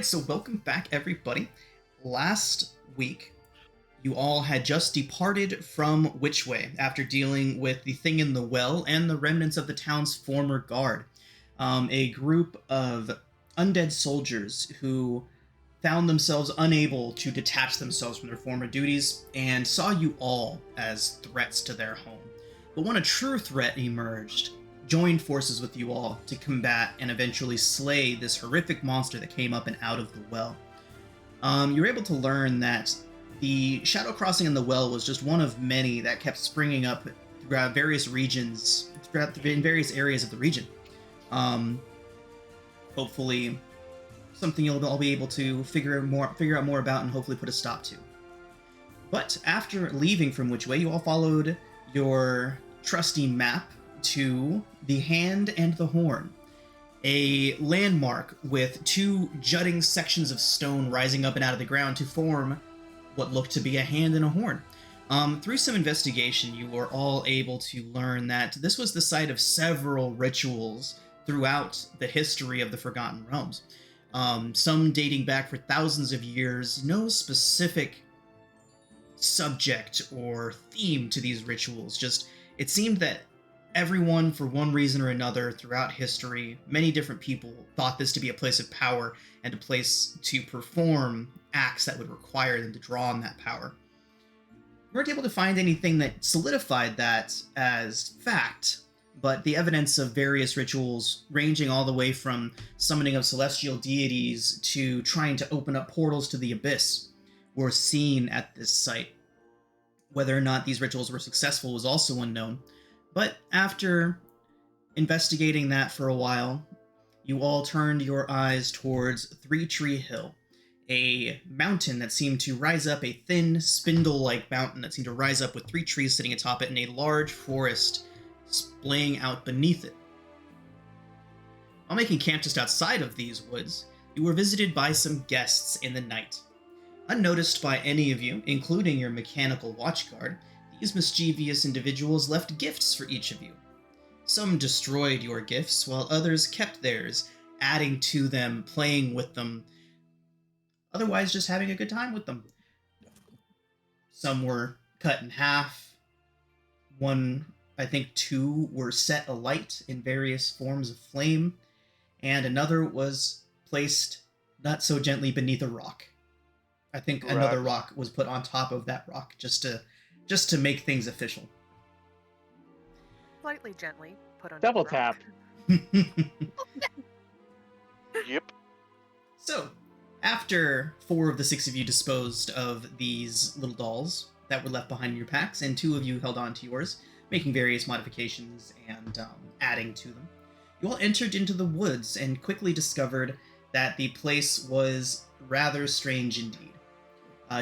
Alright, so welcome back, everybody. Last week, you all had just departed from Witchway after dealing with the thing in the well and the remnants of the town's former guard. A group of undead soldiers who found themselves unable to detach themselves from their former duties and saw you all as threats to their home. But when a true threat emerged, joined forces with you all to combat and eventually slay this horrific monster that came up and out of the well. You were able to learn that the shadow crossing in the well was just one of many that kept springing up throughout various regions, in various areas of the region. Hopefully, something you'll all be able to figure out more about and hopefully put a stop to. But after leaving from Witchway, you all followed your trusty map to the Hand and the Horn, a landmark with two jutting sections of stone rising up and out of the ground to form what looked to be a hand and a horn. Through some investigation, you were all able to learn that this was the site of several rituals throughout the history of the Forgotten Realms, some dating back for thousands of years. No specific subject or theme to these rituals, just it seemed that everyone, for one reason or another, throughout history, many different people thought this to be a place of power and a place to perform acts that would require them to draw on that power. We weren't able to find anything that solidified that as fact, but the evidence of various rituals, ranging all the way from summoning of celestial deities to trying to open up portals to the abyss, were seen at this site. Whether or not these rituals were successful was also unknown. But after investigating that for a while, you all turned your eyes towards Three Tree Hill, a mountain that seemed to rise up, a thin, spindle-like mountain that seemed to rise up with three trees sitting atop it and a large forest splaying out beneath it. While making camp just outside of these woods, you were visited by some guests in the night. Unnoticed by any of you, including your mechanical watchguard, these mischievous individuals left gifts for each of you. Some destroyed your gifts, while others kept theirs, adding to them, playing with them, otherwise just having a good time with them. Some were cut in half. Two were set alight in various forms of flame, and another was placed not so gently beneath a rock. I think another rock was put on top of that rock just to make things official. Slightly gently put on double tap. Yep. So, after 4 of the 6 of you disposed of these little dolls that were left behind in your packs, and 2 of you held on to yours, making various modifications and adding to them, you all entered into the woods and quickly discovered that the place was rather strange indeed.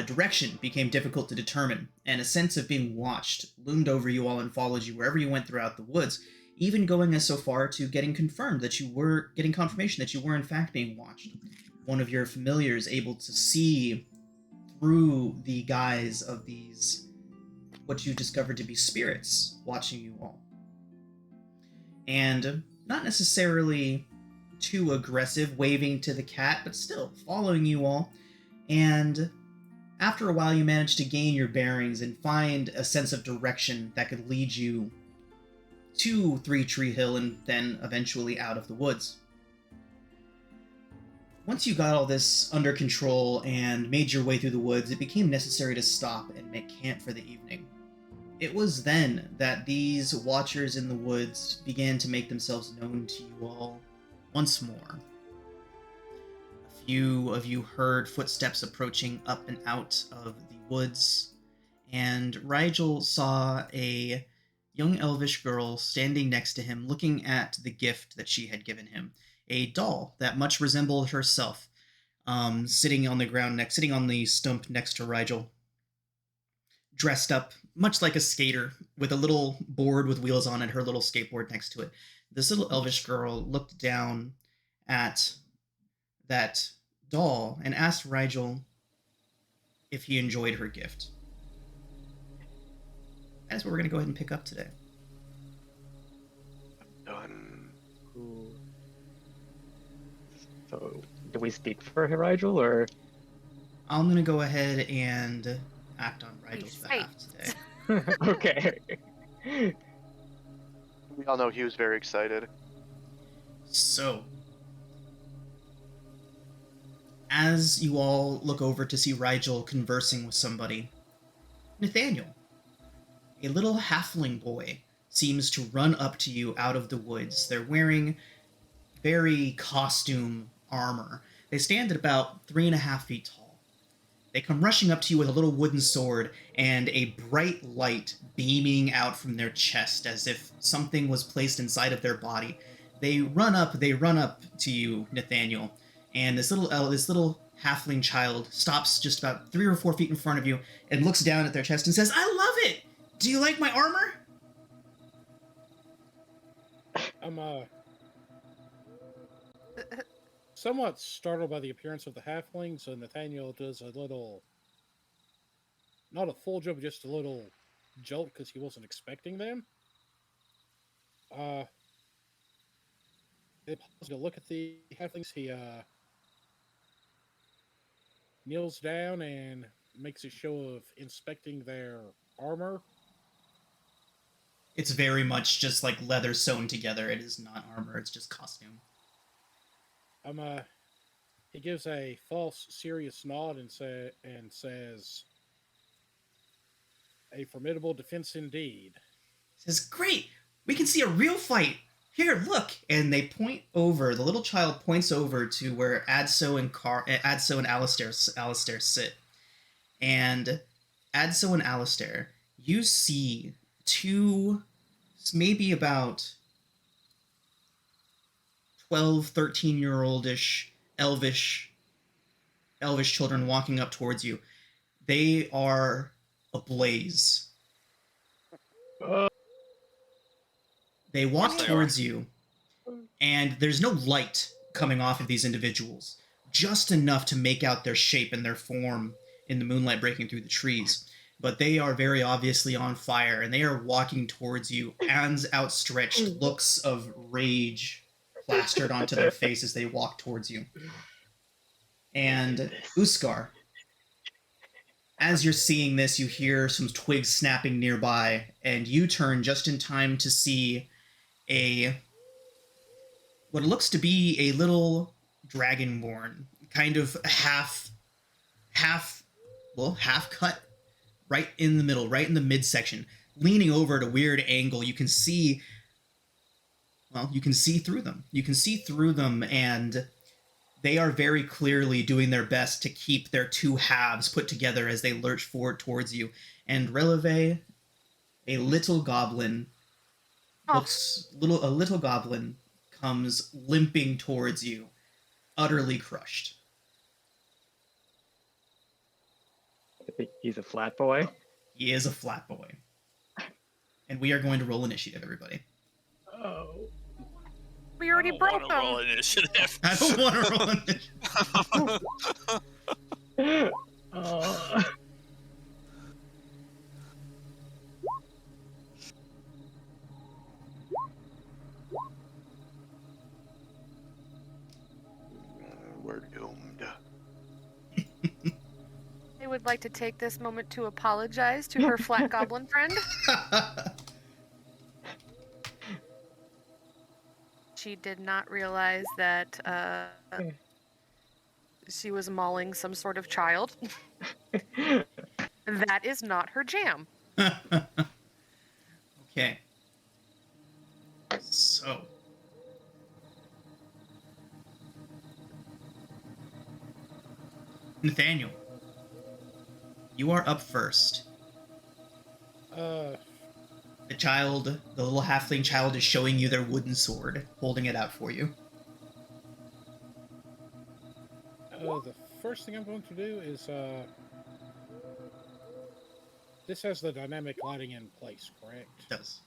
Direction became difficult to determine, and a sense of being watched loomed over you all and followed you wherever you went throughout the woods, even going as so far to getting confirmation that you were in fact being watched. One of your familiars able to see through the guise of these, what you discovered to be spirits, watching you all. And not necessarily too aggressive, waving to the cat, but still following you all. And after a while, you managed to gain your bearings and find a sense of direction that could lead you to Three Tree Hill and then eventually out of the woods. Once you got all this under control and made your way through the woods, it became necessary to stop and make camp for the evening. It was then that these watchers in the woods began to make themselves known to you all once more. A few of you heard footsteps approaching up and out of the woods, and Rigel saw a young elvish girl standing next to him, looking at the gift that she had given him, a doll that much resembled herself, sitting on the stump next to Rigel, dressed up much like a skater, with a little board with wheels on it, her little skateboard next to it. This little elvish girl looked down at that doll and asked Rigel if he enjoyed her gift. That's what we're going to go ahead and pick up today. Done. Cool. So, do we speak for Rigel, or? I'm gonna go ahead and act on Rigel's He's behalf today. Okay. We all know he was very excited. So, as you all look over to see Rigel conversing with somebody, Nathaniel, a little halfling boy, seems to run up to you out of the woods. They're wearing very costume armor. They stand at about 3.5 feet tall. They come rushing up to you with a little wooden sword and a bright light beaming out from their chest as if something was placed inside of their body. They run up to you, Nathaniel, and this little halfling child stops just about 3 or 4 feet in front of you and looks down at their chest and says, "I love it! Do you like my armor?" I'm somewhat startled by the appearance of the halfling, so Nathaniel does a little, not a full jump, just a little jolt because he wasn't expecting them. They pause to look at the halflings. He kneels down and makes a show of inspecting their armor. It's very much just like leather sewn together. It is not armor, it's just costume. He gives a false, serious nod and says, "A formidable defense indeed." Says, "Great! We can see a real fight! Here, look!" And they point over, the little child points over to where Adso and Alistair sit. And Adso and Alistair, you see two, maybe about 12, 13-year-old-ish, elvish children walking up towards you. They are ablaze. They walk towards you, and there's no light coming off of these individuals, just enough to make out their shape and their form in the moonlight breaking through the trees. But they are very obviously on fire, and they are walking towards you, hands outstretched, looks of rage plastered onto their face as they walk towards you. And Uskar, as you're seeing this, you hear some twigs snapping nearby, and you turn just in time to see what looks to be a little dragonborn, kind of half cut, right in the middle, right in the midsection, leaning over at a weird angle. You can see through them. You can see through them, and they are very clearly doing their best to keep their two halves put together as they lurch forward towards you. And Releve, a little goblin, a little goblin comes limping towards you, utterly crushed. He's a flat boy. He is a flat boy. And we are going to roll initiative, everybody. Oh. We already broke them. Roll initiative. I don't want to roll initiative. We're doomed. I would like to take this moment to apologize to her flat goblin friend. She did not realize that she was mauling some sort of child. That is not her jam. Okay. So. Nathaniel, you are up first. The little halfling child is showing you their wooden sword, holding it out for you. The first thing I'm going to do is, this has the dynamic lighting in place, correct? It does.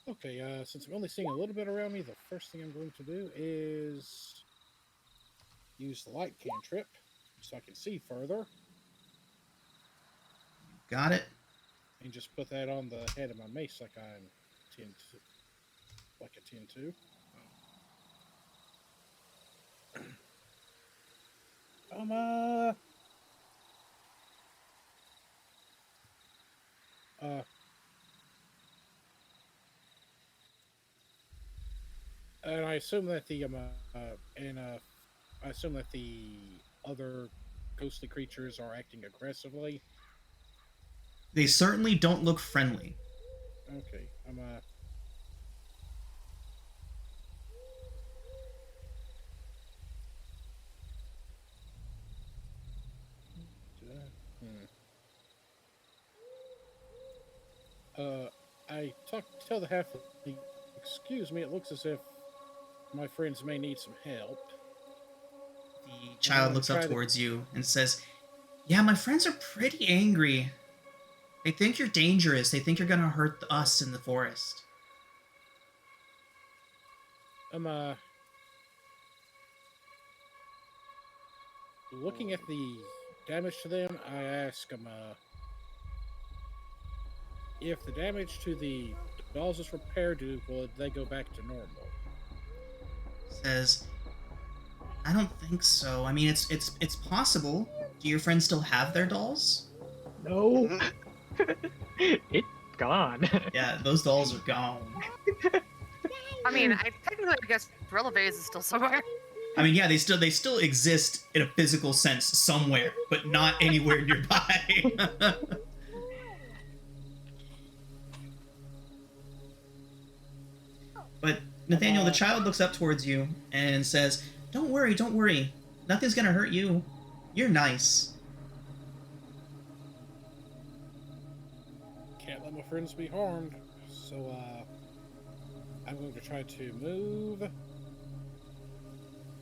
Okay, since I'm only seeing a little bit around me, the first thing I'm going to do is use the light cantrip so I can see further. Got it. And just put that on the head of my mace like I tend to. Um, and I assume that the I assume that the other ghostly creatures are acting aggressively. They certainly don't look friendly. Okay, I tell the halfling, excuse me, it looks as if my friends may need some help. The child looks up try to- towards you and says, "Yeah, my friends are pretty angry. They think you're dangerous. They think you're gonna hurt us in the forest." Looking at the damage to them, I ask if the damage to the dolls is repaired, will they go back to normal? Says, "I don't think so. I mean, it's possible. Do your friends still have their dolls?" No. It's gone. Yeah, those dolls are gone. I mean, I technically guess Relevase is still somewhere. I mean, yeah, they still exist in a physical sense somewhere, but not anywhere nearby. But Nathaniel, the child looks up towards you and says, don't worry. Nothing's gonna hurt you. You're nice." Can't let my friends be harmed, so I'm going to try to move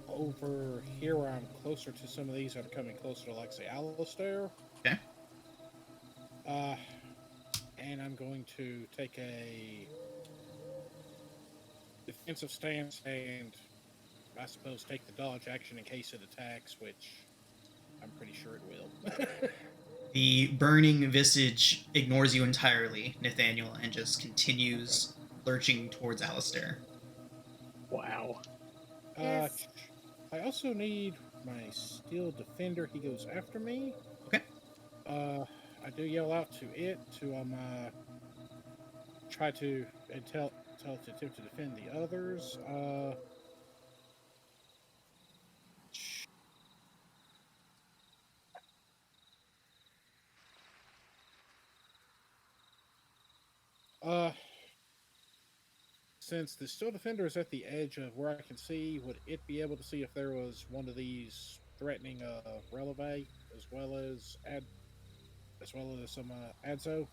over here where I'm closer to some of these that are coming closer to, like, say, Alistair. Okay. And I'm going to take a defensive stance and, I suppose, take the dodge action in case it attacks, which I'm pretty sure it will. The burning visage ignores you entirely, Nathaniel, and just continues lurching towards Alistair. Wow. Yes. I also need my steel defender. He goes after me. Okay. I do yell out to it to try to and tell it to attempt to defend the others. Since the steel defender is at the edge of where I can see, would it be able to see if there was one of these threatening releve as well as some Adzo?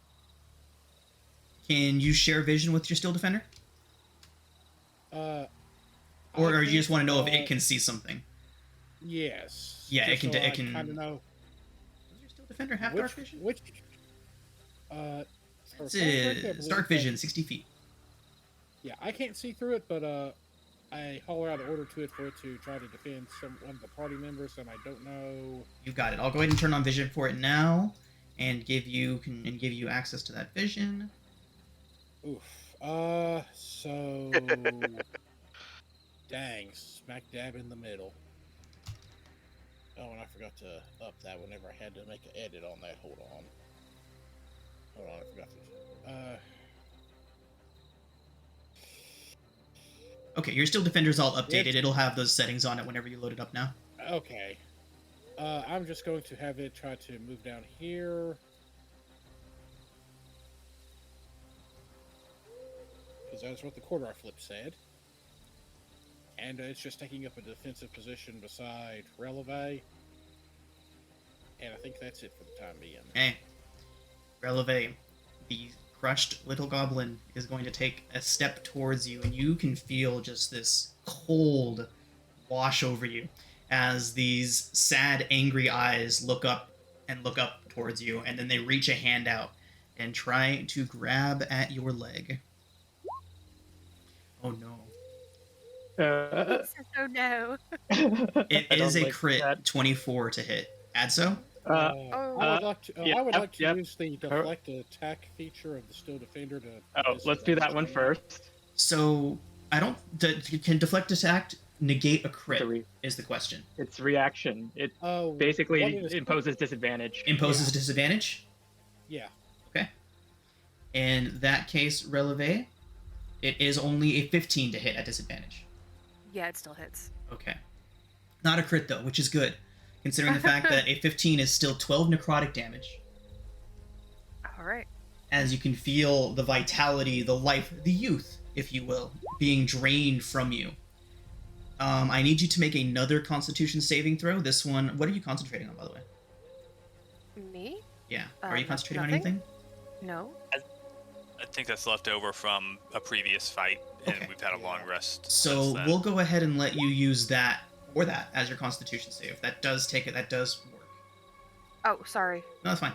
Can you share vision with your steel defender? Or you just want to know if it can see something? Yes. Yeah, it just can. so It can. Kind of know Does your steel defender have dark vision? It's dark vision, 60 feet. Yeah, I can't see through it, but I holler out an order to it for it to try to defend one of the party members, and I don't know. You've got it. I'll go ahead and turn on vision for it now, and give you access to that vision. Oof. So dang, smack dab in the middle. Oh, and I forgot to up that whenever I had to make an edit on that. Hold on, I forgot to. Okay, your steel defender's all updated. It'll have those settings on it whenever you load it up now. Okay. I'm just going to have it try to move down here. Because that's what the quarter I flipped said. And it's just taking up a defensive position beside Releve. And I think that's it for the time being. Okay. Releve, the crushed little goblin, is going to take a step towards you, and you can feel just this cold wash over you as these sad, angry eyes look up towards you, and then they reach a hand out and try to grab at your leg. Oh no. Oh no. It I is don't a like crit that. 24 to hit. Adso? I would like to, yeah, I would like to yep. use the deflect attack feature of the Steel Defender to. Oh, let's do that one first. So, I don't... can deflect attack negate a crit? It's a Is the question. It's reaction. It Oh, basically what is- imposes disadvantage. Imposes a disadvantage? Yeah. Okay. In that case, Releve, it is only a 15 to hit at disadvantage. Yeah, it still hits. Okay. Not a crit, though, which is good, considering the fact that a 15 is still 12 necrotic damage. All right. As you can feel the vitality, the life, the youth, if you will, being drained from you. I need you to make another Constitution saving throw. This one, what are you concentrating on, by the way? Me? Yeah. Are you concentrating on nothing. anything? No. I think that's left over from a previous fight, and Okay. we've had a long rest. So since then. we'll go ahead and let you use that or that as your Constitution save. That does take it. That does work. Oh, sorry. No, that's fine.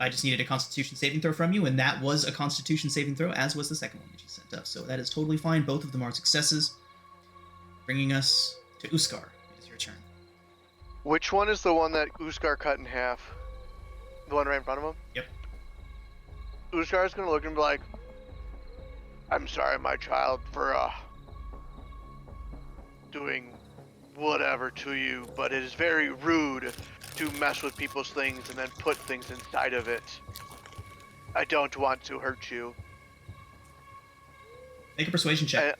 I just needed a Constitution saving throw from you, and that was a Constitution saving throw, as was the second one that you sent up. So that is totally fine. Both of them are successes, bringing us to Uskar. It is your turn. Which one is the one that Uskar cut in half? The one right in front of him? Yep. Uskar's gonna look and be like, I'm sorry, my child, for doing whatever to you, but it is very rude to mess with people's things and then put things inside of it. I don't want to hurt you. Make a persuasion check.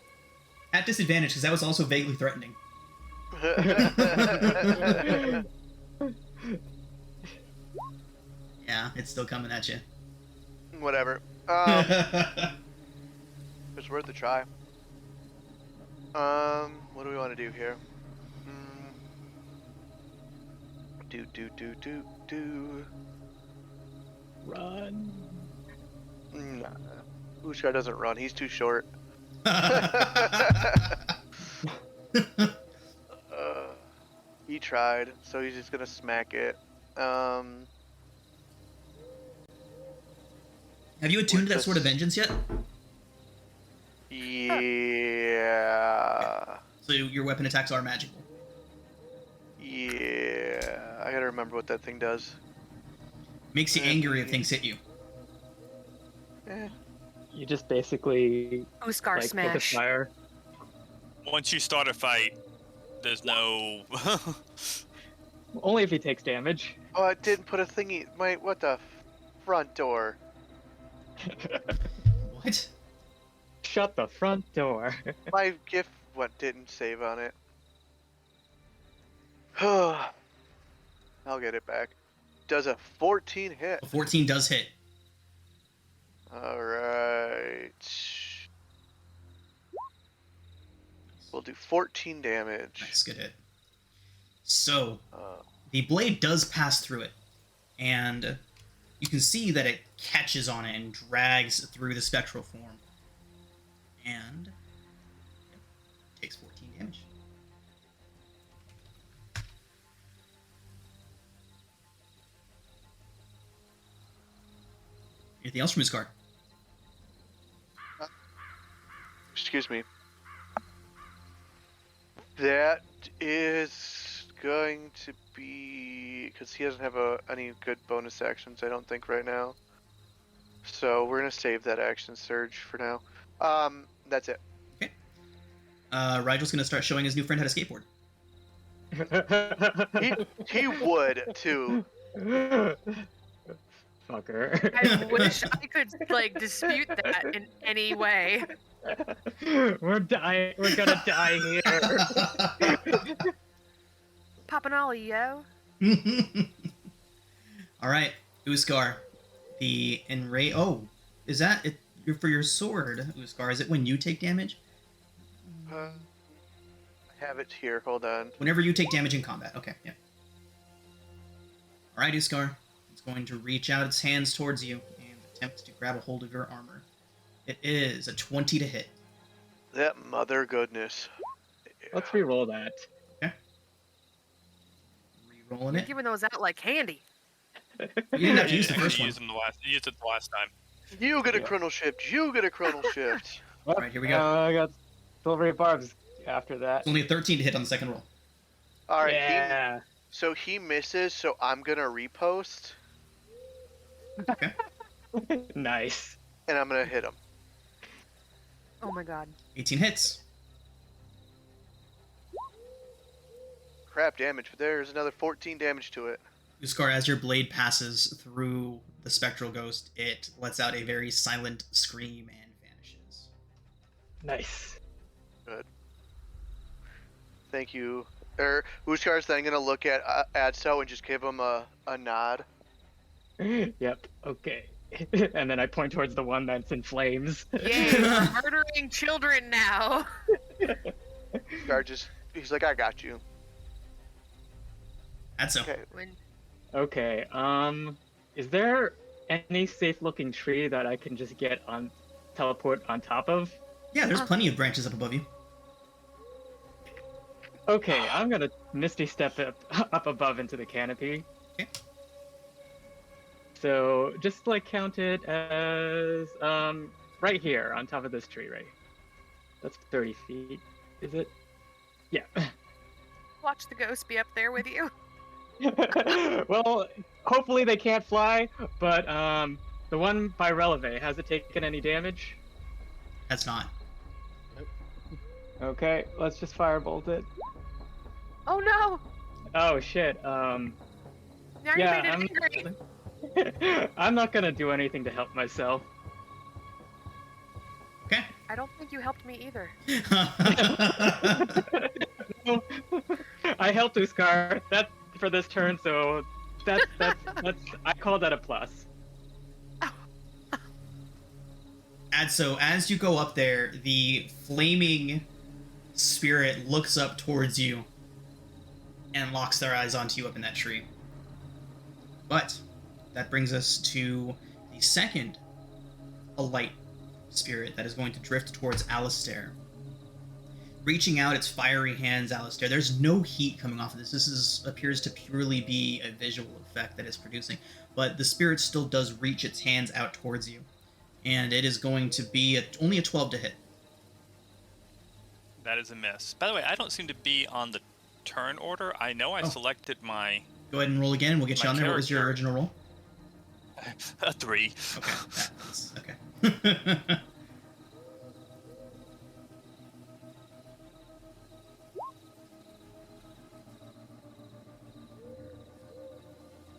At disadvantage, because that was also vaguely threatening. Yeah, it's still coming at you. Whatever. It's worth a try. What do we want to do here? Do. Run. Nah. Uskar doesn't run. He's too short. He tried, so he's just gonna smack it. Have you attuned to that Sword of Vengeance yet? Yeah. So your weapon attacks are magical. Yeah. I gotta remember what that thing does. Makes you angry if things hit you. Eh. You just basically Uskar focus smash. fire. Once you start a fight, there's no. Only if he takes damage. Oh, I didn't put a thingy. What the front door? What? Shut the front door. My gift didn't save on it. I'll get it back. Does a 14 hit? A 14 does hit. Alright. We'll do 14 damage. Nice, good hit. So, Uh, the blade does pass through it, and you can see that it catches on it and drags through the spectral form. And takes 14 damage. Anything else from his card? excuse me. That is going to be... because he doesn't have any good bonus actions, I don't think, right now. So we're going to save that action surge for now. That's it. Okay. Rigel's gonna start showing his new friend how to skateboard. He would, too. Fucker. I wish I could dispute that in any way. We're dying. We're gonna die here. Pop an ollie, yo. All right, Uskar. The enrage. Oh, is that it? For your sword, Uskar? Is it when you take damage? I have it here. Hold on. Whenever you take damage in combat. Okay, yeah. All right, Uskar. It's going to reach out its hands towards you and attempt to grab a hold of your armor. It is a 20 to hit. That mother goodness. Let's re-roll that. Re-rolling You're it. giving those out like candy. You didn't have to use the You first one. used them you used it the last time. You get a chronal shift. You get a chronal shift. Well, Alright, here we go. I got silvery barbs after that. It's only a 13 to hit on the second roll. All right. Yeah. So he misses. So I'm gonna repost, Nice. and I'm gonna hit him. Oh my god. 18 hits. crap damage, but there's another 14 damage to it. Uskar, as your blade passes through the spectral ghost, it lets out a very silent scream and vanishes. Nice. Good. Thank you. Uskar's then gonna look at Adso and just give him a nod. Yep. Okay. And then I point towards the one that's in flames. Yay, we're murdering children now. He's like, I got you. Adso. Okay. Okay. Is there any safe-looking tree that I can just teleport on top of? Yeah, there's plenty of branches up above you. Okay, I'm gonna Misty Step up above into the canopy. Okay. So just like count it as right here on top of this tree, right? That's 30 feet, is it? Yeah. Watch the ghost be up there with you. Well, hopefully they can't fly, but the one by Releve, has it taken any damage? That's not. Okay, let's just firebolt it. Oh no! Oh shit. Now Yeah, you made it angry. I'm not gonna do anything to help myself. Okay. I don't think you helped me either. I helped Uskar. That's for this turn, so that's I call that a plus. And so as you go up there, the flaming spirit looks up towards you and locks their eyes onto you up in that tree. But that brings us to the second alight spirit that is going to drift towards Alistair. Reaching out its fiery hands, Alistair. There's no heat coming off of this. This appears to purely be a visual effect that it's producing. But the spirit still does reach its hands out towards you. And it is going to be only a 12 to hit. That is a miss. By the way, I don't seem to be on the turn order. I know I selected my... Go ahead and roll again. We'll get you on there. What was your original roll? a 3. Okay. That's, okay.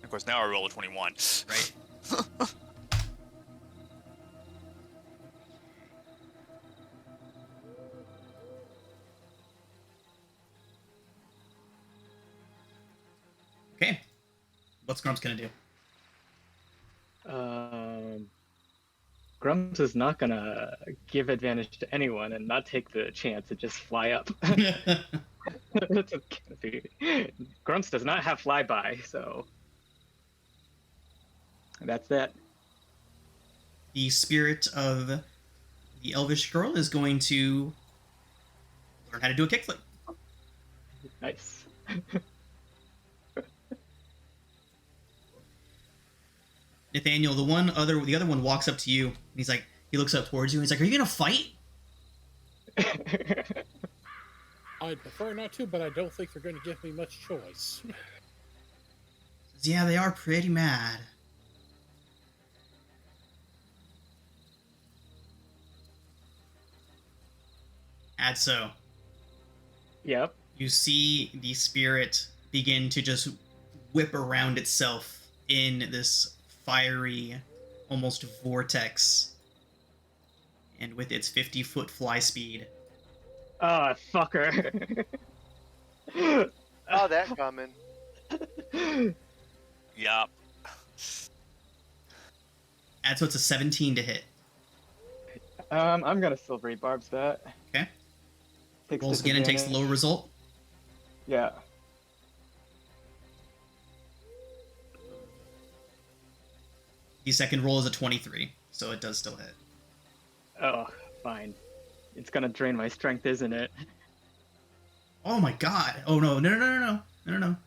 Of course, now I roll a 21. Right. Okay. What's Grumps gonna do? Grumps is not gonna give advantage to anyone and not take the chance to just fly up. Grumps does not have flyby, so that's that. The spirit of the elvish girl is going to learn how to do a kickflip. Nice. Nathaniel, the other one walks up to you, and he looks up towards you, and he's like, "Are you gonna fight?" I'd prefer not to, but I don't think they're going to give me much choice. Yeah, they are pretty mad. Adso, Yep. you see the spirit begin to just whip around itself in this fiery, almost vortex, and with its 50-foot fly speed. Oh, fucker. Oh, that coming. Yup. Adso, it's a 17 to hit. I'm gonna silvery barbs that. Okay. Takes Rolls again and takes the lower disadvantage. result. Yeah. The second roll is a 23, so it does still hit. Oh, fine. It's gonna drain my strength, isn't it? Oh my god. Oh no. No.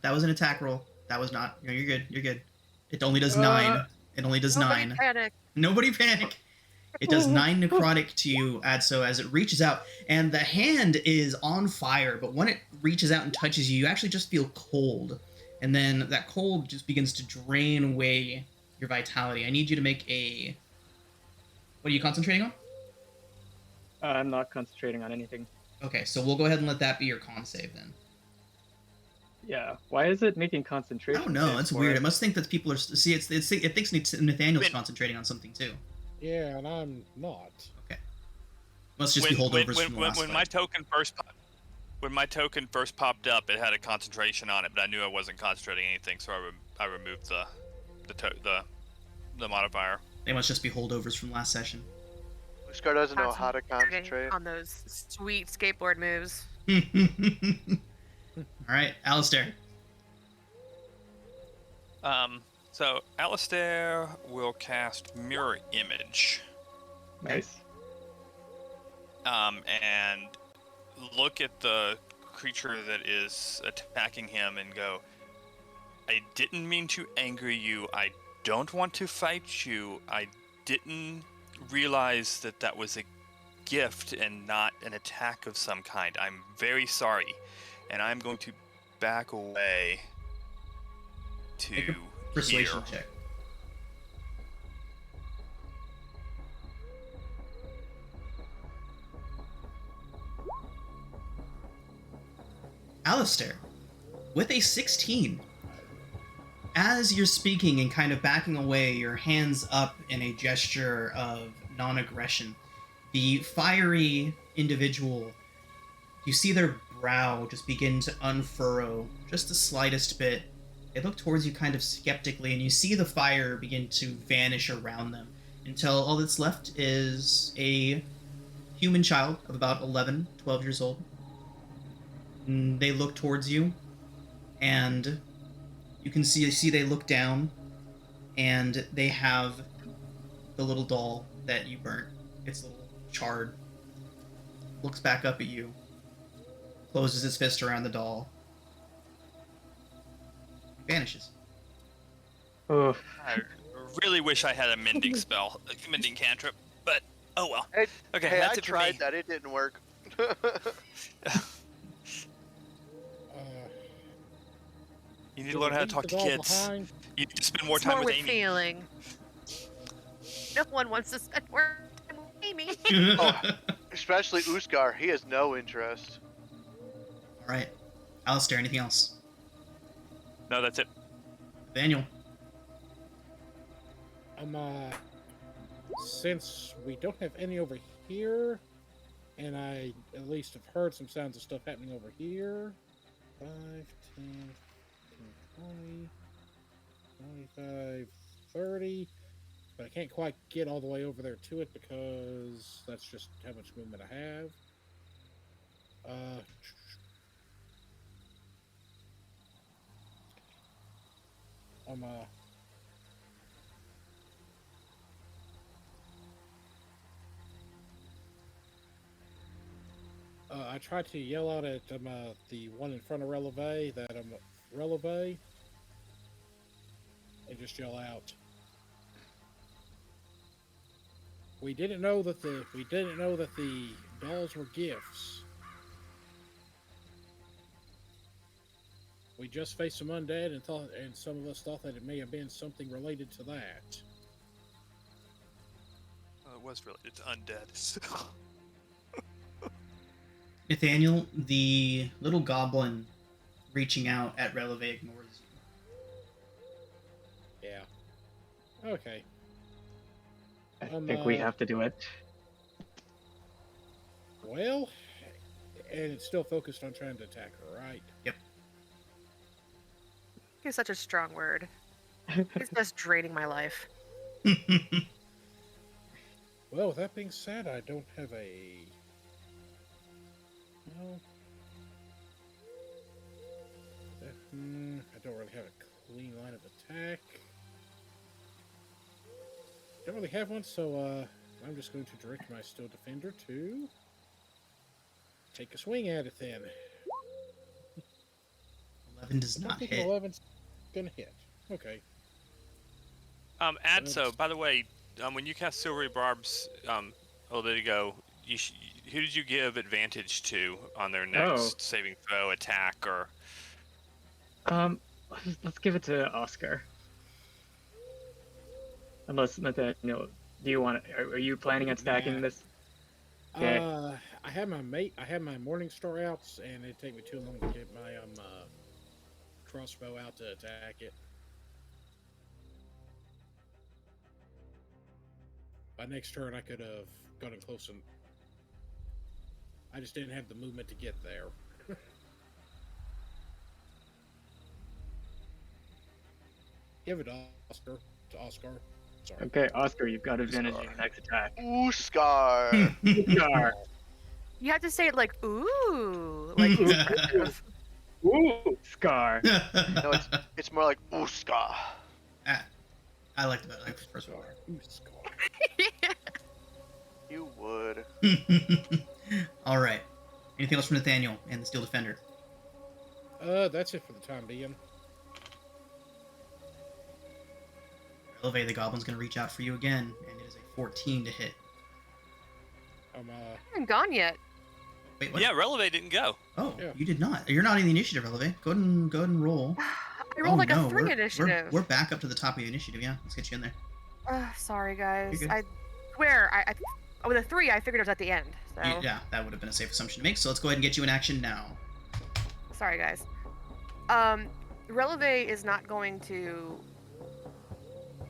That was an attack roll. That was not. No, you're good. You're good. It only does 9. It only does Nobody 9. panic. Nobody panic. It does 9 necrotic to you, Adso, as it reaches out, and the hand is on fire, but when it reaches out and touches you, you actually just feel cold. And then that cold just begins to drain away your vitality. I need you to make a... What are you concentrating on? I'm not concentrating on anything. Okay, so we'll go ahead and let that be your con save then. Yeah. Why is it making I concentration? don't know. saves It's for weird. it? It must think that people are. See, it thinks Nathaniel's When- concentrating on something too. Yeah, and I'm not. Okay. Must just be holdovers from the last when fight. my token first when my token first popped up, it had a concentration on it, but I knew I wasn't concentrating anything, so I removed the modifier. They must just be holdovers from last session. Uskar doesn't know how to Concentrating concentrate. on those sweet skateboard moves. All right, Alistair. So Alistair will cast Mirror Image, Nice. and look at the creature that is attacking him and go, I didn't mean to anger you. I don't want to fight you. I didn't realize that that was a gift and not an attack of some kind. I'm very sorry. And I'm going to back away to Make a persuasion here. check. Alistair, with a 16, as you're speaking and kind of backing away, your hands up in a gesture of non-aggression, the fiery individual, you see their brow just begin to unfurrow just the slightest bit. They look towards you kind of skeptically, and you see the fire begin to vanish around them until all that's left is a human child of about 11, 12 years old. And they look towards you, and you can see they look down, and they have the little doll that you burnt. It's a little charred. Looks back up at you, closes his fist around the doll, vanishes. Oh, I really wish I had a mending spell, a mending cantrip, but oh well. Hey, Okay, hey, that's I it for tried me. that. It didn't work. You need to learn how to leave talk the to doll kids. behind. You need to spend more It's time more with with Amy. feeling. No one wants to spend more time with Amy. Oh. Especially Uskar. He has no interest. All right, Alistair. Anything else? No, that's it. Daniel. Since we don't have any over here, and I at least have heard some sounds of stuff happening over here. 5, 10, 20, 25, 30. But I can't quite get all the way over there to it because that's just how much movement I have. I tried to yell out at the one in front of Releve that I'm Releve, and just yell out. We didn't know that the dolls were gifts. We just faced some undead and some of us thought that it may have been something related to that. Oh, it was related to undead. Nathaniel, the little goblin reaching out at Releve ignores you. Yeah. Okay. I think we have to do it. Well, and it's still focused on trying to attack her, right? Yep. He's such a strong word. He's just draining my life. Well, with that being said, I don't have a... No. I don't really have a clean line of attack. Don't really have one, so I'm just going to direct my Steel Defender to take a swing at it then. 11 does not hit. 11's gonna hit. Okay. Adso, by the way, when you cast Silvery Barbs a little bit ago, who did you give advantage to on their next saving throw, attack, or? Let's give it to Oscar. Unless Nathaniel, do you want? Are you planning on stacking this? Okay. I have my Morning Star outs, and it'd take me too long to get my crossbow out to attack it. By next turn, I could have gotten close and I just didn't have the movement to get there. Give it to Oscar. Sorry. Okay, Oscar, you've got advantage on your next attack. Ooh, Scar. Scar. You have to say it like ooh, like it's impressive. Ooh, Scar. No, it's more like ooh, Scar. I liked it better. I like the first one. Ooh, Scar. You would. All right. Anything else from Nathaniel and the Steel Defender? That's it for the time being. Releve, the goblin's going to reach out for you again, and it is a 14 to hit. I haven't gone yet. Wait, what? Yeah, Releve didn't go. Oh, Yeah. you did not. You're not in the initiative, Releve. Go ahead and roll. I rolled like a 3 initiative. We're back up to the top of the initiative. Yeah, let's get you in there. Sorry, guys. You're good. I swear, I with a 3, I figured it was at the end. So Yeah, that would have been a safe assumption to make. So let's go ahead and get you in action now. sorry, guys. Releve is not going to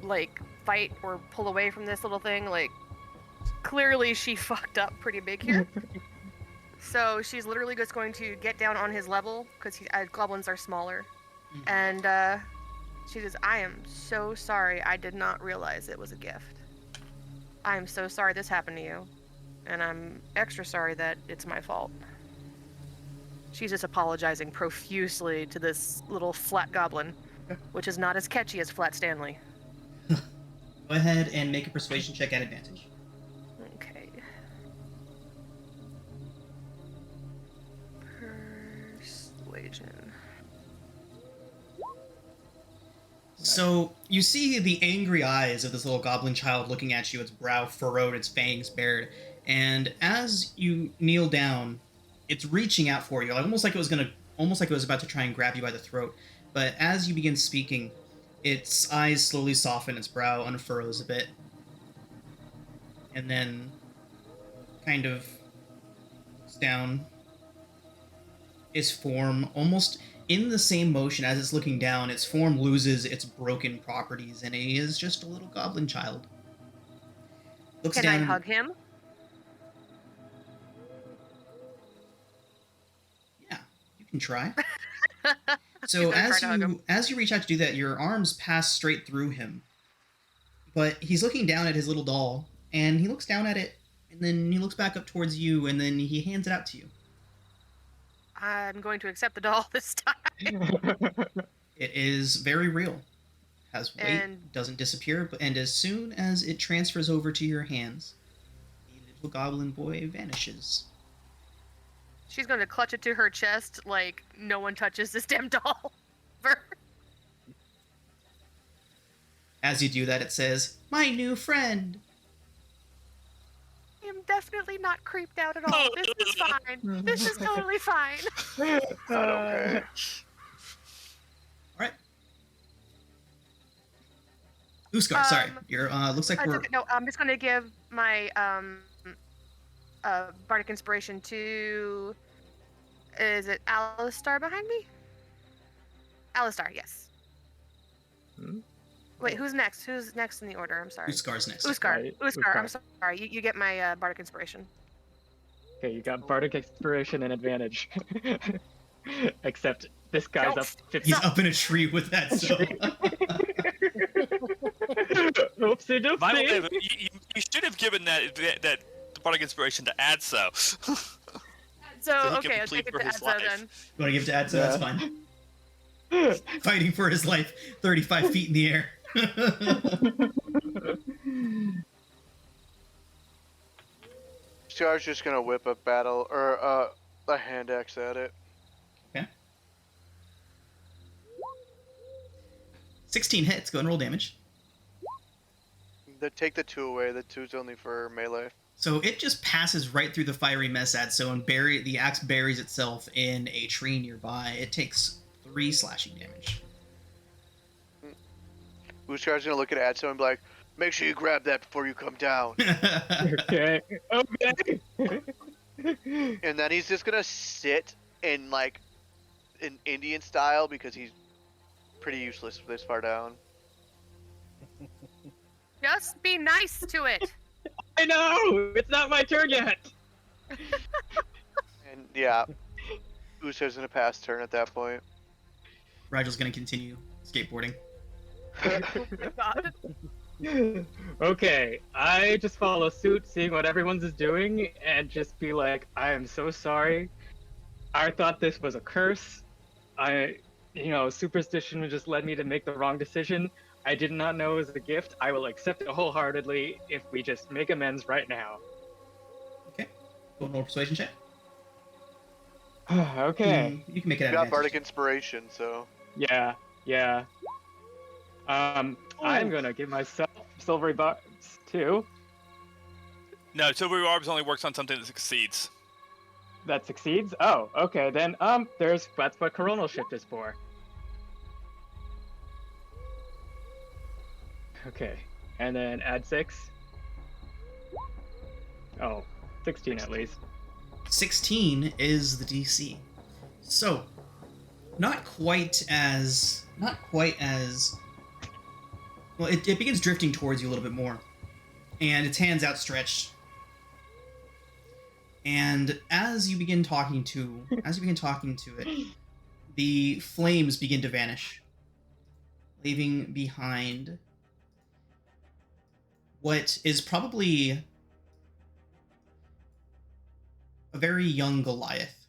like fight or pull away from this little thing. Like, clearly she fucked up pretty big here. So she's literally just going to get down on his level because goblins are smaller, and she says, "I am so sorry. I did not realize it was a gift. I am so sorry this happened to you, and I'm extra sorry that it's my fault." She's just apologizing profusely to this little flat goblin, which is not as catchy as Flat Stanley. Go ahead and make a persuasion check at advantage. Okay. Persuasion. So you see the angry eyes of this little goblin child looking at you, its brow furrowed, its fangs bared, and as you kneel down, it's reaching out for you, almost like it was about to try and grab you by the throat. But as you begin speaking, its eyes slowly soften, its brow unfurrows a bit, and then kind of looks down. Its form, almost in the same motion as it's looking down, its form loses its broken properties, and it is just a little goblin child. Looks Can down. I hug him? Yeah, you can try. He's So gonna try to hug him. as you reach out to do that, your arms pass straight through him. But he's looking down at his little doll, and he looks down at it, and then he looks back up towards you, and then he hands it out to you. I'm going to accept the doll this time. It is very real. Has weight, And- doesn't disappear, and as soon as it transfers over to your hands, the little goblin boy vanishes. She's going to clutch it to her chest like no one touches this damn doll. As you do that, it says, "My new friend." I'm definitely not creeped out at all. This is fine. This is totally fine. Not okay. All right. Uskar, sorry. You're looks like It's we're okay. No, I'm just going to give my bardic inspiration to. Is it Alistair behind me? Alistair, yes. Hmm? Wait, who's next? Who's next in the order? I'm sorry. Uskar's next. Uskar. Right, Uskar. I'm Uskar. sorry. You get my bardic inspiration. Okay, you got bardic inspiration and advantage. Except this guy's Nope. up 50. He's up in a tree with that, so Oopsie doopsie. By the way, but you should have given that bardic inspiration to Adso. So, So he can okay, I'll plead take it for to his Adza life. then. you want to give it to Adso? That's fine. Fighting for his life, 35 feet in the air. Scar's just gonna whip a battle or a hand axe at it. 16 hits. Go and roll damage. Take the 2 away. The 2's only for melee. So it just passes right through the fiery mess, Adso, and the axe buries itself in a tree nearby. It takes 3 slashing damage. Uskar's gonna look at Adso and be like, "Make sure you grab that before you come down." Okay. Okay. And then he's just gonna sit in like an Indian style because he's pretty useless this far down. Just be nice to it. I know! It's not my turn yet! And yeah, Uso's gonna pass turn at that point. Rigel's gonna continue skateboarding. Oh my god. Okay, I just follow suit, seeing what everyone's is doing, and just be like, I am so sorry. I thought this was a curse. Superstition just led me to make the wrong decision. I did not know it was a gift. I will accept it wholeheartedly if we just make amends right now. Okay. Go roll a persuasion check. Okay. You can make it You out got of bardic inspiration, so Yeah. I'm gonna give myself silvery bars too. No, silvery orbs only works on something that succeeds. That succeeds? Oh, okay, then, that's what coronal shift is for. Okay, and then add 6. Oh, 16 at least. 16 is the DC. So, not quite as well, it begins drifting towards you a little bit more, and its hands outstretched. And as you begin talking to it, the flames begin to vanish, leaving behind what is probably a very young Goliath.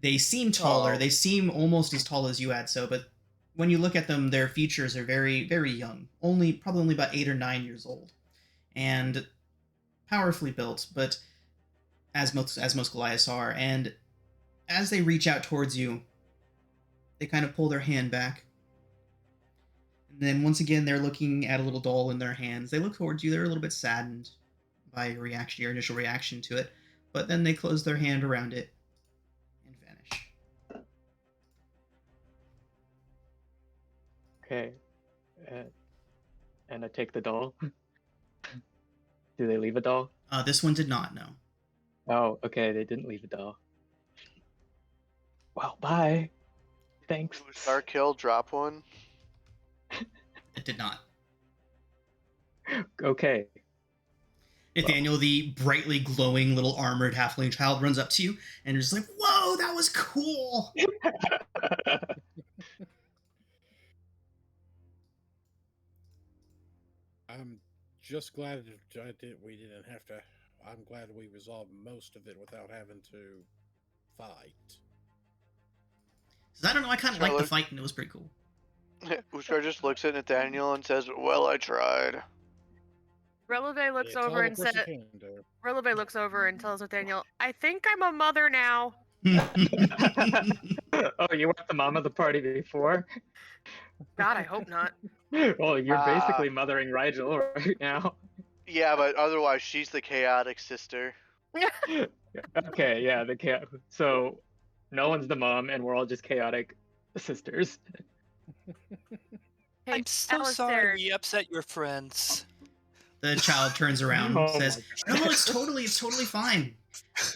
They seem taller. Oh. They seem almost as tall as you, Adso, but when you look at them, their features are very, very young. Probably only about 8 or 9 years old, and powerfully built, but as most Goliaths are. And as they reach out towards you, they kind of pull their hand back. And then once again, they're looking at a little doll in their hands. They look towards you. They're a little bit saddened by your initial reaction to it. But then they close their hand around it and vanish. Okay. And I take the doll. Do they leave a doll? This one did not, no. Oh, okay, they didn't leave a doll. Well, bye. Thanks. Star kill, drop one. It did not. Okay. Nathaniel, the brightly glowing little armored halfling child, runs up to you and is like, "Whoa, that was cool!" I'm just glad we didn't have to. I'm glad we resolved most of it without having to fight. I don't know, I kind of liked the Charlotte. fight and it was pretty cool. Uskar just looks at Nathaniel and says, "Well, I tried." Releve looks It's all over a and person said, can do. Releve looks over and tells Nathaniel, "I think I'm a mother now." Oh, you weren't the mom of the party before? God, I hope not. Well, you're basically mothering Rigel right now. Yeah, but otherwise she's the chaotic sister. Okay, yeah, so no one's the mom, and we're all just chaotic sisters. Hey, I'm so Alistair, sorry we upset your friends. The child turns around and Oh says, my "No, it's totally fine.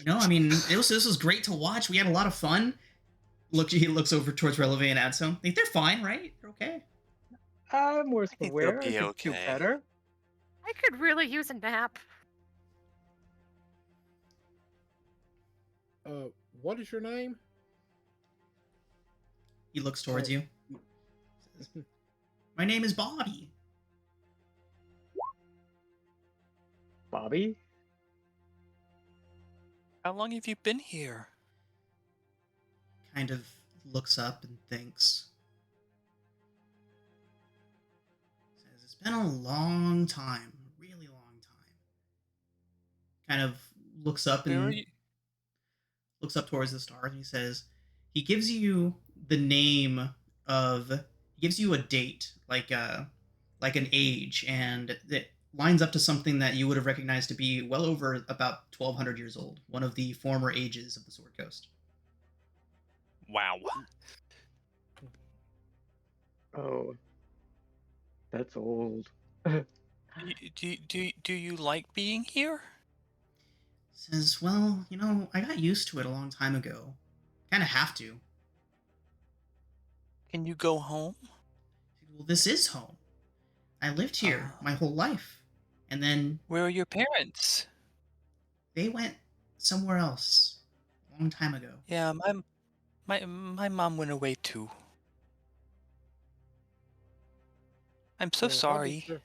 I mean, this was great to watch. We had a lot of fun." He looks over towards Releve and Adso. Think they're fine, right? They're okay. I'm more think aware. they'll be I could do okay. better. I could really use a nap. What is your name? He looks towards you. Says, "My name is Bobby." Bobby? How long have you been here? Kind of looks up and thinks. Says, "It's been a long time, a really long time." Kind of looks up Where are and you? looks up towards the stars and he says, he gives you the name of, he gives you a date, like an age, and it lines up to something that you would have recognized to be well over about 1,200 years old, one of the former ages of the Sword Coast. Wow. Oh. That's old. Do you like being here? Says, "Well, I got used to it a long time ago. Kind of have to." Can you go home? Well, this is home. I lived here my whole life. And then Where are your parents? they went somewhere else a long time ago. Yeah, my mom went away too. I'm so Well, how did sorry. your-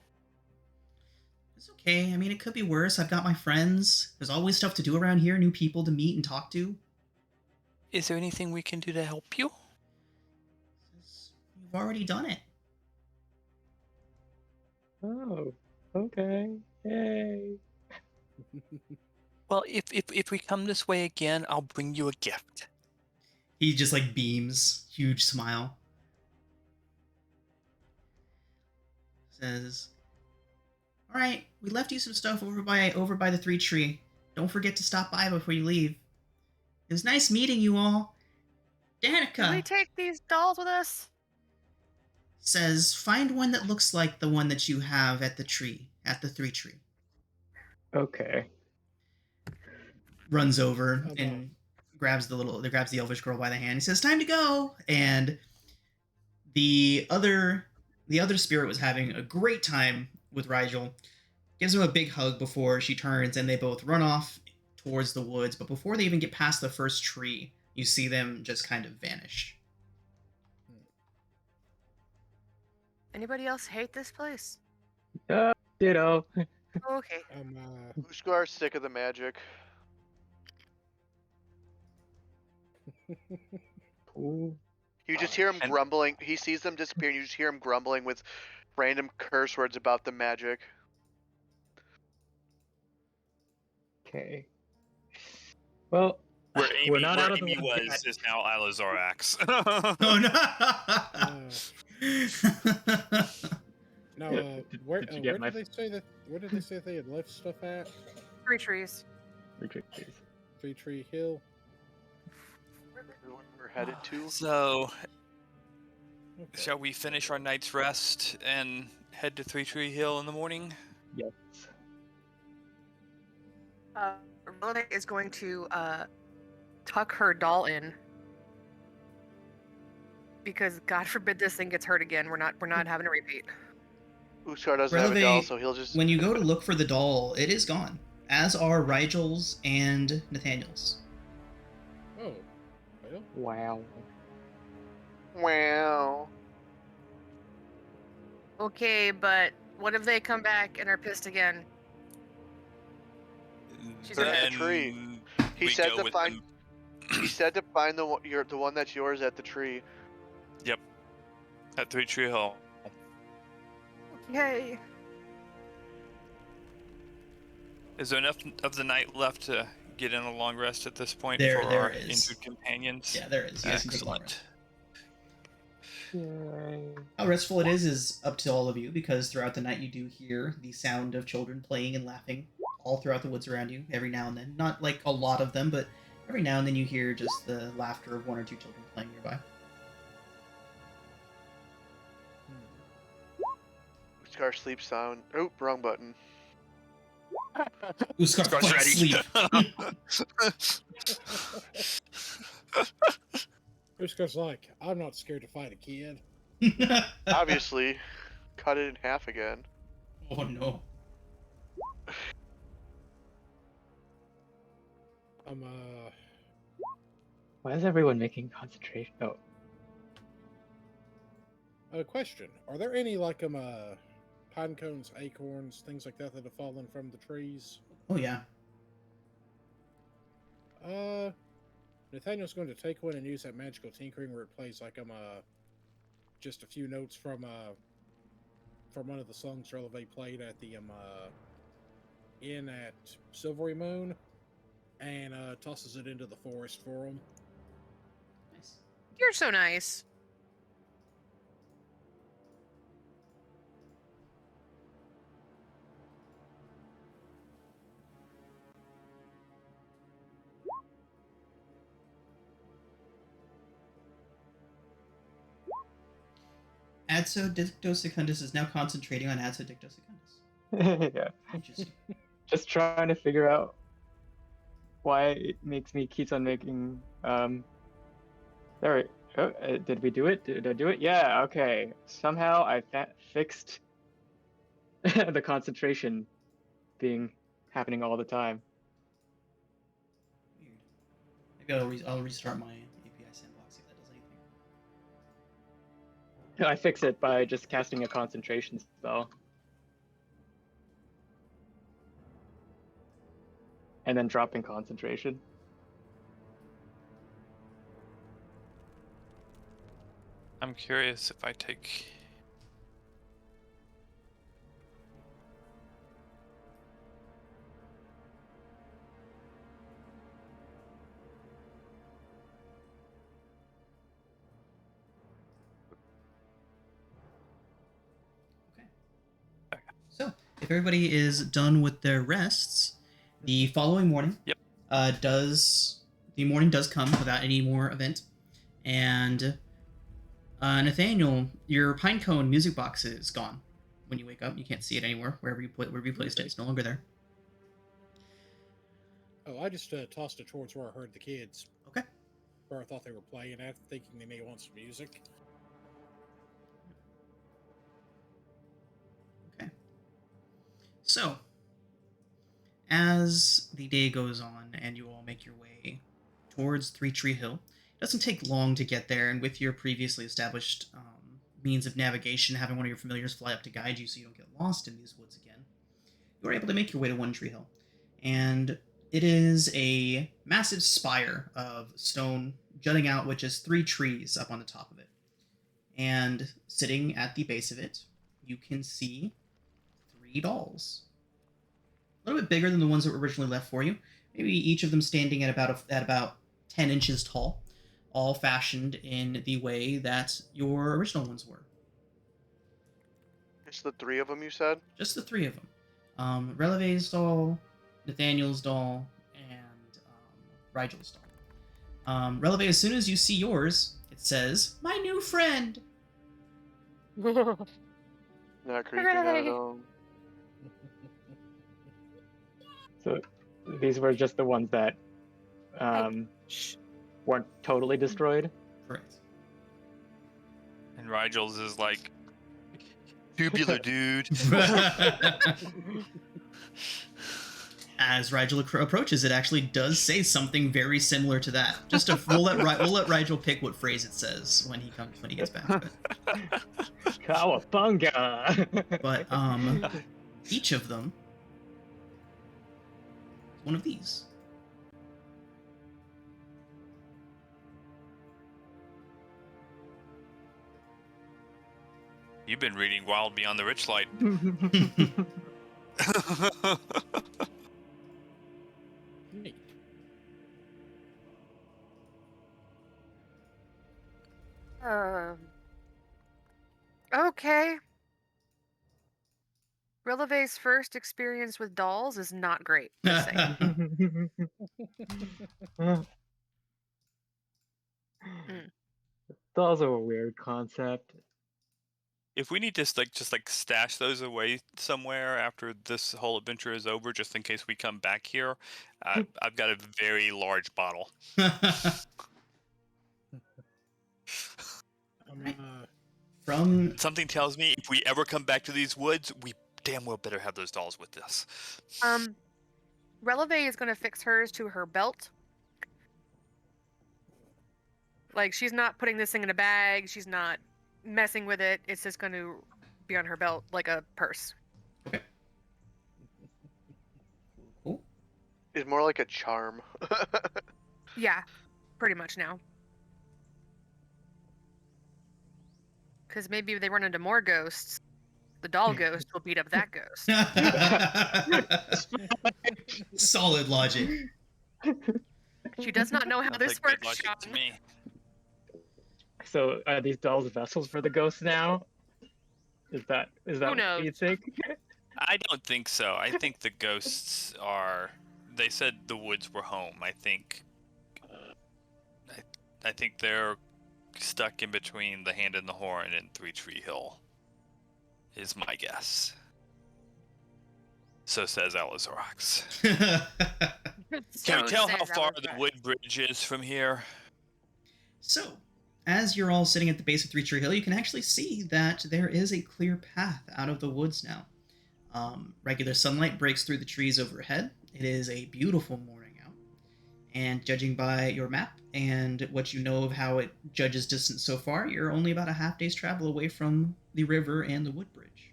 It's okay. I mean, it could be worse. I've got my friends. There's always stuff to do around here, new people to meet and talk to. Is there anything we can do to help you? You've already done it. Oh, okay. Yay. Well, if we come this way again, I'll bring you a gift. He just like beams, huge smile. Says, "All right, we left you some stuff over by the 3 tree. Don't forget to stop by before you leave. It was nice meeting you all." Can we Danica take these dolls with us? says, "Find one that looks like the one that you have at the 3 tree." Okay. Runs over Oh, no. and grabs the elvish girl by the hand. He says, "Time to go." And the other spirit was having a great time with Rigel. Gives him a big hug before she turns, and they both run off towards the woods. But before they even get past the first tree, you see them just kind of vanish. Anybody else hate this place? Ditto. Okay. Ushgar's sick of the magic. Cool. You just hear him And- grumbling. He sees them disappear, and you just hear him grumbling with random curse words about the magic. Okay. Well, Where we're not out of the Amy woods was yet. is now Ilazorax. Oh no! Now, Did you get my- where did they say they had left stuff at? 3 trees. Retreat, please. 3 Tree Hill. Everyone we're headed to. So, Okay. shall we finish our night's rest and head to 3 Hill in the morning? Yes. Releve is going to tuck her doll in because God forbid this thing gets hurt again. We're not having a repeat. Ushgar doesn't have a doll, Releve, so he'll just. when you go to look for the doll, it is gone, as are Rigel's and Nathaniel's. Oh, well, Wow. Wow. Okay, but what if they come back and are pissed again? She's in the tree. He we said go to with find- them. He said to find the one that's yours at the tree. Yep. At 3 Hill. Yay. Is there enough of the night left to get in a long rest at this point There for our is. injured companions? Yeah, there is. You guys can take a long rest. Yay. How restful it is up to all of you, because throughout the night you do hear the sound of children playing and laughing all throughout the woods around you every now and then. Not like a lot of them, but every now and then you hear just the laughter of 1 or 2 children playing nearby. Ushgar sleeps sound. Oh, wrong button. Uskar Scar's fucking ready. sleep. Ushgar's like, I'm not scared to fight a kid. Obviously, cut it in half again. Oh no. Why is everyone making concentration? Oh, A question: are there any like pine cones, acorns, things like that that have fallen from the trees? Oh yeah. Nathaniel's going to take one and use that magical tinkering where it plays like just a few notes from one of the songs Releve played at the inn at Silvery Moon, and tosses it into the forest for him. Nice. You're so nice. Adso Dicto Secundus is now concentrating on Adso Dicto Secundus. yeah. Interesting. Just trying to figure out why it makes me keeps on making. There Oh, did we do it? Did I do it? Yeah, okay. Somehow I fixed the concentration being happening all the time. Weird. Maybe I'll restart my API sandbox, see if that does anything. I fix it by just casting a concentration spell. And then dropping concentration. I'm curious if I take. So, if everybody is done with their rests, the following morning, Yep. the morning does come without any more event, and Nathaniel, your pinecone music box is gone. When you wake up, you can't see it anywhere. Wherever you placed it, it's no longer there. Oh, I just tossed it towards where I heard the kids. Okay. Where I thought they were playing at, thinking they may want some music. Okay. So, as the day goes on and you all make your way towards Three Tree Hill, it doesn't take long to get there, and with your previously established means of navigation, having one of your familiars fly up to guide you so you don't get lost in these woods again, you are able to make your way to One Tree Hill. And it is a massive spire of stone jutting out with just 3 trees up on the top of it. And sitting at the base of it, you can see 3 dolls. A little bit bigger than the ones that were originally left for you. Maybe each of them standing at about 10 inches tall, all fashioned in the way that your original ones were. Just the 3 of them, you said? Just the 3 of them. Releve's doll, Nathaniel's doll, and Rigel's doll. Releve, as soon as you see yours, it says, "My new friend!" Not creeping out at Hooray. all. So these were just the ones that weren't totally destroyed. Correct. And Rigel's is like, tubular, dude. As Rigel approaches, it actually does say something very similar to that. We'll let Rigel pick what phrase it says when he gets back to it. Cowabunga! But each of them is one of these. You've been reading Wild Beyond the Richlight. Neat. Okay. Releve's first experience with dolls is not great. Just saying. Dolls are a weird concept. If we need to just stash those away somewhere after this whole adventure is over, just in case we come back here, I've got a very large bottle. From Something tells me if we ever come back to these woods, we damn well better have those dolls with us. Releve is gonna fix hers to her belt. Like, she's not putting this thing in a bag, she's not messing with it, it's just gonna be on her belt like a purse. Okay. Cool. It's more like a charm. Yeah, pretty much now. Because maybe if they run into more ghosts, the doll ghost will beat up that ghost. Solid logic. She does not know how Sounds this like good works, logic to Sean. me. So are these dolls vessels for the ghosts now? Is that Who what knows? you think? I don't think so. I think the ghosts are. They said the woods were home. I think they're stuck in between the Hand and the Horn and Three Tree Hill. Is my guess. So says Alizorax. Can we tell how far the wood bridge is from here? So, as you're all sitting at the base of Three Tree Hill, you can actually see that there is a clear path out of the woods now. Regular sunlight breaks through the trees overhead. It is a beautiful morning out, and judging by your map and what you know of how it judges distance so far, you're only about a half day's travel away from the river and the wood bridge.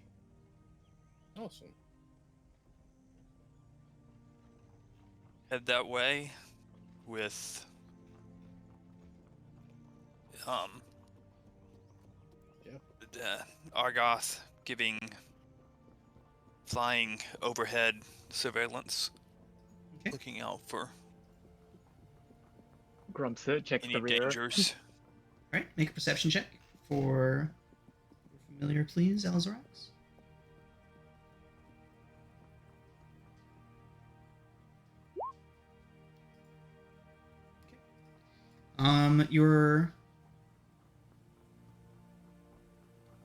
Awesome. Head that way with Argoth giving flying overhead surveillance, Okay. looking out for Grumps it, checks any the rear. dangers. All right, make a perception check for your familiar, please, Alzorax.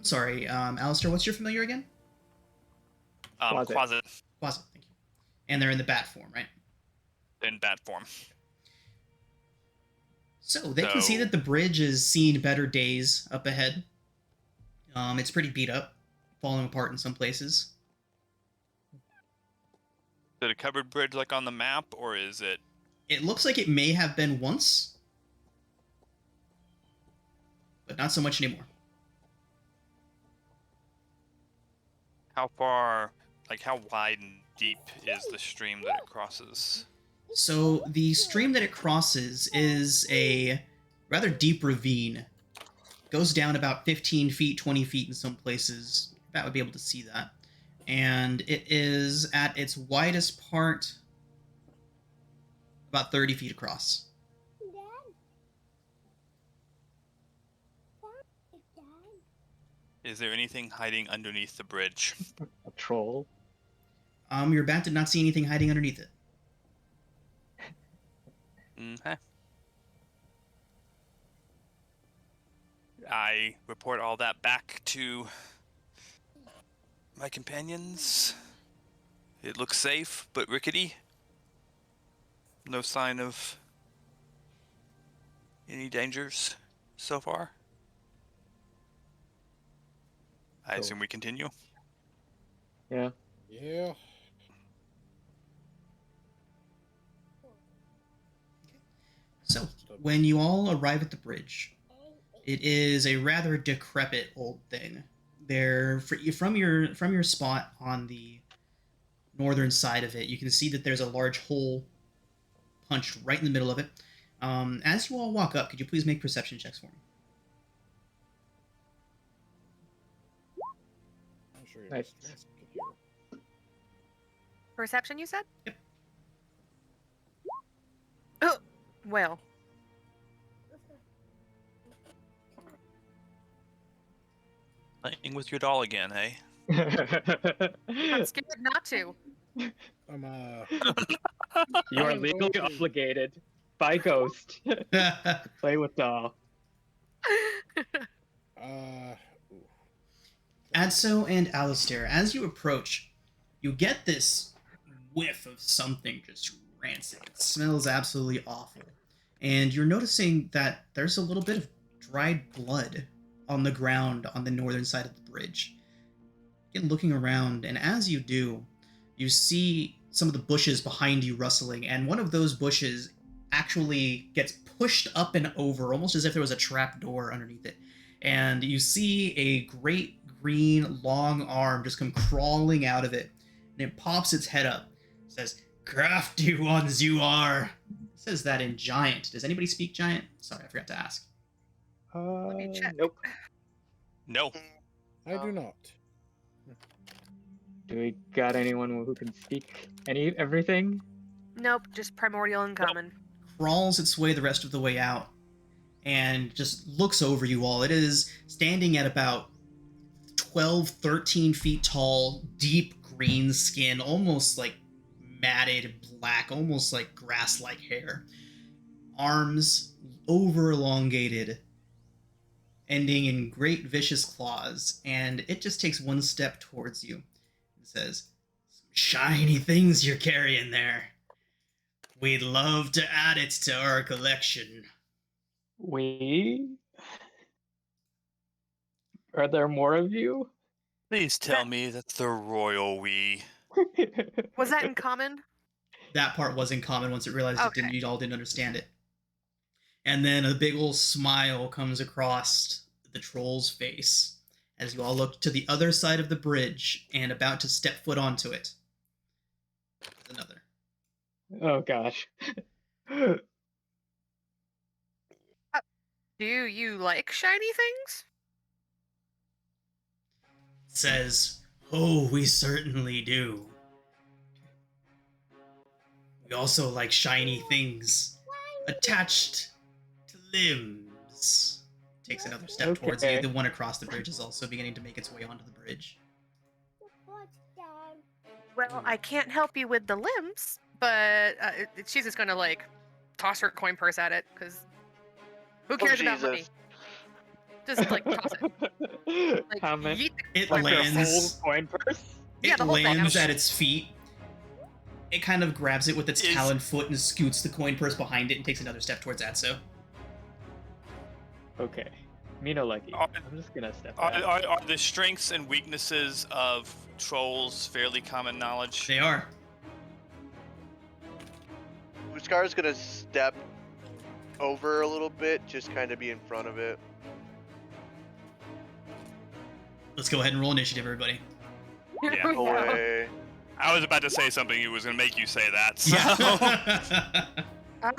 Sorry, Alistair, what's your familiar again? Closet. Closet Quasi, thank you. And they're in the bat form, right? in bat form. So they can see that the bridge has seen better days up ahead. It's pretty beat up, falling apart in some places. Is it a covered bridge like on the map, or is it? It looks like it may have been once, but not so much anymore. How far, like how wide and deep is the stream that it crosses? So the stream that it crosses is a rather deep ravine. Goes down about 15 feet, 20 feet in some places. That would be able to see that. And it is at its widest part about 30 feet across. Is there anything hiding underneath the bridge? A troll. Your bat did not see anything hiding underneath it. Okay. I report all that back to my companions. It looks safe, but rickety. No sign of any dangers so far. I Cool. assume we continue. Yeah. Yeah. So, when you all arrive at the bridge, it is a rather decrepit old thing. From your spot on the northern side of it, you can see that there's a large hole punched right in the middle of it. As you all walk up, could you please make perception checks for me? I'm sure Nice. Mr. Mask could hear. Perception, you said? Yep. Oh, well. Playing with your doll again, hey? I'm scared not to. I'm You are I'm legally going to- obligated by Ghost to play with doll. ooh. Adso and Alistair, as you approach, you get this whiff of something just rancid. It smells absolutely awful. And you're noticing that there's a little bit of dried blood on the ground on the northern side of the bridge. You're looking around, and as you do, you see some of the bushes behind you rustling, and one of those bushes actually gets pushed up and over, almost as if there was a trap door underneath it. And you see a great green long arm just come crawling out of it, and it pops its head up. It says, "Crafty ones you are." It says that in Giant. Does anybody speak Giant? Sorry, I forgot to ask. me check. Nope. No. I do not. Do we got anyone who can speak everything? Nope, just primordial and common. Crawls its way the rest of the way out and just looks over you all. It is standing at about 12, 13 feet tall, deep green skin, almost like matted black, almost like grass-like hair. Arms over elongated, ending in great vicious claws, and it just takes one step towards you and says, "Some shiny things you're carrying there. We'd love to add it to our collection." We Are there more of you? Please tell me that's the royal we. Was that in common? That part was in common once it realized Okay. you all didn't understand it. And then a big old smile comes across the troll's face as you all look to the other side of the bridge and about to step foot onto it. Another. Oh gosh. Do you like shiny things? Says, "Oh, we certainly do. We also like shiny things attached to limbs." Takes another step towards you. Okay. The one across the bridge is also beginning to make its way onto the bridge. Well, I can't help you with the limbs, but she's just gonna like toss her coin purse at it because who cares about money? Jesus. Just like toss it. Like, How many? yeet the- It Like their lands. whole coin purse? Yeah, It the whole thing. lands at its feet. It kind of grabs it with its Is- talon foot and scoots the coin purse behind it and takes another step towards Atso. Okay. Me no lucky. Are- I'm just gonna step Are, back. are the strengths and weaknesses of trolls fairly common knowledge? They are. Uskar's gonna step over a little bit, just kind of be in front of it. Let's go ahead and roll initiative, everybody. Here Yeah. we go. Away. I was about to say something that was going to make you say that. So. Yeah.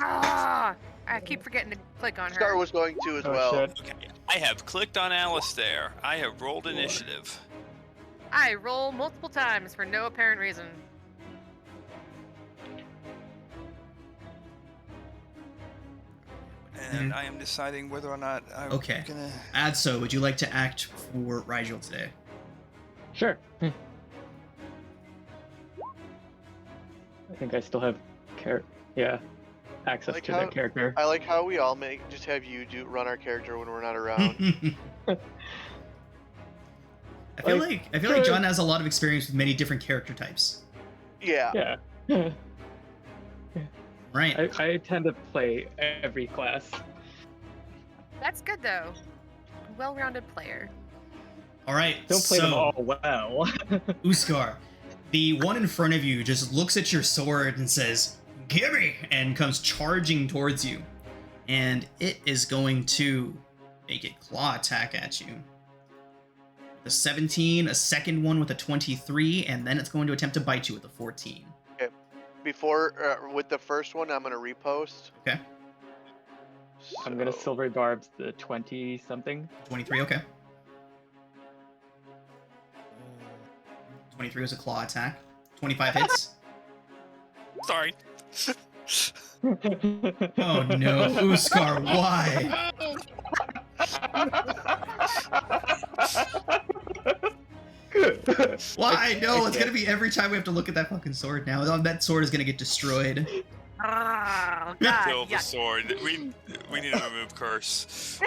Ah, I keep forgetting to click on Uskar her. was going to as Oh, well. shit. Okay. I have clicked on Alistair. I have rolled initiative. I roll multiple times for no apparent reason. And I am deciding whether or not I'm Okay. gonna. Adso, would you like to act for Rigel today? Sure. I think I still have access Like to how- that character. I like how we all just have you run our character when we're not around. I feel like John has a lot of experience with many different character types. Yeah. Yeah. Right. I tend to play every class. That's good though. Well-rounded player. All right. Don't play so, them all well. Uskar, the one in front of you just looks at your sword and says, "Gimme!" and comes charging towards you. And it is going to make a claw attack at you. The 17, a second one with a 23, and then it's going to attempt to bite you with a 14. Before, with the first one, I'm gonna repost. Okay. I'm gonna So- silver barbs the 20 something. 23, okay. 23 was a claw attack. 25 hits. Sorry. Oh no, Uskar, why? Why? No, it's gonna be every time we have to look at that fucking sword now. That sword is gonna get destroyed. Oh, Kill God. the sword. We need to remove curse.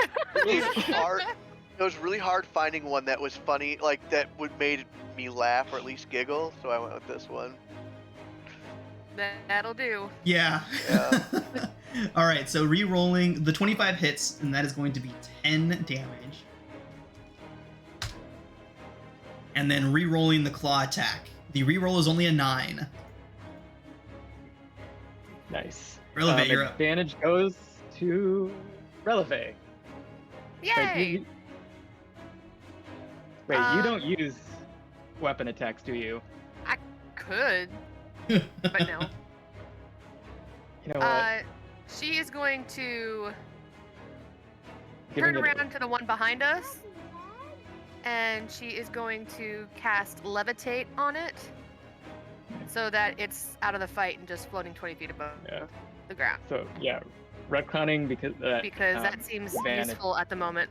It was really hard finding one that was funny, like that would made me laugh or at least giggle. So I went with this one. That'll do. Yeah. Yeah. All right, so re-rolling the 25 hits, and that is going to be 10 damage. And then re-rolling the claw attack. The re-roll is only a 9. Nice. Releve, you're up. Advantage goes to Releve. Wait, Yay! you don't use weapon attacks, do you? Could, but no. You know what? She is going to Giving turn it- around to the one behind us, and she is going to cast Levitate on it, so that it's out of the fight and just floating 20 feet above Yeah. the ground. So yeah, retconning because That seems advantage. useful at the moment.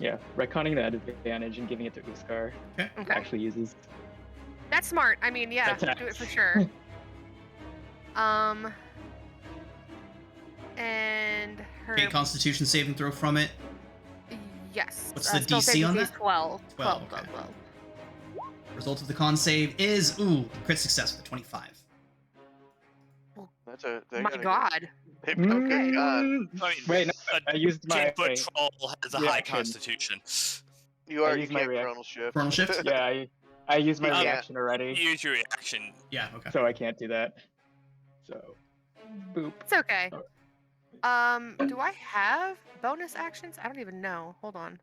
Yeah, retconning that advantage and giving it to Uskar Okay. Okay. actually uses. That's smart. I mean, yeah, Attacks. do it for sure. And her. Okay, Constitution saving throw from it. Yes. What's the still DC saving on DC is that? 12. 12, 12, okay. 12. Result of the con save is, crit success with a 25. That's a. My God. They got good God. I mean, Wait, no, a I used my 10-foot troll has a high reaction. constitution. You I are. You used my can't react- chronal shift. Chronal shift? Yeah, I used my Yeah. reaction already, Use your reaction. Yeah, okay. so I can't do that. So, boop. It's okay. Alright. Do I have bonus actions? I don't even know. Hold on.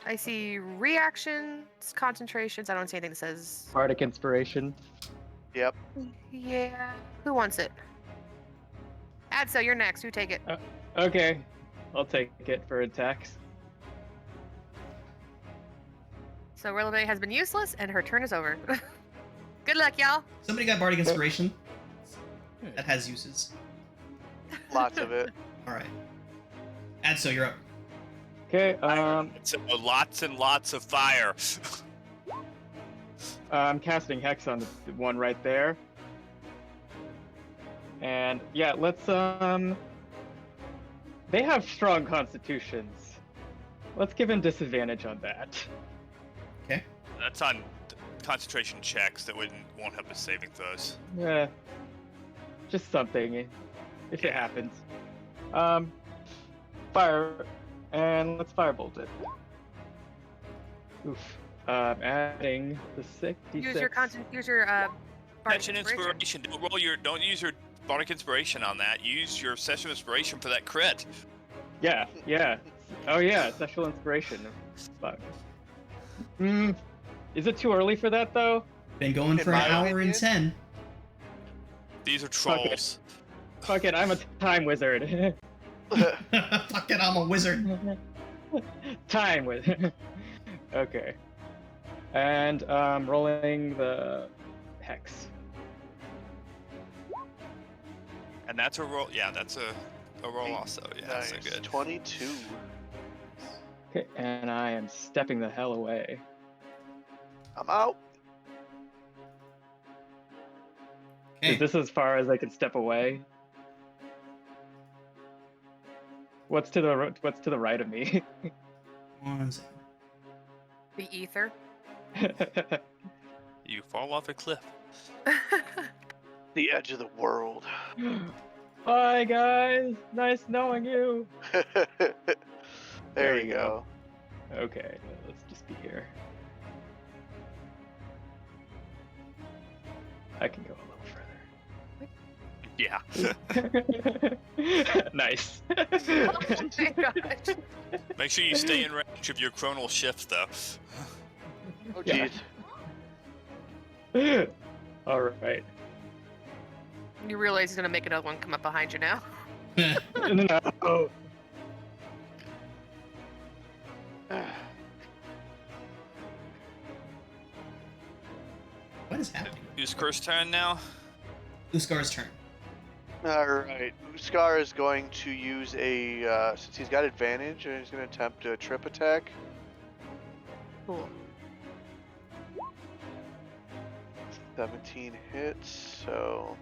I see reactions, concentrations. I don't see anything that says. Bardic inspiration. Yep. Yeah. Who wants it? Adso, you're next. You take it. Okay, I'll take it for attacks. So Releve has been useless, and her turn is over. Good luck, y'all. Somebody got Bardic Inspiration. That has uses. Lots of it. All right. Adso, you're up. Okay, So lots and lots of fire. I'm casting Hex on the one right there. And yeah, let's they have strong constitutions. Let's give him disadvantage on that. Okay. That's on concentration checks that won't have the saving throws. Yeah. Just something if it happens. Fire and let's firebolt it. Oof. Adding the 66. Use your Bardic Session inspiration. Don't use your bardic inspiration on that. Use your session inspiration for that crit. Yeah. Oh yeah, sexual inspiration. Fuck. Is it too early for that though? Been going In for an my hour and opinion- 10. These are trolls. Fuck it, I'm a time wizard. Fuck it, I'm a wizard. Time wizard. Okay. And rolling the hex. And that's a roll. Yeah, that's a roll also. Yeah, Nice. so good. 22. Okay, and I am stepping the hell away. I'm out. Okay. Is this as far as I can step away? What's to the right of me? 1 second. The ether. You fall off a cliff. The edge of the world. Hi guys, nice knowing you. There we you go. Okay, let's just be here. I can go a little further. Yeah. Nice. Oh my gosh. Make sure you stay in range of your chronal shift, though. Oh, Yeah. jeez. All right. You realize he's gonna make another one come up behind you now. No. What is happening? Who's Curse turn now? Uskar's turn. Alright. Uskar is going to use a, since he's got advantage, and he's going to attempt a trip attack. Cool. 17 hits, so...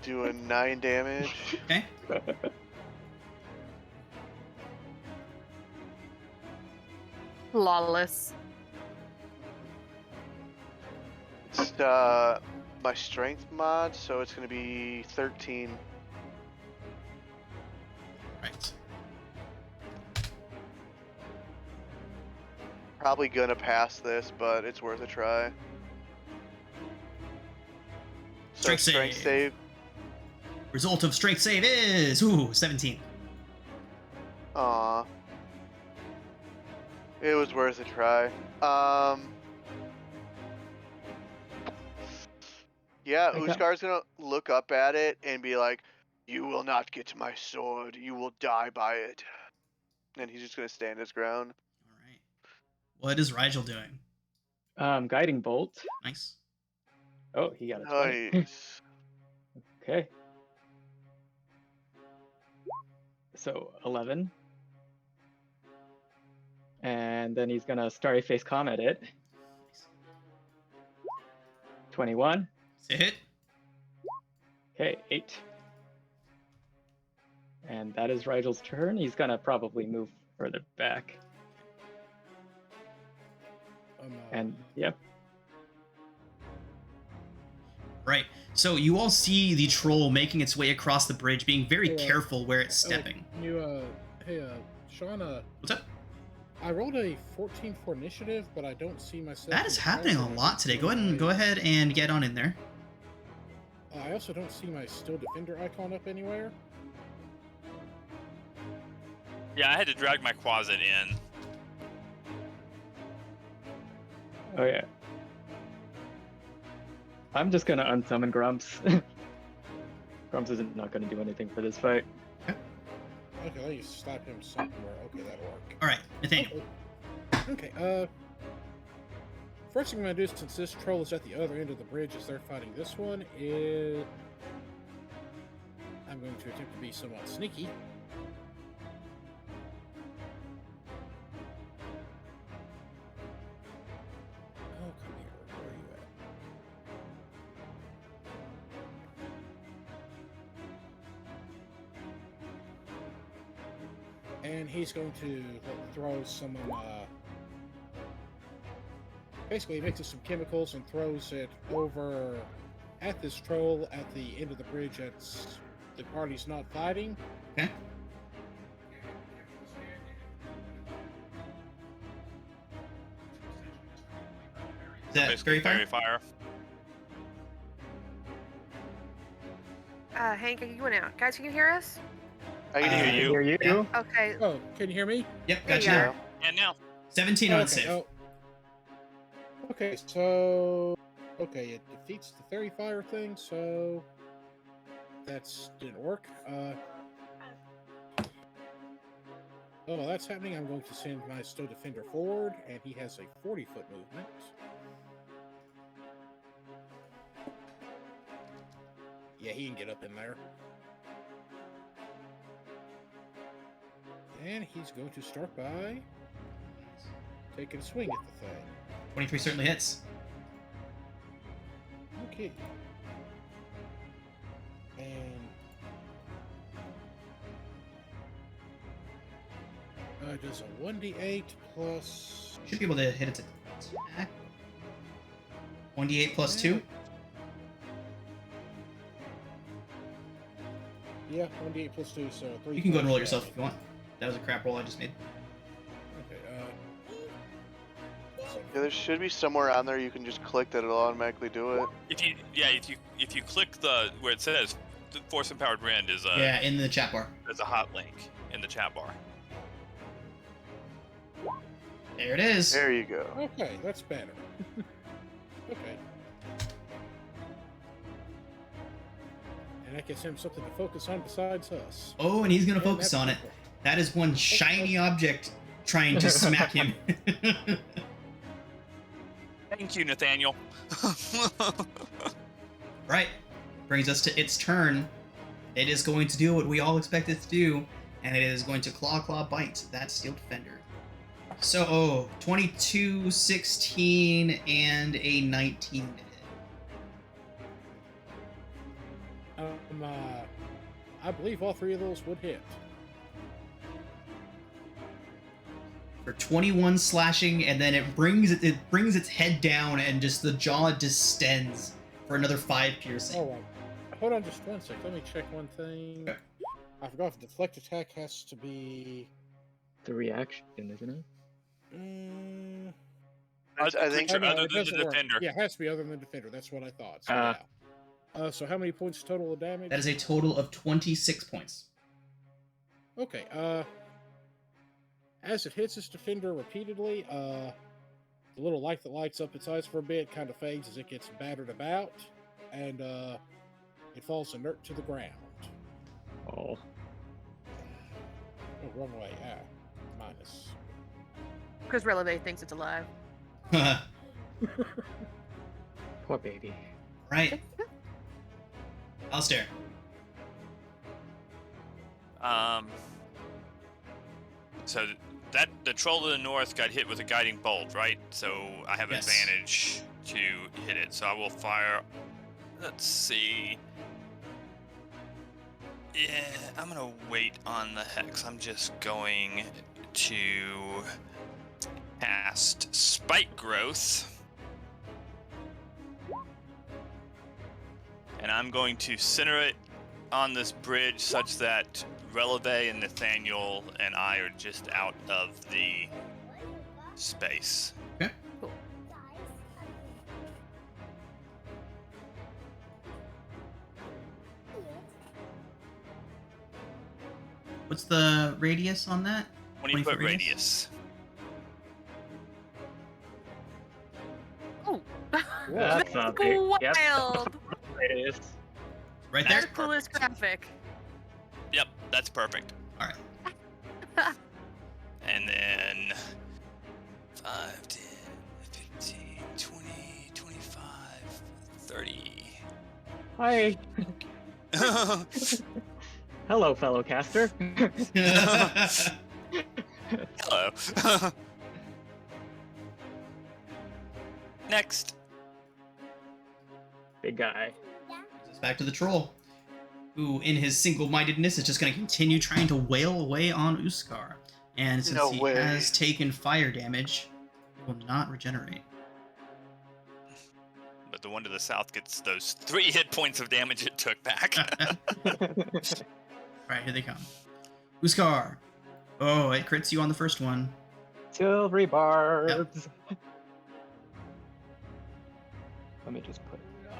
Doing 9 damage. Okay. Flawless. It's my strength mod, so it's going to be 13. Right. Probably going to pass this, but it's worth a try. So Strength save. save. Result of strength save is 17. Aw. It was worth a try. Yeah, Okay. Uskar's gonna look up at it and be like, "You will not get my sword. You will die by it." And he's just gonna stand his ground. All right. What is Rigel doing? Guiding bolt. Nice. Oh, he got a 20. Nice. Okay. So 11. And then he's gonna starry face comet it. 21. It's a hit. Okay, 8. And that is Rigel's turn. He's gonna probably move further back. And yep. Right. So you all see the troll making its way across the bridge, being very Yeah. careful where it's stepping. Hey, Sean, What's up? I rolled a 14 for initiative, but I don't see myself. That in is the happening a character. I lot don't today. see Go ahead and get on in there. I also don't see my Still Defender icon up anywhere. Yeah, I had to drag my closet in. Oh yeah. I'm just gonna unsummon Grumps. Grumps isn't not gonna do anything for this fight. Okay, let me slap him somewhere. Okay, that'll work. All right, Nathaniel. Okay, first thing I'm gonna do, since this troll is at the other end of the bridge as they're fighting this one, is I'm going to attempt to be somewhat sneaky. Oh, come here. Where are you at? And he's going to throw some, basically mixes some chemicals and throws it over at this troll at the end of the bridge that's the party's not fighting. Okay. Is that Basically, very fire. Hank, are you going out? Guys, can you hear us? I can hear you. Hear you? Yeah. Okay. Oh, can you hear me? Yep, There got you you are. there. And now, 17 on Okay, save. oh. Okay, so okay, it defeats the fairy fire thing, so that's didn't work. Oh, while that's happening, I'm going to send my Still Defender forward, and he has a 40-foot movement. Yeah, he can get up in there. And he's going to start by taking a swing at the thing. 23 certainly hits. Okay. And does a 1d8 plus. Should be able to hit its attack. 1d8 plus 2. Yeah, 1d8 plus 2, so 3. You can go and roll yourself if you want. That was a crap roll I just made. Okay, Yeah, there should be somewhere on there you can just click that it'll automatically do it. if you click the where it says the Force Empowered Rend is a Yeah, in the chat bar. there's a hot link in the chat bar. There it is. There you go. okay, that's better. Okay. And that gives him something to focus on besides us. Oh, and he's going to And focus that's on it. people. That is one shiny object trying to smack him. Thank you, Nathaniel. Right. Brings us to its turn. It is going to do what we all expect it to do, and it is going to claw bite that Steel Defender. So, 22, 16, and a 19 to hit. I believe all three of those would hit. For 21 slashing, and then it brings its head down, and just the jaw distends for another 5 piercing. All right. Hold on just one sec. Let me check one thing. Okay. I forgot if deflect attack has to be. The reaction, isn't it? I think Creature no, other it than doesn't the work. defender. Yeah, it has to be other than the defender. That's what I thought. So, yeah. So how many points total of damage? That is a total of 26 points. Okay. As it hits its defender repeatedly, the little light that lights up its eyes for a bit kind of fades as it gets battered about, and it falls inert to the ground. Oh. Oh, wrong way. Minus. Because Releve thinks it's alive. Poor baby. Right. Alistair. So that the troll to the north got hit with a guiding bolt, right? So I have Yes. advantage to hit it. So I will fire. Let's see. Yeah, I'm gonna wait on the hex. I'm just going to cast Spike Growth. and I'm going to center it on this bridge such that Releve and Nathaniel and I are just out of the space. Okay. Cool. What's the radius on that? 20-foot radius. Oh, That's that's not big. Yep. wild. It is. Right there? That's cool as graphic. Yep, that's perfect. All right. And then 5, 10, 15, 20, 25, 30. Hi. Hello, fellow caster. Hello. Next. Big guy. It's back to the troll, who, in his single-mindedness, is just going to continue trying to wail away on Uskar. And since No he way. has taken fire damage, he will not regenerate. But the one to the south gets those 3 hit points of damage it took back. Right, here they come. Uskar. Oh, it crits you on the first one. Silvery barbs. Let me just put it on.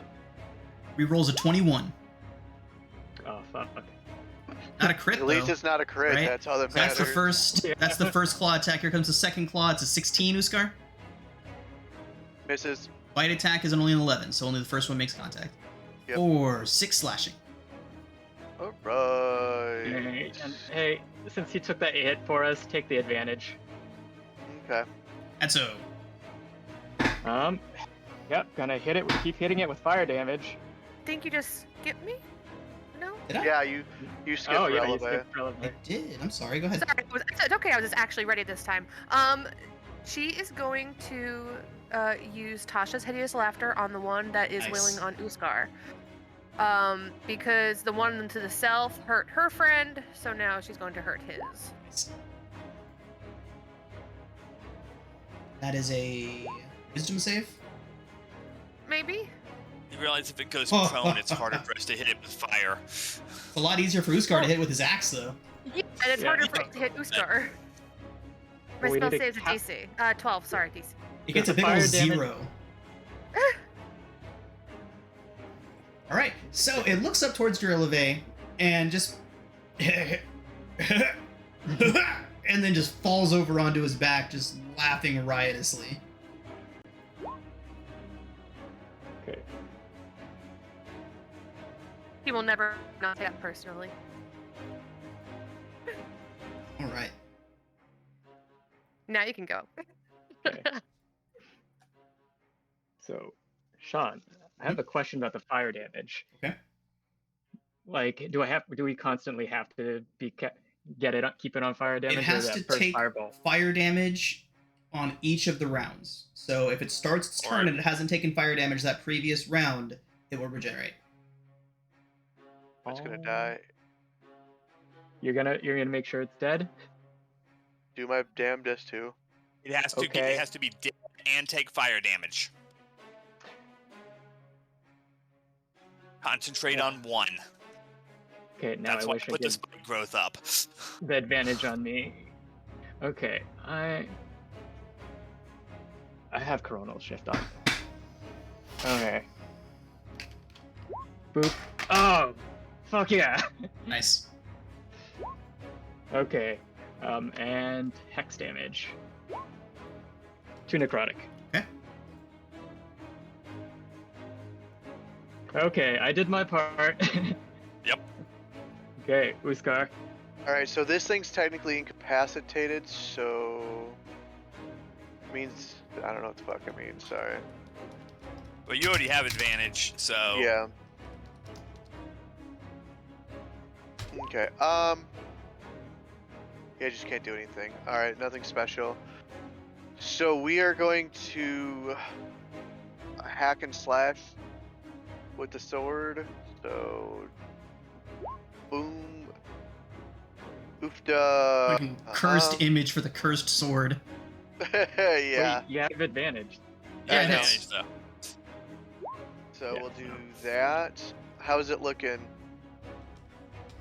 Rerolls a 21. Oh, fuck. Not a crit, At least though. it's not a crit. right? That's all that That's matters. the first. That's the first claw attack. Here comes the second claw. It's a 16, Uskar. Misses. Bite attack is only an 11, so only the first one makes contact. Yep. Or 6 slashing. All right. Hey, and hey, since he took that hit for us, take the advantage. Okay. That's so. Yep, gonna hit it. Keep hitting it with fire damage. Think you just skipped me? No? Did I? Yeah, you skipped Oh yeah, you releve. skipped releve. I did. I'm sorry. Go ahead. Sorry, it's okay. I was just actually ready this time. She is going to use Tasha's hideous laughter on the one that is Nice. willing on Uskar. Because the one to the south hurt her friend, so now she's going to hurt his. That is a wisdom save. Maybe? You realize if it goes prone, it's harder for us to hit it with fire. It's a lot easier for Uskar to hit with his axe, though. Yeah, and it's Yeah. harder for us to hit Uskar. My Well, we spell need to saves a DC. 12, sorry, DC. It gets a the big old fire damage- 0. All right, so it looks up towards Releve and just and then just falls over onto his back, just laughing riotously. Okay. He will never not take that personally. All right. Now you can go. Okay. So, Sean, I have a question about the fire damage. Okay. Like, do we constantly have to keep it on fire damage? It or has that to first take fireball? fire damage on each of the rounds. So if it starts its turn and it hasn't taken fire damage that previous round, it will regenerate. It's gonna die. You're gonna make sure it's dead. Do my damnedest too. It has to Okay. it has to be dead and take fire damage. Concentrate on one. Okay, now That's I why I wish I put the did spike growth up. the advantage on me. Okay, I have coronal shift on. Okay. Boop. Oh, fuck yeah. Nice. Okay, and hex damage. 2 necrotic. Okay. Okay, I did my part. Yep. Okay, Uskar. All right, so this thing's technically incapacitated, so means I don't know what the fuck it means. Sorry. But you already have advantage, so Yeah. Okay. Yeah, I just can't do anything. All right, nothing special. So we are going to hack and slash with the sword. So boom. Oofda. Fucking cursed image for the cursed sword. Yeah. Wait, you have advantage. Yeah, it advantage is. though. So Yeah, we'll do so- that. how's it looking?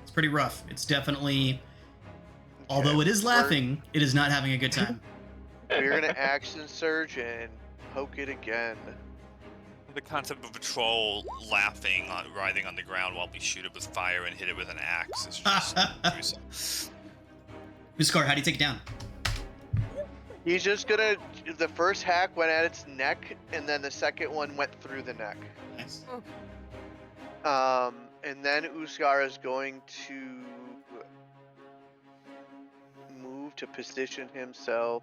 It's pretty rough. It's definitely, Okay, although it is we're- laughing, it is not having a good time. We're gonna action surge and poke it again. The concept of a troll laughing, writhing on the ground while we shoot it with fire and hit it with an axe is just gruesome. Uskar, how do you take it down? He's just gonna. The first hack went at its neck, and then the second one went through the neck. Nice. And then Uskar is going to move to position himself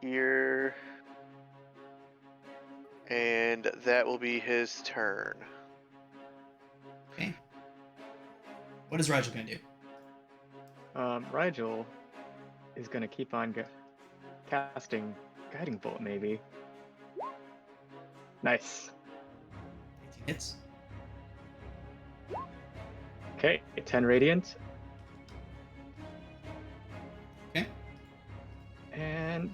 here, and that will be his turn. Okay. What is Rigel gonna do? Rigel is gonna keep on casting Guiding Bolt, maybe. Nice. 18 hits. Okay, 10 radiant. Okay. And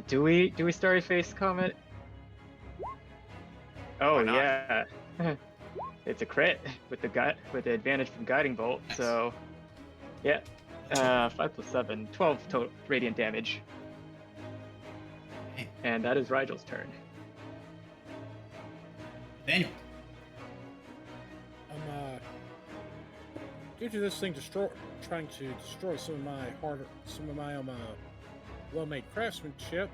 do we Starry Face Comet? Oh Why not? yeah, it's a crit with the advantage from Guiding Bolt. Nice. So yeah, 5 + 7, 12 total radiant damage. Okay. And that is Rigel's turn. Daniel. Due to this thing trying to destroy some of my well-made craftsmanship,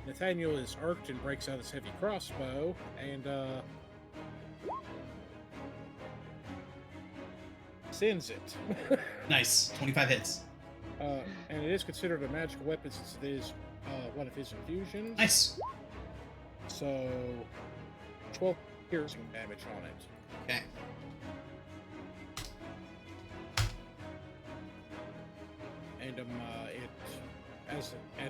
Nathaniel is irked and breaks out his heavy crossbow and sends it. Nice. 25 hits. And it is considered a magical weapon since it is one of his infusions. Nice. So 12 piercing damage on it. Okay. And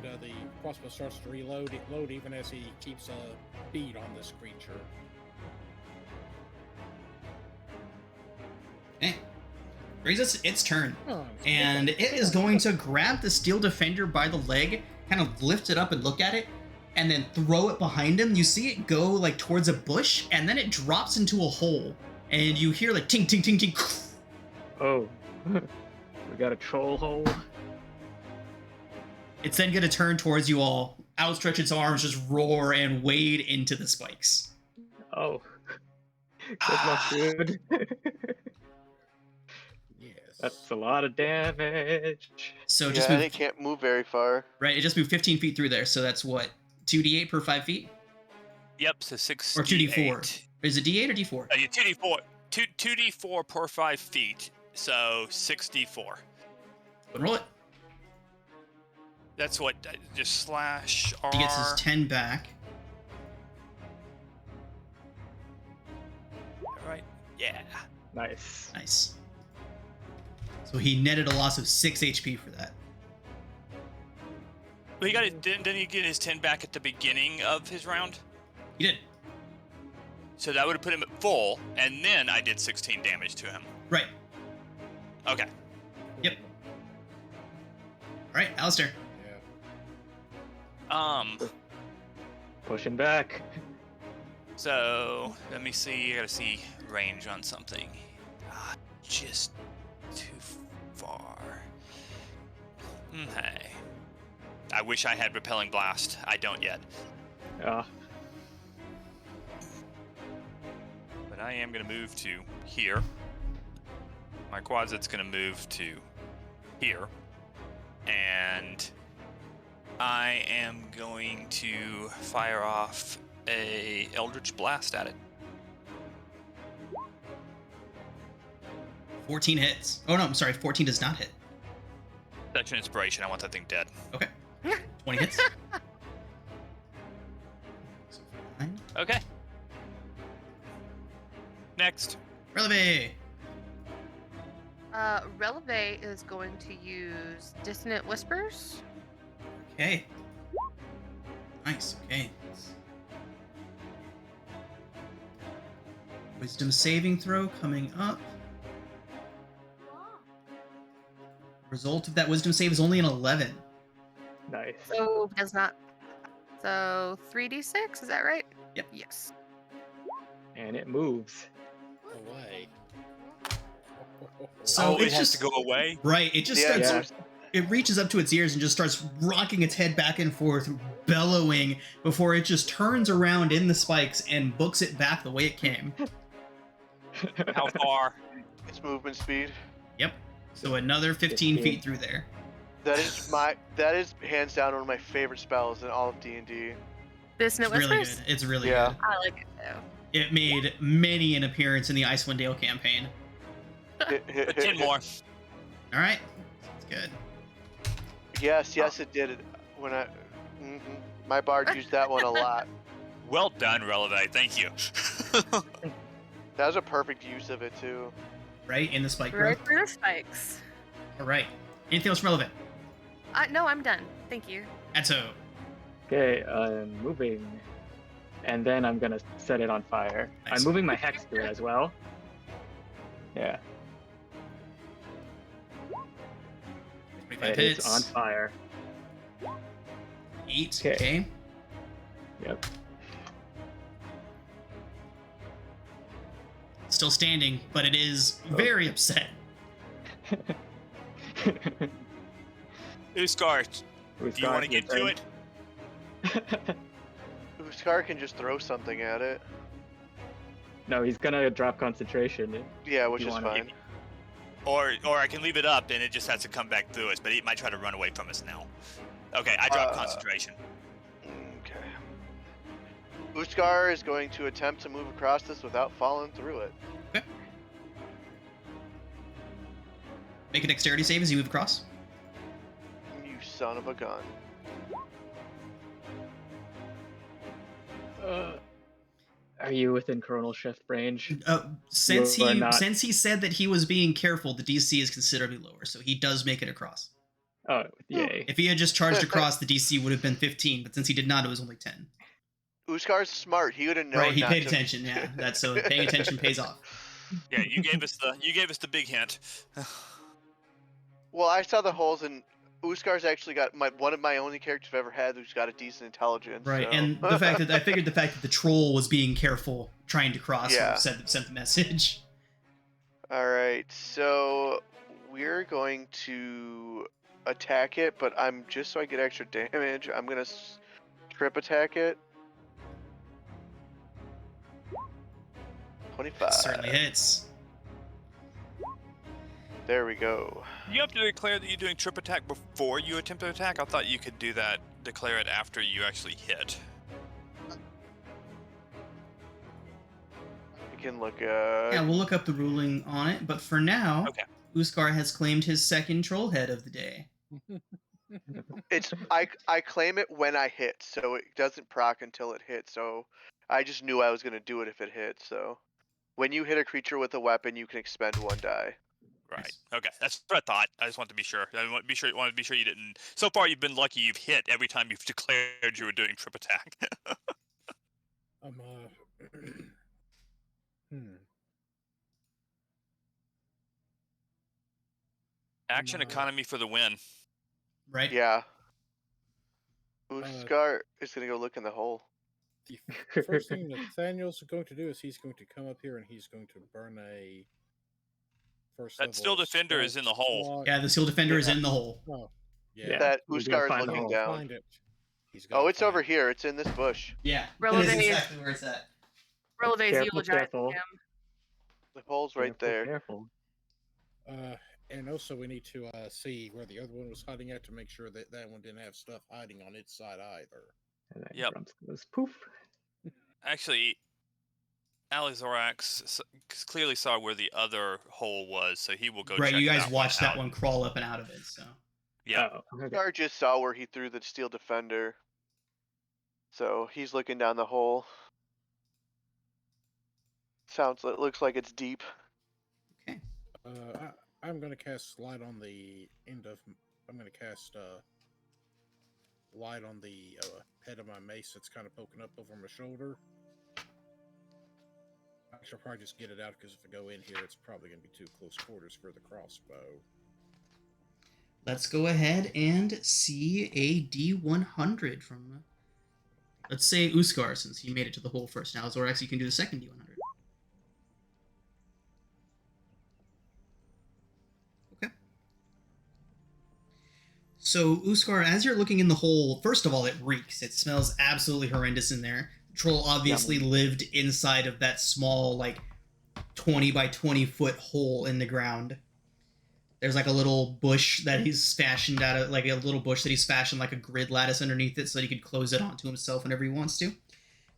the crossbow starts to reload. It load even as he keeps a bead on this creature. Okay. Brings its turn. Oh, And it is going to grab the steel defender by the leg, kind of lift it up and look at it, and then throw it behind him. You see it go like towards a bush, and then it drops into a hole. And you hear like ting ting ting ting. Oh, we got a troll hole. It's then going to turn towards you all, outstretch its arms, just roar and wade into the spikes. Oh, good luck, dude. yes. That's a lot of damage. So Yeah, just and move, it can't move very far. right? It just moved 15 feet through there. So that's what, 2d8 per 5 feet, Yep, so 6 or 2d4? Is it d8 or d4? Yeah, 2d4. 2d4 per 5 feet, so 6d4. Roll it. That's what, just slash R. He gets his 10 back. Right? Yeah. Nice. Nice. So he netted a loss of 6 HP for that. Well, didn't he get his 10 back at the beginning of his round? He did. So that would have put him at full, and then I did 16 damage to him. Right. Okay. Yep. All right, Alistair. Yeah. Pushing back. So let me see. I gotta see range on something. Just too far. Hey. I wish I had repelling blast. I don't yet. Yeah. But I am gonna move to here. My quadset's gonna move to here. And I am going to fire off a Eldritch Blast at it. 14 hits. Oh no, I'm sorry. 14 does not hit. Such an inspiration. I want that thing dead. Okay. 20 hits. So 9. Okay. Next. Releve. Releve is going to use Dissonant Whispers. Okay. Nice. Okay. Wisdom saving throw coming up. Result of that wisdom save is only an 11. Nice. So does not. So 3d6, is that right? Yep. Yes. And it moves. Away. So it it's has just to go away. right. It just Yeah, starts. Yeah. moves. It reaches up to its ears and just starts rocking its head back and forth, bellowing before it just turns around in the spikes and books it back the way it came. How far? Its movement speed. Yep. So another 15 15. feet through there. That is hands down one of my favorite spells in all of D&D. This It's Snow really Whispers? good. It's really Yeah. good. I like it though. It made many an appearance in the Icewind Dale campaign. 10 more. All right. That's good. Yes, it did it when I. hmm My bard used that one a lot. Well done, Releve. Thank you. That was a perfect use of it too. Right in the spike Right growth. through the spikes. All right. Anything else relevant? No, I'm done. Thank you. Atto. Okay, I'm moving. And then I'm gonna set it on fire. Nice. I'm moving my hex to it as well. Yeah, 25 it hits. is on fire. 8. Okay. Okay. Yep. Still standing, but it is very upset. Uskar, do you want to get to it? Uskar can just throw something at it. No, he's gonna drop concentration. Yeah, which You is wanna- fine. Or I can leave it up and it just has to come back through us, but it might try to run away from us now. Okay, I drop concentration. Okay. Uskar is going to attempt to move across this without falling through it. Okay. Make a dexterity save as you move across. You son of a gun. Are you within coronal shift range? Since You are he not. since he said that he was being careful, the DC is considerably lower, so he does make it across. Oh, yay. If he had just charged across, the DC would have been 15, but since he did not, it was only 10. Uskar's smart. He would have known. Right, he not paid to- attention. Yeah, that's so paying attention pays off. Yeah, you gave us the big hint. Well, I saw the holes, and Uskar's actually got one of my only characters I've ever had who's got a decent intelligence. Right, so. and the fact that I figured the fact that the troll was being careful trying to cross Yeah. sent the message. All right, so we're going to attack it, but I'm just so I get extra damage. I'm gonna trip attack it. 25. Certainly hits. There we go. You have to declare that you're doing trip attack before you attempt to attack. I thought you could do that, declare it after you actually hit. You can look. Yeah, we'll look up the ruling on it, but for now, Okay. Uskar has claimed his second troll head of the day. It's I claim it when I hit, so it doesn't proc until it hits. So I just knew I was gonna do it if it hit. So when you hit a creature with a weapon, you can expend 1 die. Right. Okay. That's what I thought. I just wanted to be sure. I wanted to be sure you didn't. So far, you've been lucky. You've hit every time you've declared you were doing trip attack. Action economy for the win. Right? Yeah. Uskar is gonna go look in the hole. The first thing Nathaniel's going to do is he's going to come up here and he's going to burn a first That level Steel Defender is in the hole. slot. Yeah, the Seal Defender is in the hole. Oh, yeah. Yeah. That you Uskar gotta is find the looking hole. down. Find it. He's Oh, gotta it's find over it. here. It's in this bush. Yeah, Releve that is is- exactly where it's at. Releve's Careful, eulogizing careful. him. The hole's right there. Careful. And also we need to see where the other one was hiding at to make sure that that one didn't have stuff hiding on its side either. And then Yep. Grumps goes poof. Actually, Alizorax clearly saw where the other hole was, so he will go Right, check you guys that watched that out. one crawl up and out of it, so. Yeah. Oh, okay. Uskar just saw where he threw the Steel Defender. So he's looking down the hole. Looks like it's deep. Okay. I'm going to cast light on the end of. I'm going to cast light on the head of my mace that's kind of poking up over my shoulder. I should probably just get it out because if I go in here, it's probably going to be too close quarters for the crossbow. Let's go ahead and see a D100 from, let's say, Uskar, since he made it to the hole first. Now, Zorax, you can do the second D100. So, Uskar, as you're looking in the hole, first of all, it reeks. It smells absolutely horrendous in there. The troll obviously lived inside of that small, like, 20 by 20 foot hole in the ground. There's like a little bush that he's fashioned out of, like a little bush that he's fashioned like a grid lattice underneath it so that he could close it onto himself whenever he wants to.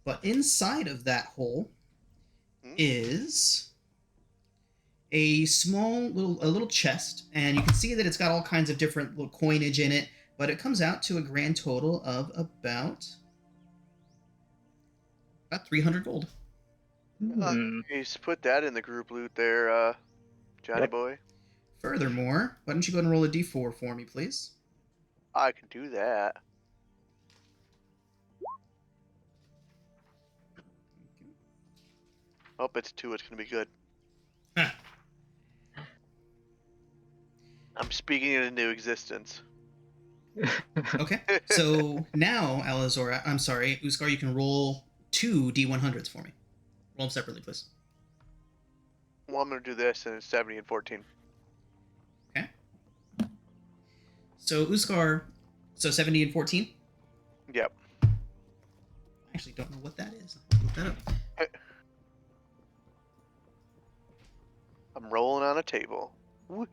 But inside of that hole is a little chest, and you can see that it's got all kinds of different little coinage in it, but it comes out to a grand total of about 300 gold. Nice. Put that in the group loot there, Johnny boy. Furthermore, why don't you go ahead and roll a d4 for me, please? I can do that. Oh, it's 2. It's gonna be good. Huh. I'm speaking it into existence. Okay, so now, Uskar, you can roll 2 d100s for me. Roll them separately, please. Well, I'm gonna do this, and it's 70 and 14. Okay. So, Uskar, 70 and 14? Yep. I actually don't know what that is. I'll look that up. I'm rolling on a table.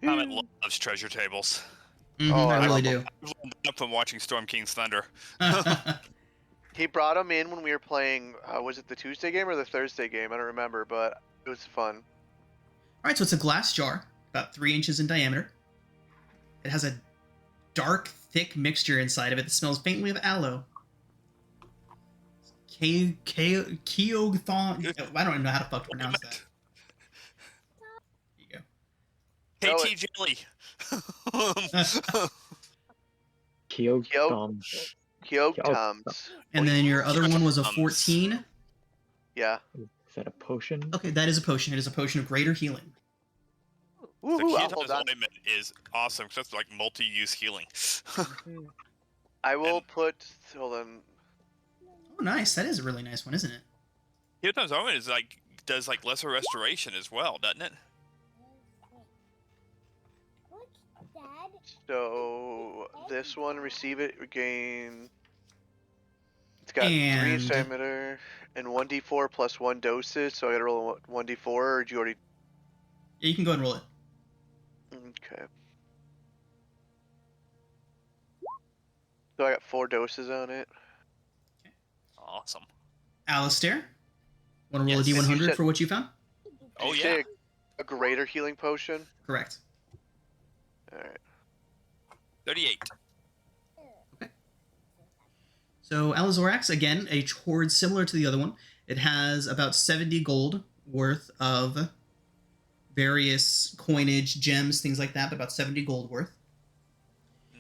Comet loves treasure tables. Mm-hmm, Oh, I I really love do. I've learned that from watching Storm King's Thunder. He brought them in when we were playing. Was it the Tuesday game or the Thursday game? I don't remember, but it was fun. Alright, so it's a glass jar, about 3 inches in diameter. It has a dark, thick mixture inside of it that smells faintly of aloe. Keogthon. I don't even know how to fuck pronounce that. There you go. KT Jelly. Kyogtoms. And then your other one was a 14. Yeah. Is that a potion? Okay, that is a potion. It is a potion of greater healing. The Woohoo! I'll Ketom's hold on. ointment is awesome because that's like multi-use healing. I will put. Hold on. Oh, nice. That is a really nice one, isn't it? Ketom's ointment is like does like lesser restoration as well, doesn't it? So this one, receive it, regain. It's got 3 And- inch diameter and 1d4 plus 1 doses. So I gotta roll 1d4, or did you already? Yeah, you can go ahead and roll it. Okay. So I got 4 doses on it. Awesome. Alistair, want to roll Yes. a You d100 said- for what you found? Oh Did you yeah. say a greater healing potion. Correct. All right. 38. So Alizorax, again, a hoard similar to the other one. It has about 70 gold worth of various coinage, gems, things like that, but about 70 gold worth.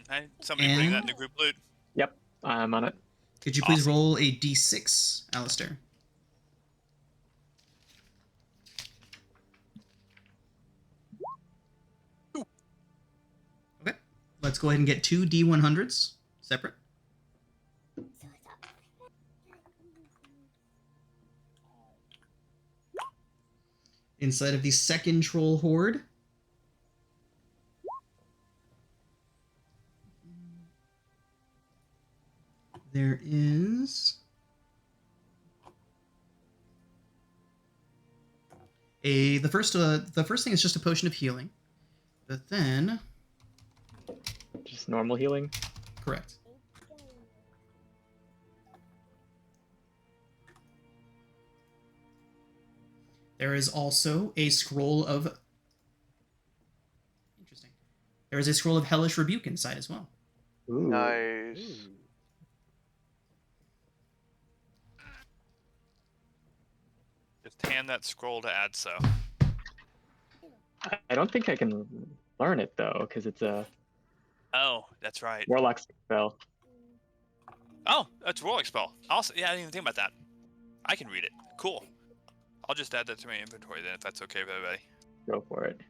Okay. Somebody putting that in And- the group loot. Yep, I'm on it. Could you please Awesome. roll a d6, Alistair? Okay. Let's go ahead and get 2 d100s separate. Inside of the second troll horde. There is the first thing is just a potion of healing, but then Just normal healing. correct. There is also a scroll of interesting. There is a scroll of hellish rebuke inside as well. Ooh. Nice. Just hand that scroll to Adso. I don't think I can learn it though, because it's a Oh, that's right. warlock spell. Oh, that's a rolling spell. Also, yeah, I didn't even think about that. I can read it. Cool. I'll just add that to my inventory then, if that's okay with everybody. Go for it.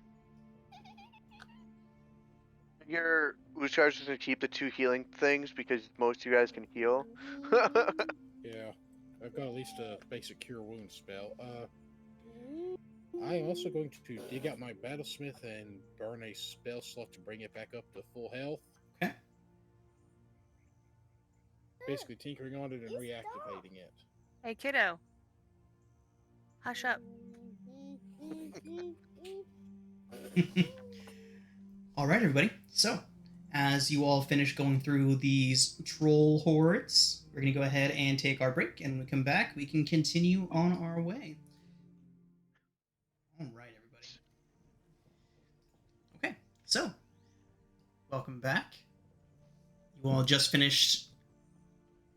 Your Uchar's gonna keep the 2 healing things because most of you guys can heal. Yeah, I've got at least a basic cure wounds spell. I am also going to dig out my battlesmith and burn a spell slot to bring it back up to full health. Okay. basically tinkering on it and reactivating it. Hey, kiddo. Hush up. All right, everybody. So, as you all finish going through these troll hordes, we're going to go ahead and take our break, and when we come back, we can continue on our way. All right, everybody. Okay, so, welcome back. You all just finished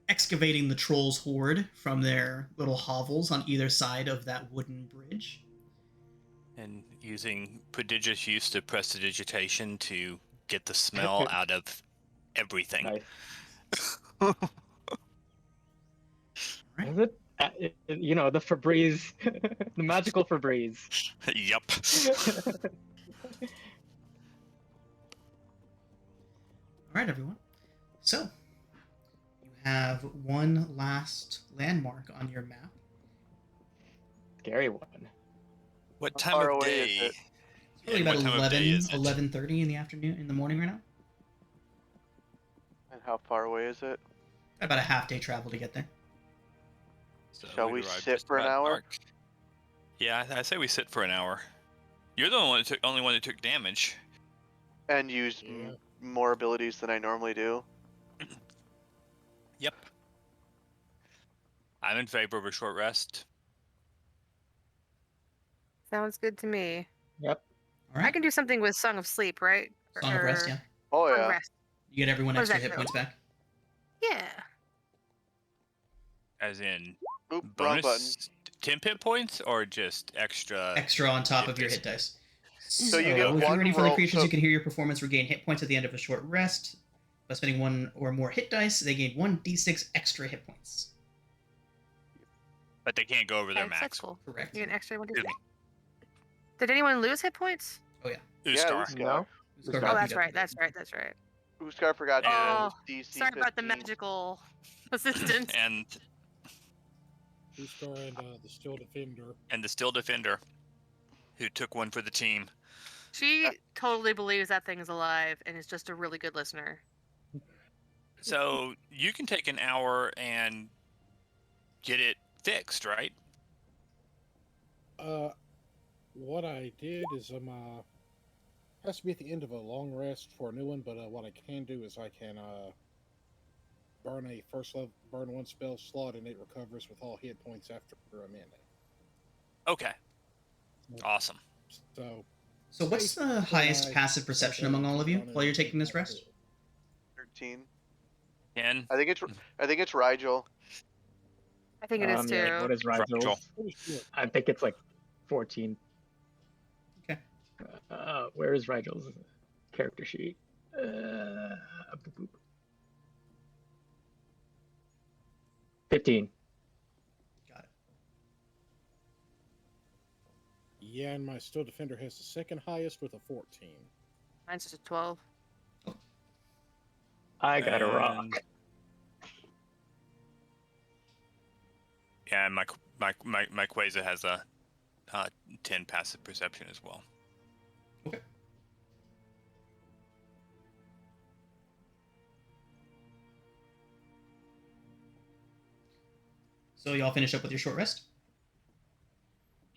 excavating the trolls' horde from their little hovels on either side of that wooden bridge. And using prodigious use of prestidigitation to get the smell out of everything. Nice. Right. Is it? You know, the Febreze, the magical Febreze. Yup. All right, everyone. So, you have one last landmark on your map. Scary one. What How time far of away day? is it? It's probably And about what time of day 11, is it? 11:30 in the afternoon, in the morning right now. And how far away is it? About a half-day travel to get there. So Shall we'd we arrive sit just for an about hour? dark. Yeah, I say we sit for an hour. You're the only one that took damage. And use Yeah. more abilities than I normally do. Yep. I'm in favor of a short rest. Sounds good to me. Yep. All right. I can do something with Song of Sleep, right? Song of Rest, yeah. Oh Song of yeah. Rest. You get everyone What does extra that hit do? points back. Yeah. As in Oop, wrong button. bonus 10 hit points or just extra? Extra on top hit of your dice? hit dice. So you get if you're one ready for the roll- creatures so- who can hear your performance regain hit points at the end of a short rest. By spending one or more hit dice, they gain 1d6 extra hit points. But they can't go over their Okay, that's max. cool. Correct. You get an extra one. Excuse me. Did anyone lose hit points? Oh, yeah. Yeah, Uskar. Uskar. No. Uskar Oh, got that's beat up. right. That's right. That's right. Uskar forgot to And- use DC Sorry about the 15. magical assistance. and Uskar and the Still Defender. the Still Defender, who took one for the team. She totally believes that thing is alive and is just a really good listener. So you can take an hour and get it fixed, right? What I did is has to be at the end of a long rest for a new one, but what I can do is I can burn one spell slot and it recovers with all hit points after a minute. Okay. Awesome. So So what's the highest passive perception among all of you while you're taking this rest? 13. Ken, I think it's Rigel. I think it is too. Yeah, what is Rigel. Rigel's? I think it's like 14. Okay. Where is Rigel's character sheet? Boop, boop. 15. Got it. yeah, and my Still Defender has the second highest with a 14. Mine's just a 12. I got a rock. And- Yeah, and my Quasar has a 10 passive perception as well. Okay. So y'all finish up with your short rest?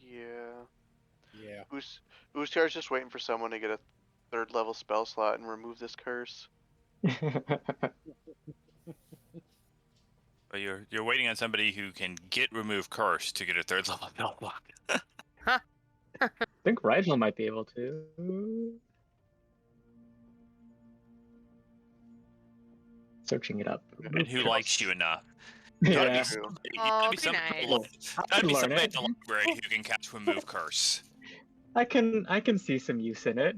Yeah. Yeah. Uskar's just waiting for someone to get a 3rd level spell slot and remove this curse. But you're waiting on somebody who can get remove curse to get a 3rd level spell block. I think Rigel might be able to. Searching it up. And who likes you enough? Gotta Yeah. be somebody, Oh, gotta be be somebody, nice. I gotta can be learn somebody it. at the library who can cast remove curse. I can see some use in it.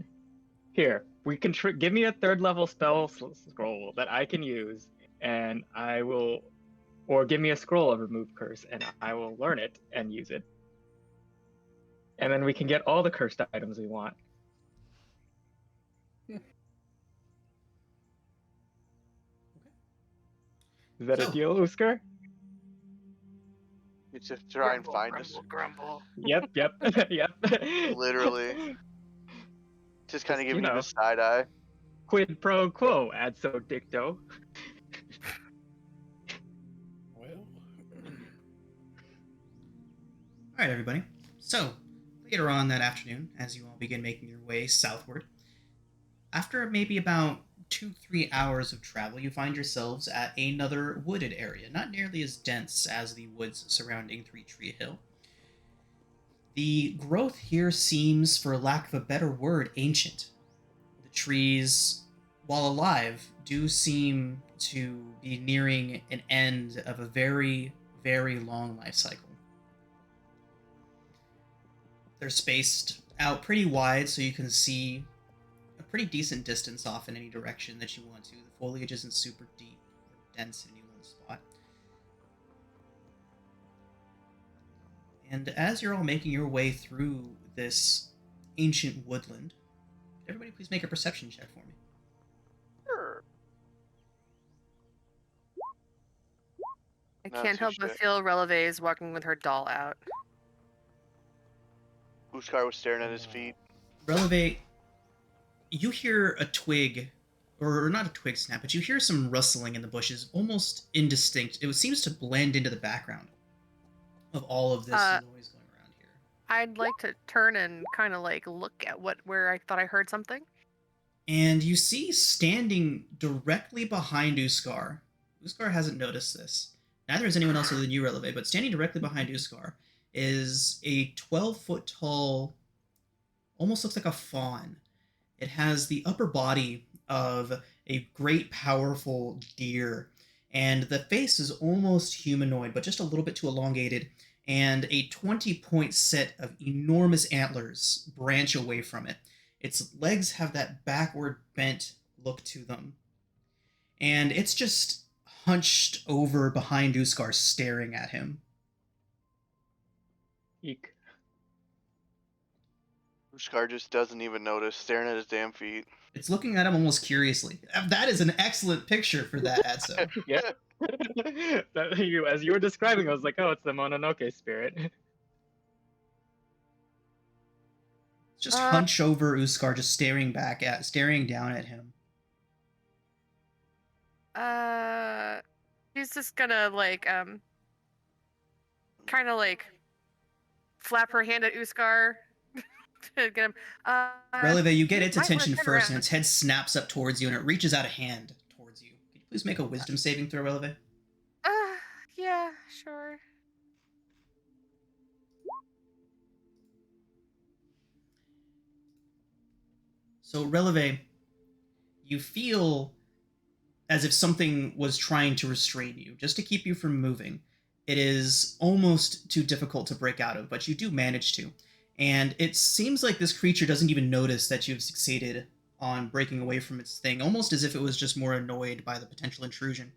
Here, we can give me a 3rd level spell scroll that I can use, and I will, or give me a scroll of remove curse, and I will learn it and use it. And then we can get all the cursed items we want. Is that So- a deal, Uskar? It's just try and find us. Grumble. Yep, yep, yep. Literally. Just kind of Just, giving you you know. the side eye. Quid pro quo, ad so dicto. Alright, everybody. So, later on that afternoon, as you all begin making your way southward, after maybe about 2-3 hours of travel, you find yourselves at another wooded area, not nearly as dense as the woods surrounding Three Tree Hill. The growth here seems, for lack of a better word, ancient. The trees, while alive, do seem to be nearing an end of a very, very long life cycle. They're spaced out pretty wide so you can see a pretty decent distance off in any direction that you want to. The foliage isn't super deep or dense in any one spot. And as you're all making your way through this ancient woodland, everybody please make a perception check for me. Sure. I Not can't too help but shabby. feel Releve is walking with her doll out. Uskar was staring at his feet. Releve, you hear a twig, or not a twig snap, but you hear some rustling in the bushes, almost indistinct. It seems to blend into the background of all of this noise going around here. I'd like to turn and kind of like look at where I thought I heard something. And you see standing directly behind Uskar. Uskar hasn't noticed this. Neither has anyone else other than you, Releve, but standing directly behind Uskar is a 12-foot tall, almost looks like a fawn. It has the upper body of a great, powerful deer, and the face is almost humanoid, but just a little bit too elongated, and a 20-point set of enormous antlers branch away from it. Its legs have that backward bent look to them, and it's just hunched over behind Uskar, staring at him. Eek. Uskar just doesn't even notice, staring at his damn feet. It's looking at him almost curiously. That is an excellent picture for that, Adso. Yeah. As you were describing, I was like, oh, it's the Mononoke spirit. Just hunch over Uskar, just staring down at him. She's just gonna like kind of like flap her hand at Uskar to get him. Releve, you get its might wanna attention turn first, around. and its head snaps up towards you, and it reaches out a hand towards you. Could you please make a wisdom saving throw, Releve? Yeah, sure. So, Releve, you feel as if something was trying to restrain you, just to keep you from moving. It is almost too difficult to break out of, but you do manage to. And it seems like this creature doesn't even notice that you've succeeded on breaking away from its thing, almost as if it was just more annoyed by the potential intrusion.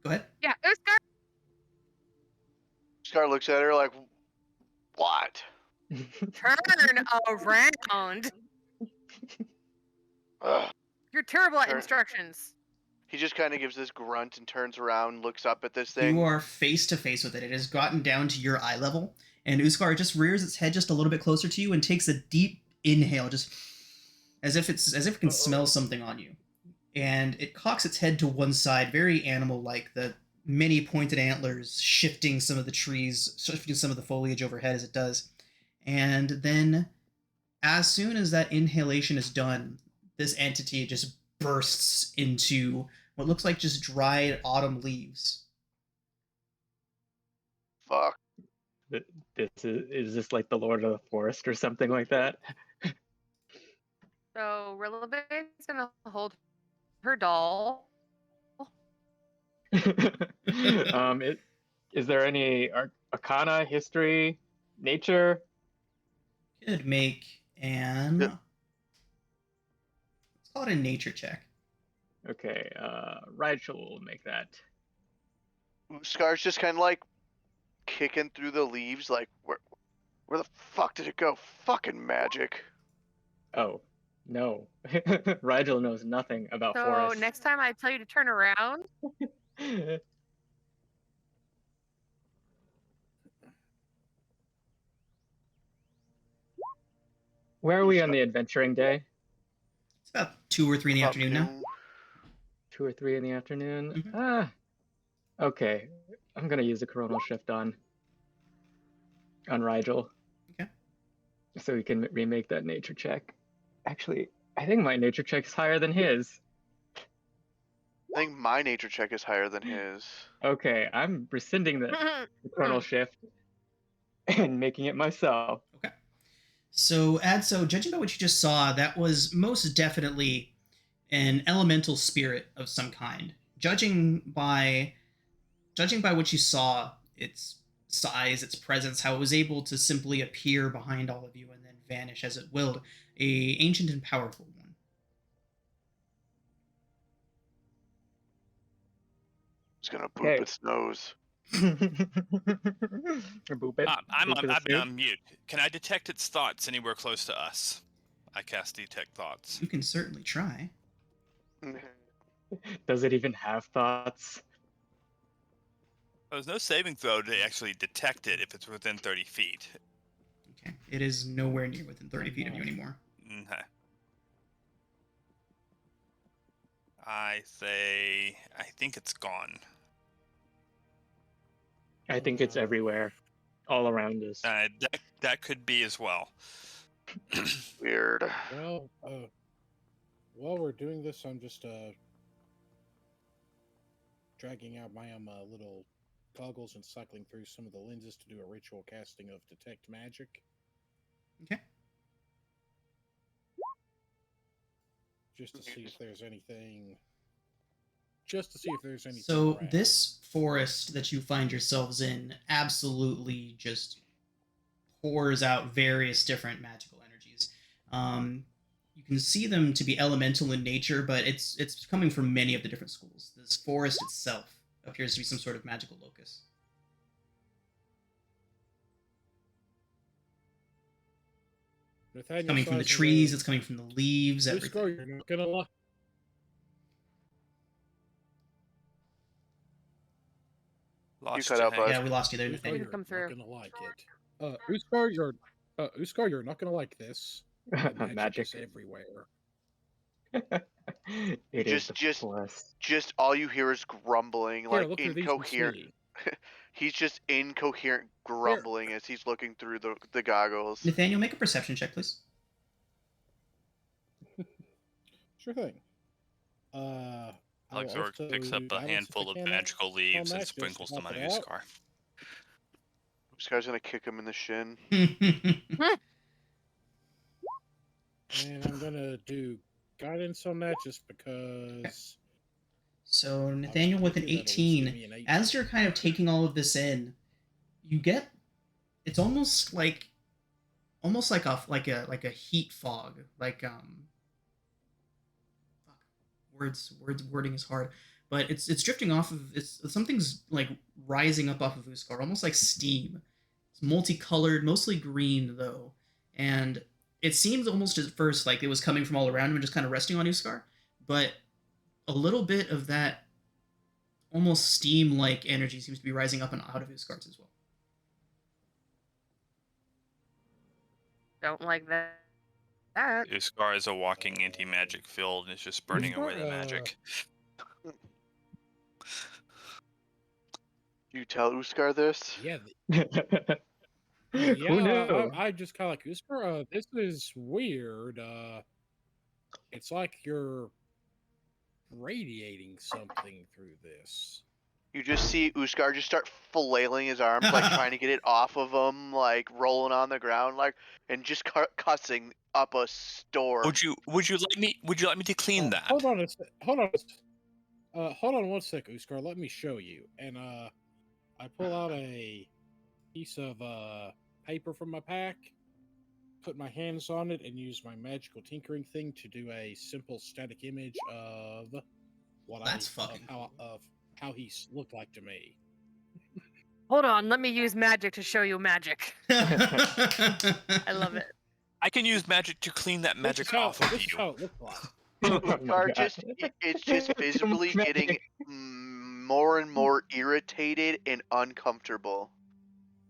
Go ahead. Yeah, Uskar. Uskar looks at her like, what? Turn around. Ugh. You're terrible at Turn- instructions. He just kind of gives this grunt and turns around, looks up at this thing. You are face to face with it. It has gotten down to your eye level, and Uskar just rears its head just a little bit closer to you and takes a deep inhale, just as if it can smell something on you. And it cocks its head to one side, very animal-like, the many pointed antlers shifting some of the trees, shifting some of the foliage overhead as it does. And then, as soon as that inhalation is done, this entity just bursts into what looks like just dried autumn leaves. Fuck. Is this like the Lord of the Forest or something like that? So Rillabay's gonna hold her doll. Is there any arcana, history, nature? Could make an... Yep. Let's call it a nature check. Okay, Rachel will make that. Uskar's just kind of like kicking through the leaves, like, where the fuck did it go? Fucking magic. Oh, no. Rigel knows nothing about So forests. next time I tell you to turn around, Where are we on the adventuring day? It's about 2 or 3 in the About afternoon now. noon. 2 or 3 in the afternoon? Mhm. Okay. I'm gonna use the coronal shift on. on Rigel. Okay. So we can remake that nature check. Actually, I think my nature check is higher than his. I think my nature check is higher than his. Okay, I'm rescinding the chronal shift and making it myself. Okay. So, Adso, judging by what you just saw, that was most definitely an elemental spirit of some kind. Judging by what you saw, its size, its presence, how it was able to simply appear behind all of you and then vanish as it willed, a ancient and powerful one. It's gonna boop Okay. its nose. Or boop it. I'm Boop it I've been asleep. on mute. Can I detect its thoughts anywhere close to us? I cast detect thoughts. You can certainly try. Does it even have thoughts? There's no saving throw to actually detect it if it's within 30 feet. Okay. It is nowhere near within 30 feet of you anymore. Okay. I think it's gone. I think it's everywhere, all around us. That could be as well. Weird. Well, while we're doing this, I'm just dragging out my little goggles and cycling through some of the lenses to do a ritual casting of detect magic. Okay. Just to see if there's anything. Just to see if there's anything. So around. this forest that you find yourselves in absolutely just pours out various different magical energies. You can see them to be elemental in nature, but it's coming from many of the different schools. This forest itself appears to be some sort of magical locus. Nathaniel It's coming from the sighs and trees, goes, it's coming from the leaves, "This girl, everything. you're not gonna lie. Lost cut out, Hank. bud. Yeah, we lost you there, Uskar, Nathaniel. you're Come not through. gonna like it. Uskar, you're not gonna like this. The magic is everywhere. It is the Just- forest. Just all you hear is grumbling, Here, like look through these and incoherent. see. He's just incoherent grumbling as he's looking through the goggles. Nathaniel, make a perception check, please. Sure thing. I will Alexor also picks up do a guidance if handful I of can magical leaves and match just to sprinkles them help on it out. Uskar. This guy's gonna kick him in the shin. And I'm gonna do guidance on that just because. So Nathaniel with an That'll at least give 18, me an 18. as you're kind of taking all of this in, you get it's almost like a heat fog, like wording is hard, but it's drifting off of something's like rising up off of Uskar, almost like steam. It's multicolored, mostly green though, and it seems almost at first like it was coming from all around him and just kind of resting on Uskar, but a little bit of that almost steam-like energy seems to be rising up and out of his cards as well. Don't like that. Uskar is a walking anti-magic field and is just burning away the magic. You tell Uskar this? Yeah. Who Yeah, knew? I just kind of like Uskar. This is weird. It's like you're radiating something through this. You just see Uskar just start flailing his arms, like trying to get it off of him, like rolling on the ground, like, and just cussing up a storm. Would you like me to clean that? Hold on hold on one sec, Uskar. Let me show you. And I pull out a piece of paper from my pack, put my hands on it, and use my magical tinkering thing to do a simple static image of what how he looked like to me. Hold on, let me use magic to show you magic. I love it. I can use magic to clean that magic off of This is you. how it looked like. It's just visibly getting more and more irritated and uncomfortable.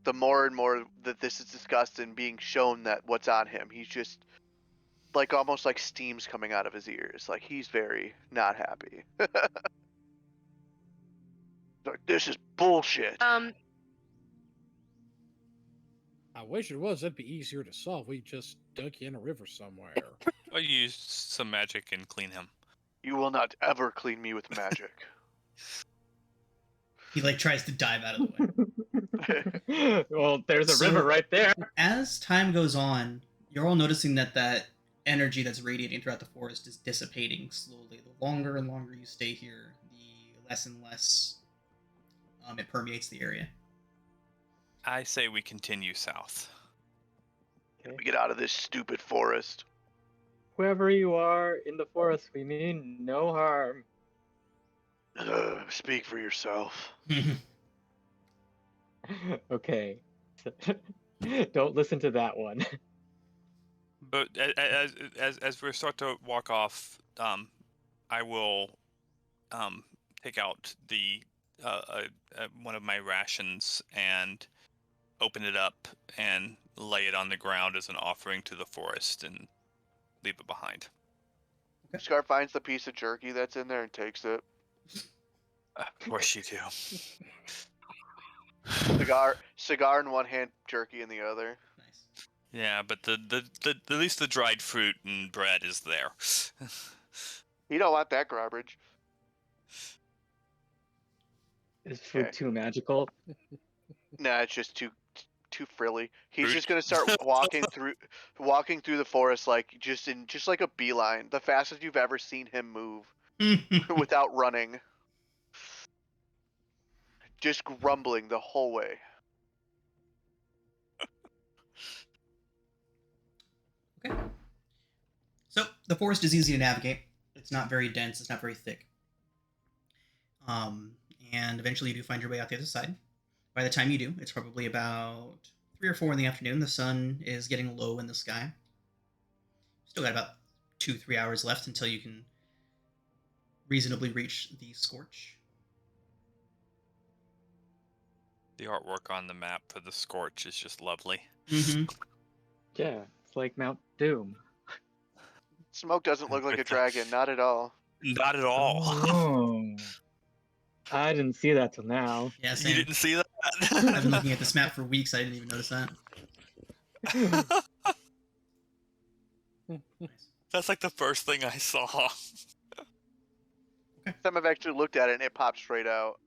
The more and more that this is discussed and being shown that what's on him, he's just like almost like steam's coming out of his ears. Like he's very not happy. Like, this is bullshit. I wish it was. That'd be easier to solve. We just dunk you in a river somewhere. I'll use some magic and clean him. You will not ever clean me with magic. He like tries to dive out of the way. Well, there's a So- river right there. As time goes on, you're all noticing that energy that's radiating throughout the forest is dissipating slowly. The longer and longer you stay here, the less and less it permeates the area. I say we continue south. We get out of this stupid forest. Whoever you are in the forest, we mean no harm. Speak for yourself. Okay. Don't listen to that one. But as we start to walk off, I will take out the one of my rations and open it up and lay it on the ground as an offering to the forest and leave it behind. Scar finds the piece of jerky that's in there and takes it. Of course you do. Cigar in one hand, jerky in the other. Nice. Yeah, but the at least the dried fruit and bread is there. You don't want that garbage. Is food Okay. too magical? Nah, it's just too frilly. He's Fruit. just gonna start walking through the forest just like a beeline, the fastest you've ever seen him move without running. Just grumbling the whole way. Okay. So the forest is easy to navigate. It's not very dense. It's not very thick. And eventually you do find your way out the other side. By the time you do, it's probably about 3 or 4 in the afternoon. The sun is getting low in the sky. Still got about 2-3 hours left until you can reasonably reach the Scorch. The artwork on the map for the Scorch is just lovely. Mm-hmm. Yeah, it's like Mount Doom. Smoke doesn't look like a dragon, not at all. Not at all. Oh. I didn't see that till now. Yeah, You same. didn't see that? I've been looking at this map for weeks. I didn't even notice that. Nice. That's like the first thing I saw. Time I've actually looked at it and it popped straight out.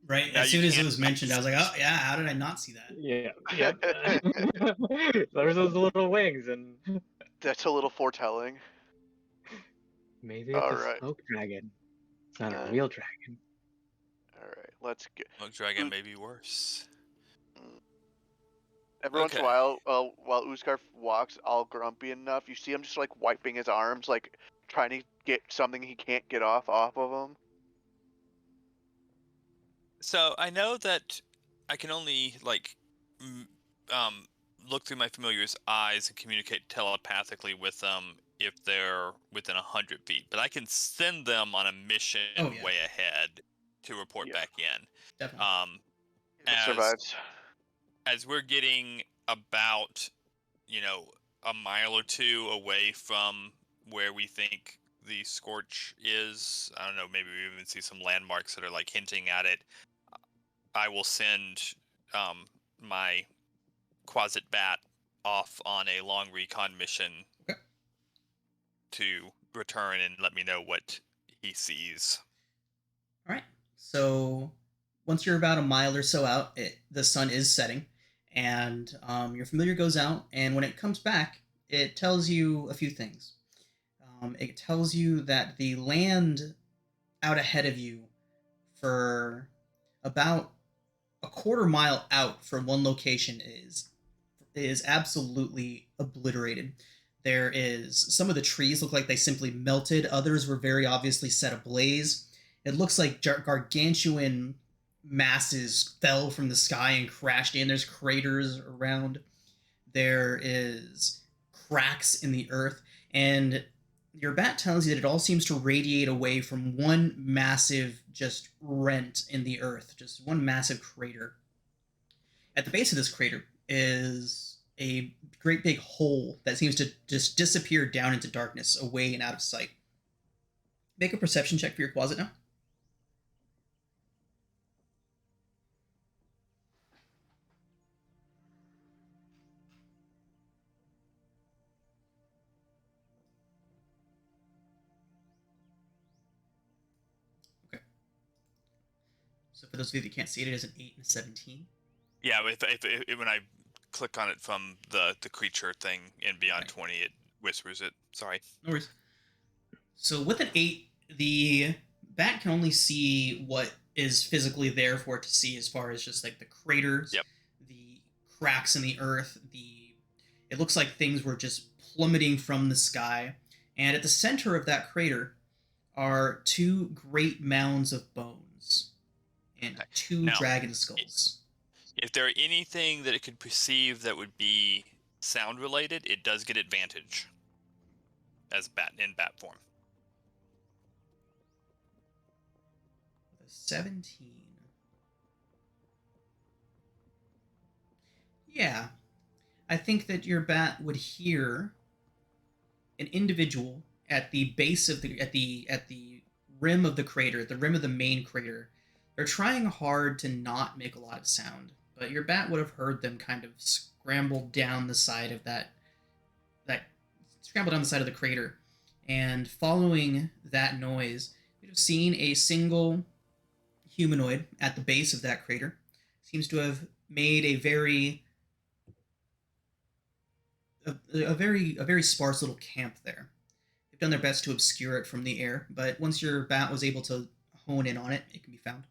Right? Now As you soon as it can't- was mentioned, I was like, oh, yeah, how did I not see that? Yeah. Yep. There's those little wings, and That's a little foretelling. maybe it's All a right. smoke dragon. It's not Uh, a real dragon. Alright, let's get... Smoke Dragon may be worse. Every once in a Okay. while Uskar walks all grumpy enough, you see him just like wiping his arms, like trying to get something he can't get off of him. So I know that I can only look through my familiar's eyes and communicate telepathically with them if they're within 100 feet. But I can send them on a mission Oh, yeah. way ahead to report Yeah. back in. Definitely. It As- survives. As we're getting about, a mile or two away from where we think the Scorch is, I don't know, maybe we even see some landmarks that are like hinting at it. I will send my Quasit Bat off on a long recon mission Okay. to return and let me know what he sees. All right. So once you're about a mile or so out, the sun is setting, and your familiar goes out, and when it comes back, it tells you a few things. It tells you that the land out ahead of you for about a quarter mile out from one location is absolutely obliterated. There is some of the trees look like they simply melted. Others were very obviously set ablaze. It looks like gargantuan masses fell from the sky and crashed in. There's craters around. There is cracks in the earth. And your bat tells you that it all seems to radiate away from one massive just rent in the earth. Just one massive crater. At the base of this crater is a great big hole that seems to just disappear down into darkness, away and out of sight. Make a perception check for your Quasit now. So for those of you that can't see it, it is an 8 and a 17. Yeah, if when I click on it from the creature thing in Beyond Right. 20, it whispers it. Sorry. No worries. So with an 8, the bat can only see what is physically there for it to see, as far as just like the craters, Yep. the cracks in the earth, it looks like things were just plummeting from the sky. And at the center of that crater are 2 great mounds of bones and Okay. 2 Now, dragon skulls. If there are anything that it could perceive that would be sound related, it does get advantage as in bat form. With a 17. Yeah. I think that your bat would hear an individual at the base of the at the rim of the crater, at the rim of the main crater. They're trying hard to not make a lot of sound, but your bat would have heard them kind of scramble down the side of that of the crater. And following that noise, you'd have seen a single humanoid at the base of that crater. Seems to have made a very sparse little camp there. They've done their best to obscure it from the air, but once your bat was able to hone in on it, it can be found.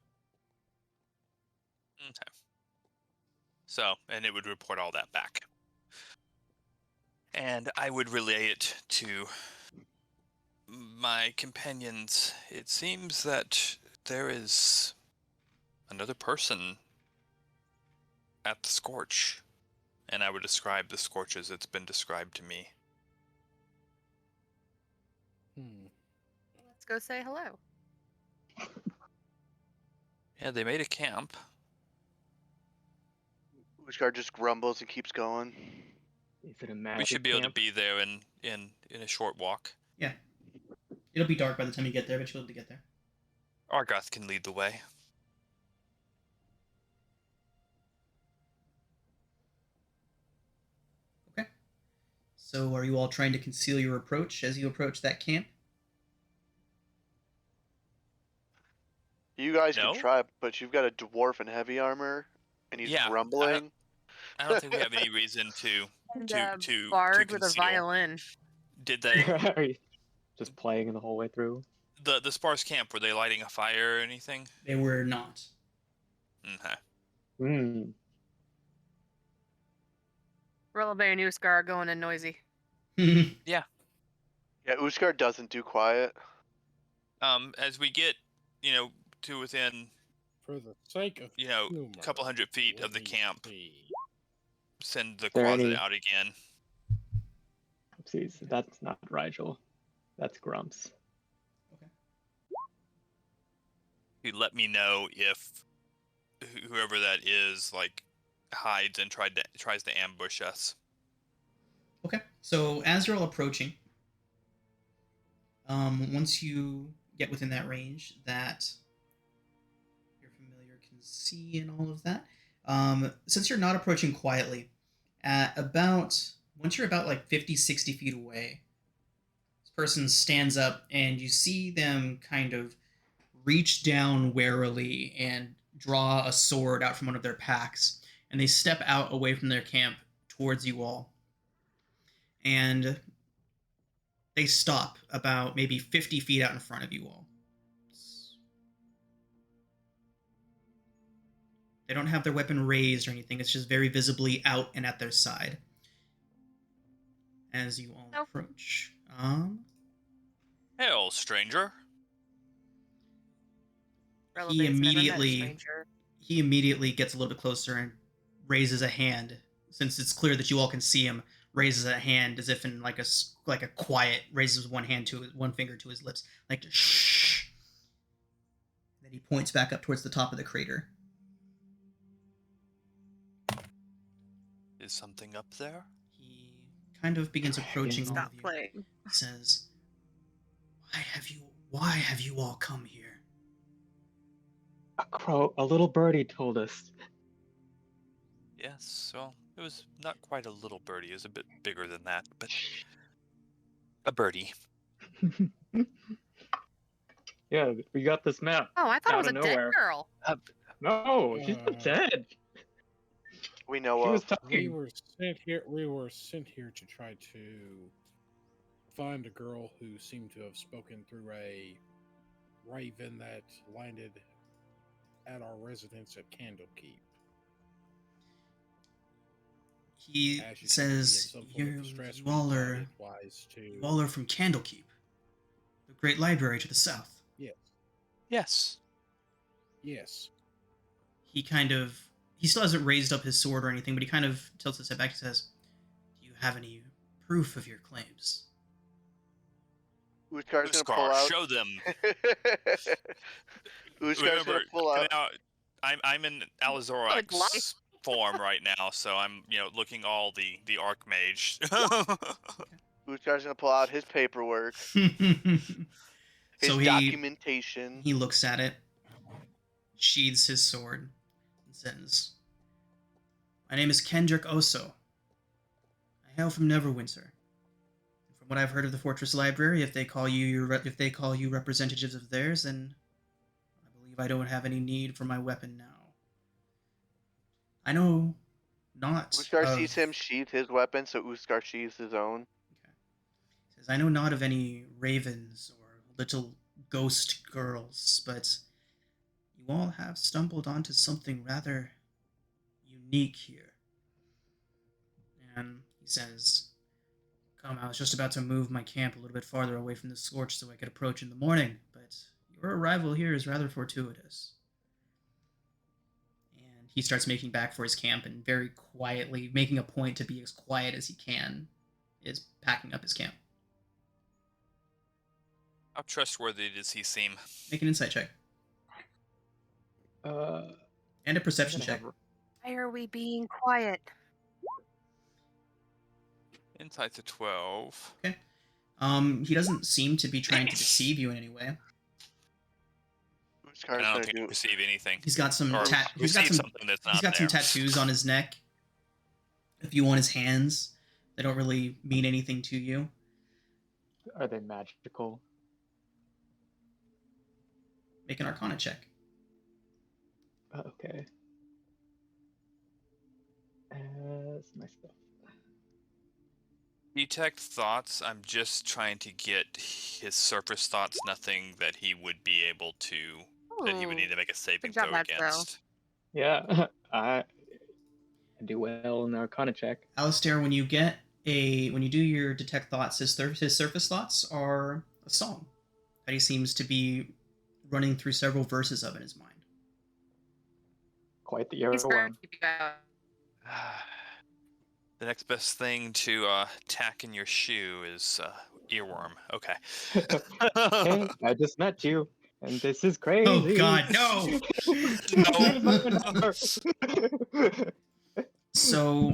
Okay. So, and it would report all that back. And I would relay it to my companions. It seems that there is another person at the Scorch. And I would describe the Scorch as it's been described to me. Let's go say hello. Yeah, they made a camp. Ushgar just grumbles and keeps going. Is it a magic We should be able to camp? be there in a short walk. Yeah. It'll be dark by the time you get there, but you'll be able to get there. Argoth can lead the way. Okay. So are you all trying to conceal your approach as you approach that camp? You guys No? can try, but you've got a dwarf in heavy armor, and he's Yeah, grumbling. I don't think we have any reason to And to bard to with a conceal. violin. Did they Are you just playing the whole way through? the sparse camp, were they lighting a fire or anything? They were not. Okay. Hmm. Releve and Uskar are going in noisy. Yeah, Ushgar doesn't do quiet. As we get, to within, For the sake of humor, a couple hundred feet let of the me camp, see. send the There closet any- out again. Oopsies, that's not Rigel. That's Grumps. You let me know if whoever that is hides and tries to ambush us. Okay. So as you're all approaching, once you get within that range that your familiar can see and all of that, since you're not approaching quietly, once you're about like 50, 60 feet away, this person stands up and you see them kind of reach down warily and draw a sword out from one of their packs, and they step out away from their camp towards you all. And they stop about maybe 50 feet out in front of you all. They don't have their weapon raised or anything. It's just very visibly out and at their side. As you all approach. Hail, stranger. Releve's never met a stranger. He immediately gets a little bit closer and raises a hand. Since it's clear that you all can see him, raises a hand as if in like a quiet, raises one finger to his lips, like shh. And then he points back up towards the top of the crater. Is something up there? He kind of begins approaching all Stop of you. playing. He says, Why have you all come here? A little birdie told us. Yes, well, it was not quite a little birdie. It was a bit bigger than that, but a birdie. Yeah, we got this map. Oh, I thought it Out was a of dead nowhere. girl. No, she's not dead. We know She was of. We talking. were sent here. We were sent here to try to find a girl who seemed to have spoken through a raven that landed at our residence at Candlekeep. He As she seemed to be in says, some form of you, distress, you we all thought are it wise to. you all are from Candlekeep, the great library to the south. Yes. Yes. Yes. He still hasn't raised up his sword or anything, but he kind of tilts his head back and says, do you have any proof of your claims? Uskar's gonna Uskar, pull out. show them. Uskar's Remember, gonna pull out. now, I'm in Like life. Alizorak's form right now, so I'm looking all the Archmage. Uskar's gonna pull out his paperwork, So his he documentation. looks at it, sheathes his sword, and says, my name is Kendrick Oso. I hail from Neverwinter. From what I've heard of the Fortress Library, if they call you representatives of theirs, then I believe I don't have any need for my weapon now. I know not Uskar of... sees him sheath his weapon, so Uskar sheathes his own. Okay. Says, I know not of any ravens or little ghost girls, but you all have stumbled onto something rather unique here. And he says, come, I was just about to move my camp a little bit farther away from the Scorch so I could approach in the morning, but your arrival here is rather fortuitous. And he starts making back for his camp and very quietly, making a point to be as quiet as he can, is packing up his camp. How trustworthy does he seem? Make an insight check. And a perception check. Why are we being quiet? Insight's a 12. Okay. He doesn't seem to be trying to deceive you in any way. Uskar's I don't gonna think do. you perceive anything. He's got some Or he's got perceive some something that's not he's got there. some tattoos on his neck. A few on his hands. They don't really mean anything to you. Are they magical? Make an Arcana check. Okay. As my stuff. Detect thoughts. I'm just trying to get his surface thoughts. Nothing that he would be able to. That he would need to make a saving Good job, throw Matt, though. against. Yeah, I do well in the Arcana check. Alistair, when you do your detect thoughts, his surface thoughts are a song that he seems to be running through several verses of in his mind. Quite the He's trying earworm. to keep you out. The next best thing to tack in your shoe is earworm. Okay. Hey, I just met you, and this is crazy. Oh God, no! So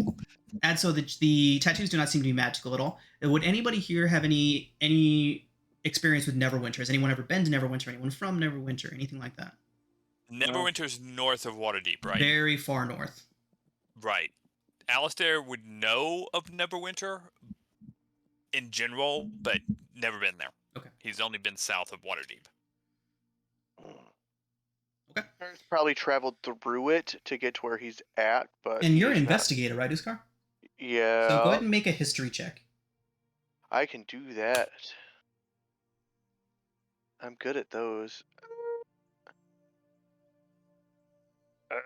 the tattoos do not seem to be magical at all. Would anybody here have any experience with Neverwinter? Has anyone ever been to Neverwinter? Anyone from Neverwinter? Anything like that? Neverwinter's north of Waterdeep, right? Very far north. Right. Alistair would know of Neverwinter in general, but never been there. Okay. He's only been south of Waterdeep. Okay. Uskar's probably traveled through it to get to where he's at, but. And you're an he's not- investigator, right, Uskar? Yeah. So go ahead and make a history check. I can do that. I'm good at those. I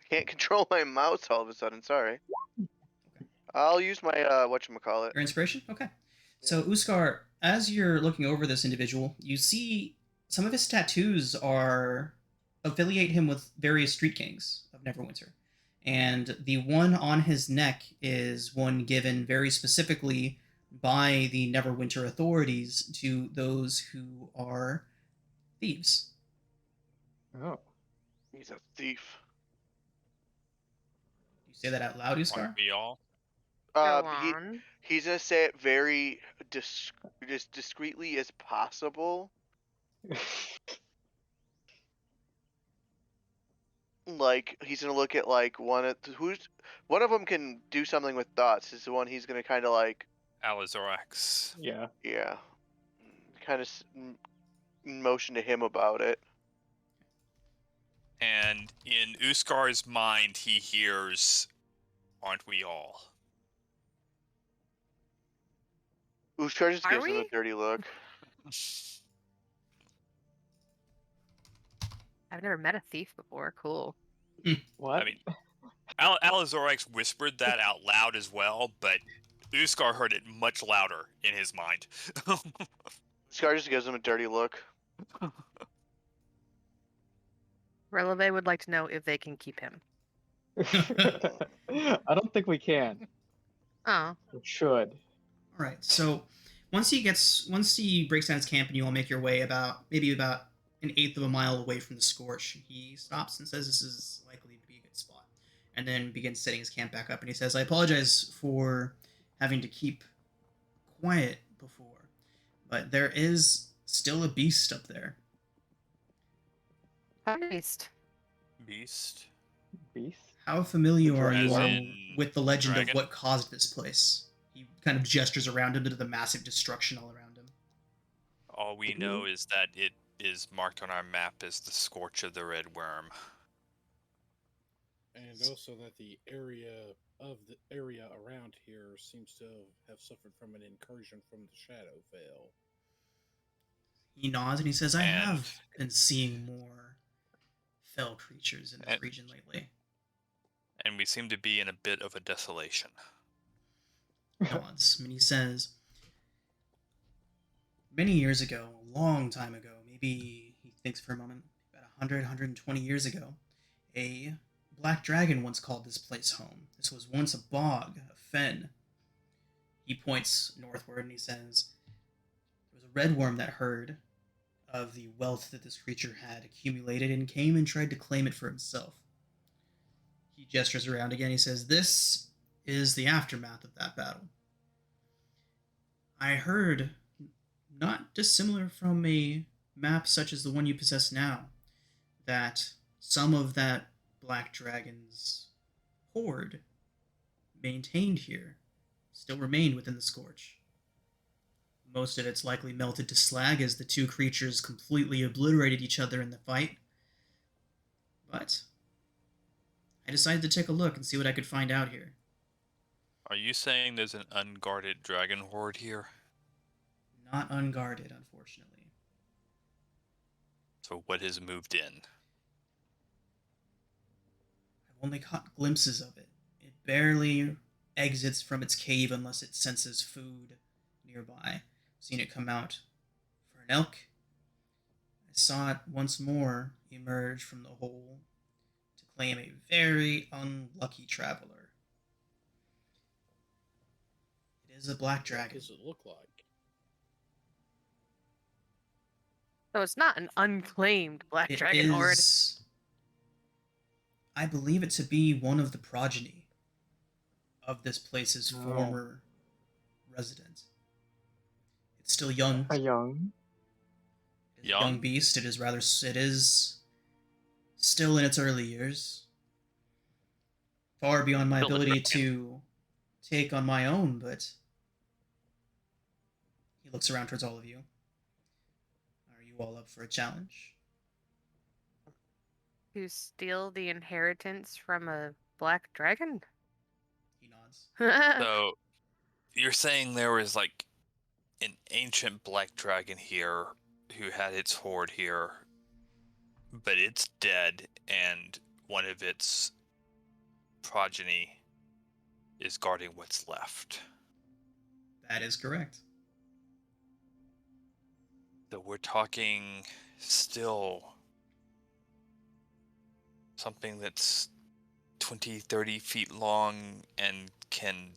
can't control my mouse all of a sudden. Sorry. I'll use my whatchamacallit. Your inspiration? Okay. So, Uskar, as you're looking over this individual, you see some of his tattoos affiliate him with various street gangs of Neverwinter. And the one on his neck is one given very specifically by the Neverwinter authorities to those who are thieves. Oh. He's a thief. You say that out loud, Uskar? Aren't we all? Go He, on. he's gonna say it very as discreetly as possible. Like he's gonna look at like one of them can do something with thoughts. Is the one he's gonna kind of like Alizorax. Yeah. kind of motion to him about it. And in Uskar's mind, he hears, "Aren't we all?" Ushkar just Are gives him a we? dirty look. I've never met a thief before. Cool. What? I mean, Alizorex whispered that out loud as well, but Uskar heard it much louder in his mind. Ushkar just gives him a dirty look. Releve would like to know if they can keep him. I don't think we can. Oh. We should. All right. So once he breaks down his camp and you all make your way maybe about an eighth of a mile away from the Scorch, he stops and says this is likely to be a good spot, and then begins setting his camp back up. And he says, "I apologize for having to keep quiet before, but there is still a beast up there." Beast. Beast? Beast? How familiar are As you in with the legend dragon? of what caused this place? He kind of gestures around him to the massive destruction all around him. All we know is that it is marked on our map as the Scorch of the Red Worm. And also that the area around here seems to have suffered from an incursion from the Shadowfell. He nods and he says, I And- have been seeing more fell creatures in this region lately. And we seem to be in a bit of a desolation. Nods. And he says, many years ago, a long time ago, maybe he thinks for a moment, about 100, 120 years ago, a black dragon once called this place home. This was once a bog, a fen. He points northward and he says, there was a red worm that heard of the wealth that this creature had accumulated and came and tried to claim it for himself. He gestures around again. He says, this is the aftermath of that battle. I heard, not dissimilar from a map such as the one you possess now, that some of that black dragon's horde maintained here still remained within the Scorch. Most of it's likely melted to slag as the two creatures completely obliterated each other in the fight. But I decided to take a look and see what I could find out here. Are you saying there's an unguarded dragon horde here? Not unguarded, unfortunately. So what has moved in? I've only caught glimpses of it. It barely exits from its cave unless it senses food nearby. I've seen it come out for an elk. I saw it once more emerge from the hole to claim a very unlucky traveler. It is a black What dragon. does it look like? So it's not an unclaimed black dragon horde. I believe it to be one of the progeny of this place's Oh. former resident. It's still young. A young. It is a young beast. It is still in its early years. Far beyond my Still a ability dragon. to take on my own, but he looks around towards all of you. Are you all up for a challenge? To steal the inheritance from a black dragon? He nods. So, you're saying there was like an ancient black dragon here who had its horde here, but it's dead, and one of its progeny is guarding what's left. That is correct. So we're talking still something that's 20, 30 feet long and can...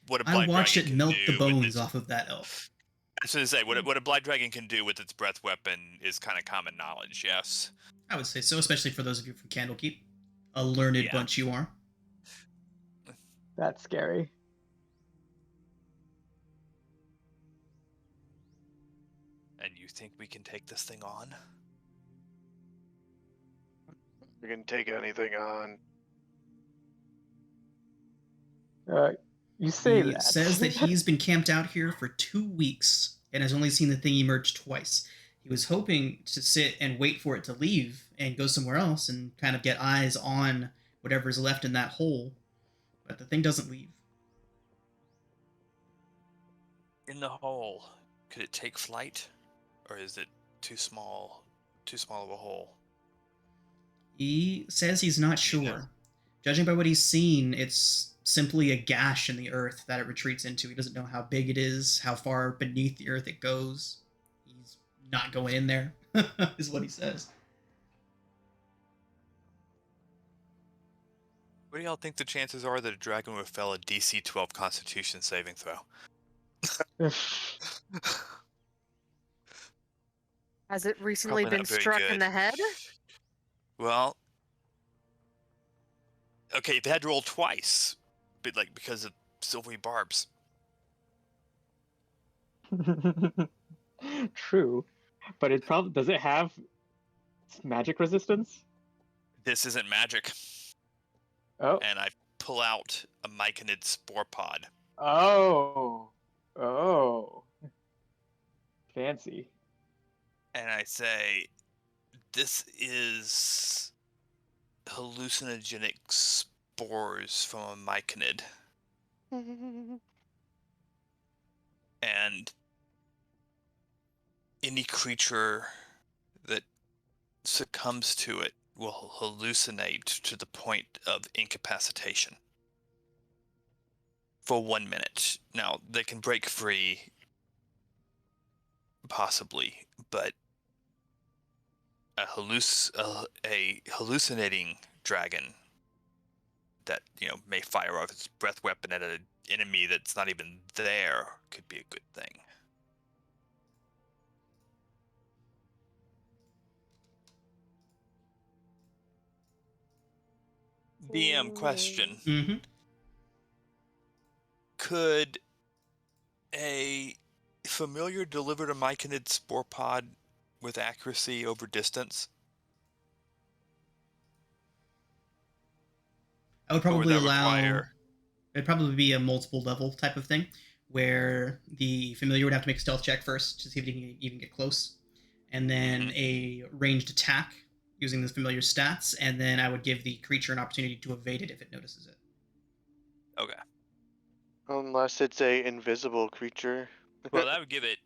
what a I black watched dragon it can melt do the with bones its- off of that elk. I was going to say, what a black dragon can do with its breath weapon is kind of common knowledge, yes. I would say so, especially for those of you from Candlekeep. A learned Yeah. bunch you are. That's scary. And you think we can take this thing on? You can take anything on. You say He that. says that he's been camped out here for 2 weeks and has only seen the thing emerge twice. He was hoping to sit and wait for it to leave and go somewhere else and kind of get eyes on whatever's left in that hole, but the thing doesn't leave. In the hole, could it take flight, or is it too small of a hole? He says he's not You know. sure. Judging by what he's seen, it's simply a gash in the earth that it retreats into. He doesn't know how big it is, how far beneath the earth it goes. He's not going in there, is what he says. What do y'all think the chances are that a dragon would fail a DC 12 Constitution saving throw? Has it recently Probably been not very struck good. in the head? Well, okay, they had to roll twice, but because of silvery barbs. True, but it probably does. It have magic resistance? This isn't magic, Oh, and I pull out a myconid spore pod. oh, fancy. And I say, this is hallucinogenic spores from a myconid. And any creature that succumbs to it will hallucinate to the point of incapacitation for 1 minute. Now, they can break free, possibly, but a hallucinating dragon that may fire off its breath weapon at an enemy that's not even there could be a good thing. DM question. Mm-hmm. Could a familiar deliver a myconid spore pod with accuracy over distance? I would Or would probably that allow. require... It'd probably be a multiple level type of thing, where the familiar would have to make a stealth check first to see if he can even get close, and then a ranged attack using the familiar stats, and then I would give the creature an opportunity to evade it if it notices it. Okay. Unless it's a invisible creature. Well, that would give it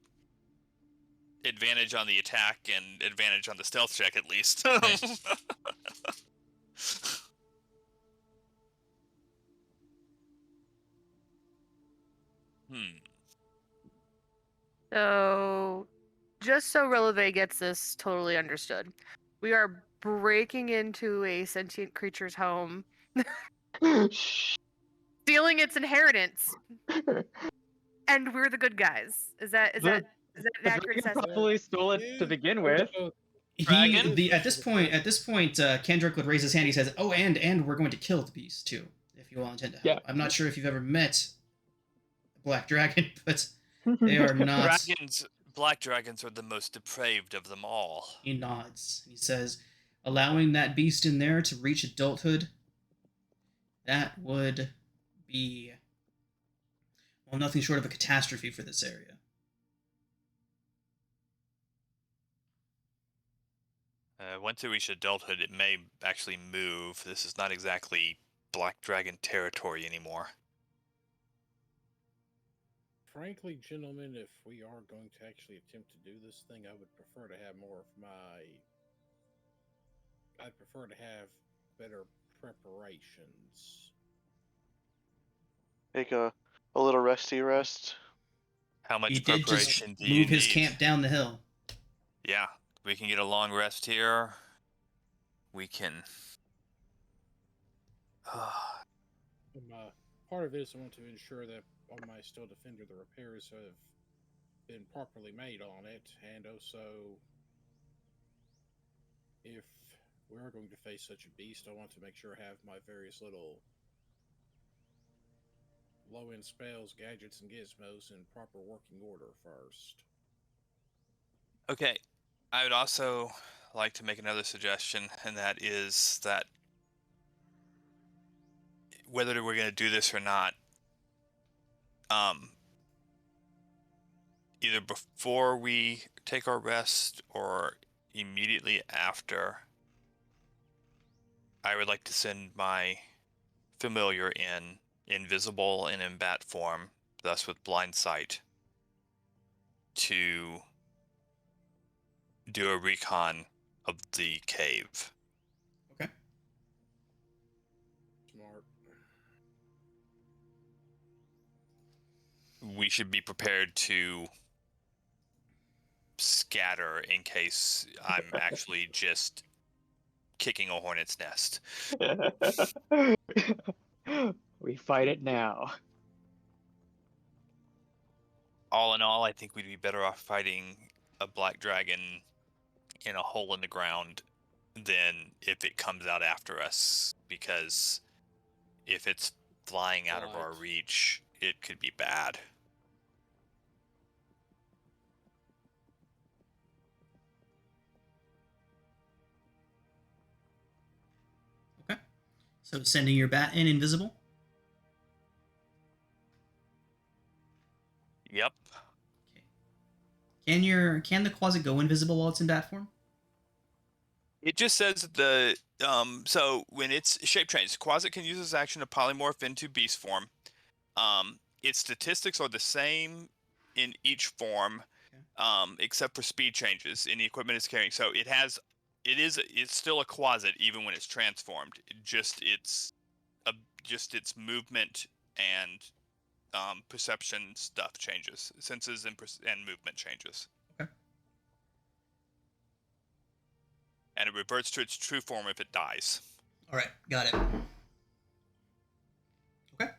advantage on the attack and advantage on the stealth check at least. So, just so Releve gets this totally understood, we are breaking into a sentient creature's home, stealing its inheritance, and we're the good guys. Is that The an accurate dragon assessment? probably stole it to begin with. Dragon? At this point, Kendrick would raise his hand. He says, "Oh, and we're going to kill the beast too, if you all intend to help." Yeah. I'm not sure if you've ever met a black dragon, but they are not. Black dragons are the most depraved of them all. He nods. He says, "Allowing that beast in there to reach adulthood, that would be, well, nothing short of a catastrophe for this area." Once it reaches adulthood, it may actually move. This is not exactly black dragon territory anymore. Frankly, gentlemen, if we are going to actually attempt to do this thing, I would prefer to have more of I'd prefer to have better preparations. Take a little resty rest. How much He did just preparation do you move his need? camp down the hill. Yeah, we can get a long rest here. We can... Part of this, I want to ensure that on my Still Defender, the repairs have been properly made on it, and also, if we are going to face such a beast, I want to make sure I have my various little low-end spells, gadgets, and gizmos in proper working order first. Okay, I would also like to make another suggestion, and that is that whether we're going to do this or not, either before we take our rest or immediately after, I would like to send my familiar in invisible and in bat form, thus with blind sight, to do a recon of the cave. Okay. Smart. We should be prepared to scatter in case I'm actually just kicking a hornet's nest. We fight it now. All in all, I think we'd be better off fighting a black dragon in a hole in the ground than if it comes out after us, because if it's flying out of our Right. reach, it could be bad. Okay. So sending your bat in invisible. Yep. Okay. Can the Quasit go invisible while it's in bat form? It just says so when it's shape changed, Quasit can use this action to polymorph into beast form. Its statistics are the same in each form, except for speed changes in the equipment it's carrying. So it's still a Quasit even when it's transformed. Just its movement and perception stuff changes. Senses and movement changes. Okay. And it reverts to its true form if it dies. All right, got it. Okay.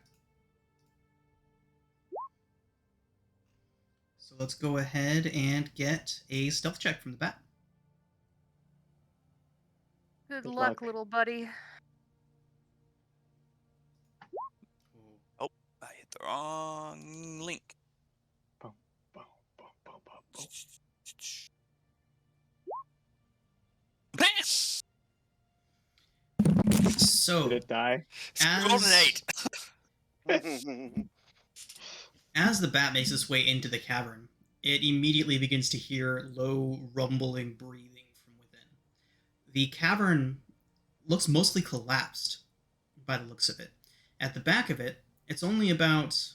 So let's go ahead and get a stealth check from the bat. Good Good luck, luck. little buddy. Oh, I hit the wrong link. Boom, boom, boom, boom, boom, boom. Pass! So Did it die? Rolled an 8. as the bat makes its way into the cavern, it immediately begins to hear low, rumbling breathing from within. The cavern looks mostly collapsed by the looks of it. At the back of it, it's only about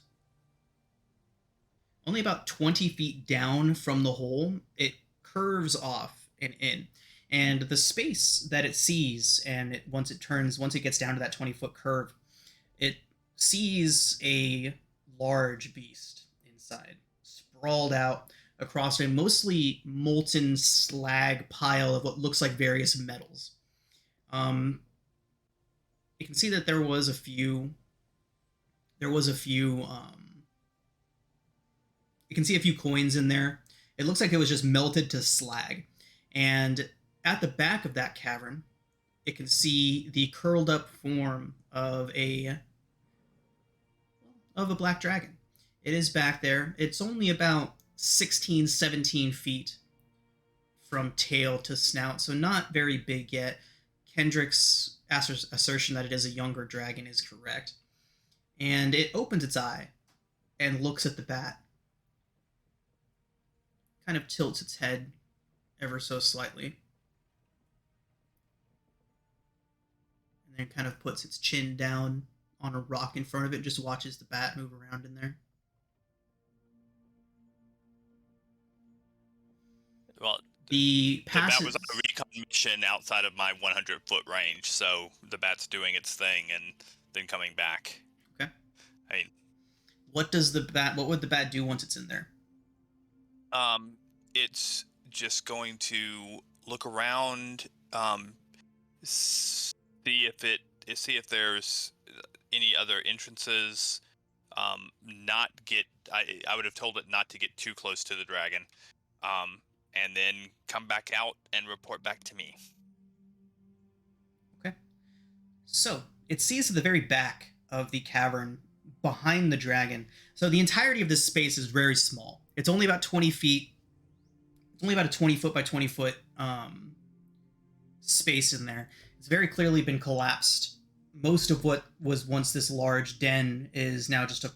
20 feet down from the hole. It curves off and in. And the space that it sees, and once it gets down to that 20-foot curve, it sees a large beast inside, sprawled out across a mostly molten slag pile of what looks like various metals. You can see that there was a few. You can see a few coins in there. It looks like it was just melted to slag, and at the back of that cavern, it can see the curled up form of a black dragon. It is back there. It's only about 16, 17 feet from tail to snout, so not very big yet. Kendrick's assertion that it is a younger dragon is correct. And it opens its eye and looks at the bat. Kind of tilts its head ever so slightly. And then kind of puts its chin down on a rock in front of it, just watches the bat move around in there. Well, The bat passes. was on a recon mission outside of my 100-foot range, so the bat's doing its thing and then coming back. Okay. I mean, What would the bat do once it's in there? it's just going to look around, see if there's any other entrances. I would have told it not to get too close to the dragon, and then come back out and report back to me. Okay. So it sees at the very back of the cavern behind the dragon. So the entirety of this space is very small. It's only about 20 feet. It's only about a 20 foot by 20 foot space in there. It's very clearly been collapsed. Most of what was once this large den is now just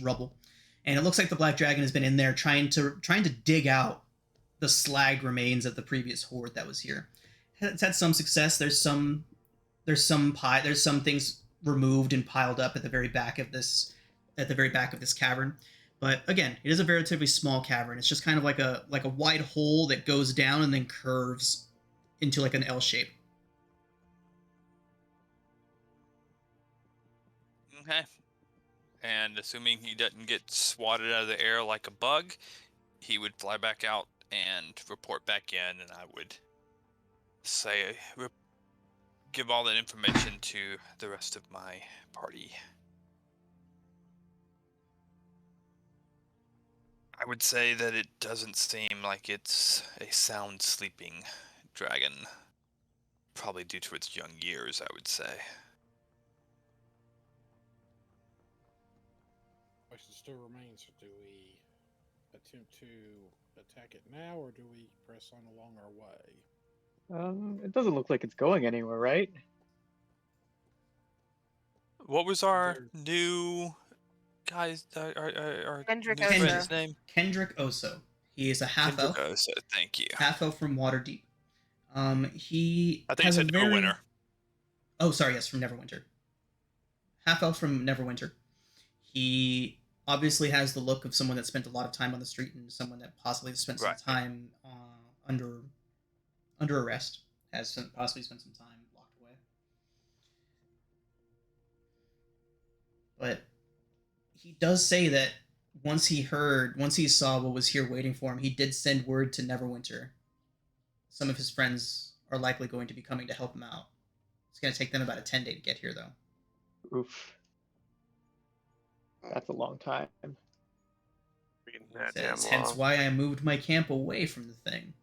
rubble. and it looks like the black dragon has been in there trying to dig out the slagged remains of the previous horde that was here. It's had some success. There's some things removed and piled up at the very back of this cavern. But again, it is a relatively small cavern. It's just kind of like a wide hole that goes down and then curves into like an L shape. Okay. And assuming he doesn't get swatted out of the air like a bug, he would fly back out and report back in, and I would say, give all that information to the rest of my party. I would say that it doesn't seem like it's a sound sleeping dragon. Probably due to its young years, I would say. Question still remains: do we attempt to attack it now, or do we press on along our way? It doesn't look like it's going anywhere, right? What was our There- new guy's our Kendrick new Oso. friend's name? Kendrick Oso. He is a half elf. Kendrick Oso, thank you. Half elf from Waterdeep. He I think has you a said very... Winter. Oh, sorry, yes, from Neverwinter. Half elf from Neverwinter. He obviously has the look of someone that spent a lot of time on the street and someone that possibly spent some Right. time under arrest. Possibly spent some time locked away. But he does say that once he saw what was here waiting for him, he did send word to Neverwinter. Some of his friends are likely going to be coming to help him out. It's going to take them about a 10-day to get here, though. Oof. That's a long time. Freaking He that says, damn hence long. why I moved my camp away from the thing.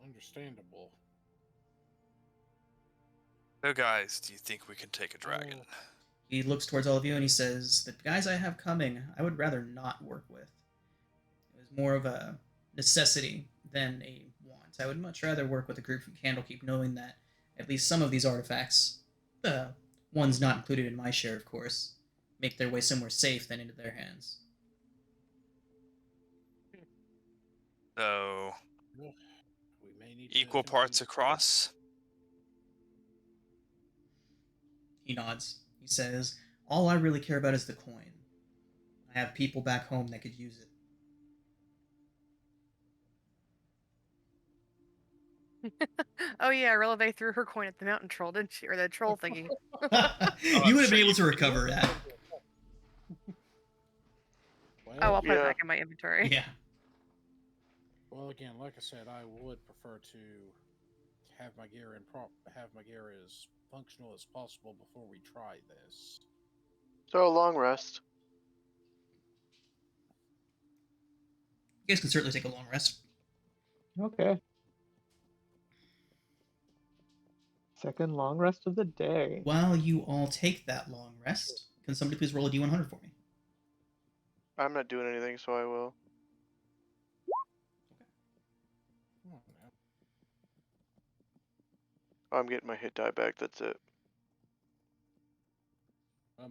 Understandable. So guys, do you think we can take a dragon? He looks towards all of you and he says, the guys I have coming, I would rather not work with. It was more of a necessity than a want. I would much rather work with a group from Candlekeep, knowing that at least some of these artifacts, ones not included in my share, of course, make their way somewhere safe than into their hands. So, Well, we may need to equal attempt parts to- across? He nods. He says, all I really care about is the coin. I have people back home that could use it. Oh yeah, Releve threw her coin at the mountain troll, didn't she? Or the troll thingy. You would have been able to recover that. Well, Oh, I'll put it Yeah. back in my inventory. Yeah. well, again, like I said, I would prefer to have my gear have my gear as functional as possible before we try this. So a long rest. You guys can certainly take a long rest. Okay. Second long rest of the day. While you all take that long rest, can somebody please roll a D100 for me? I'm not doing anything, so I will. Come on now. I'm getting my hit die back. That's it.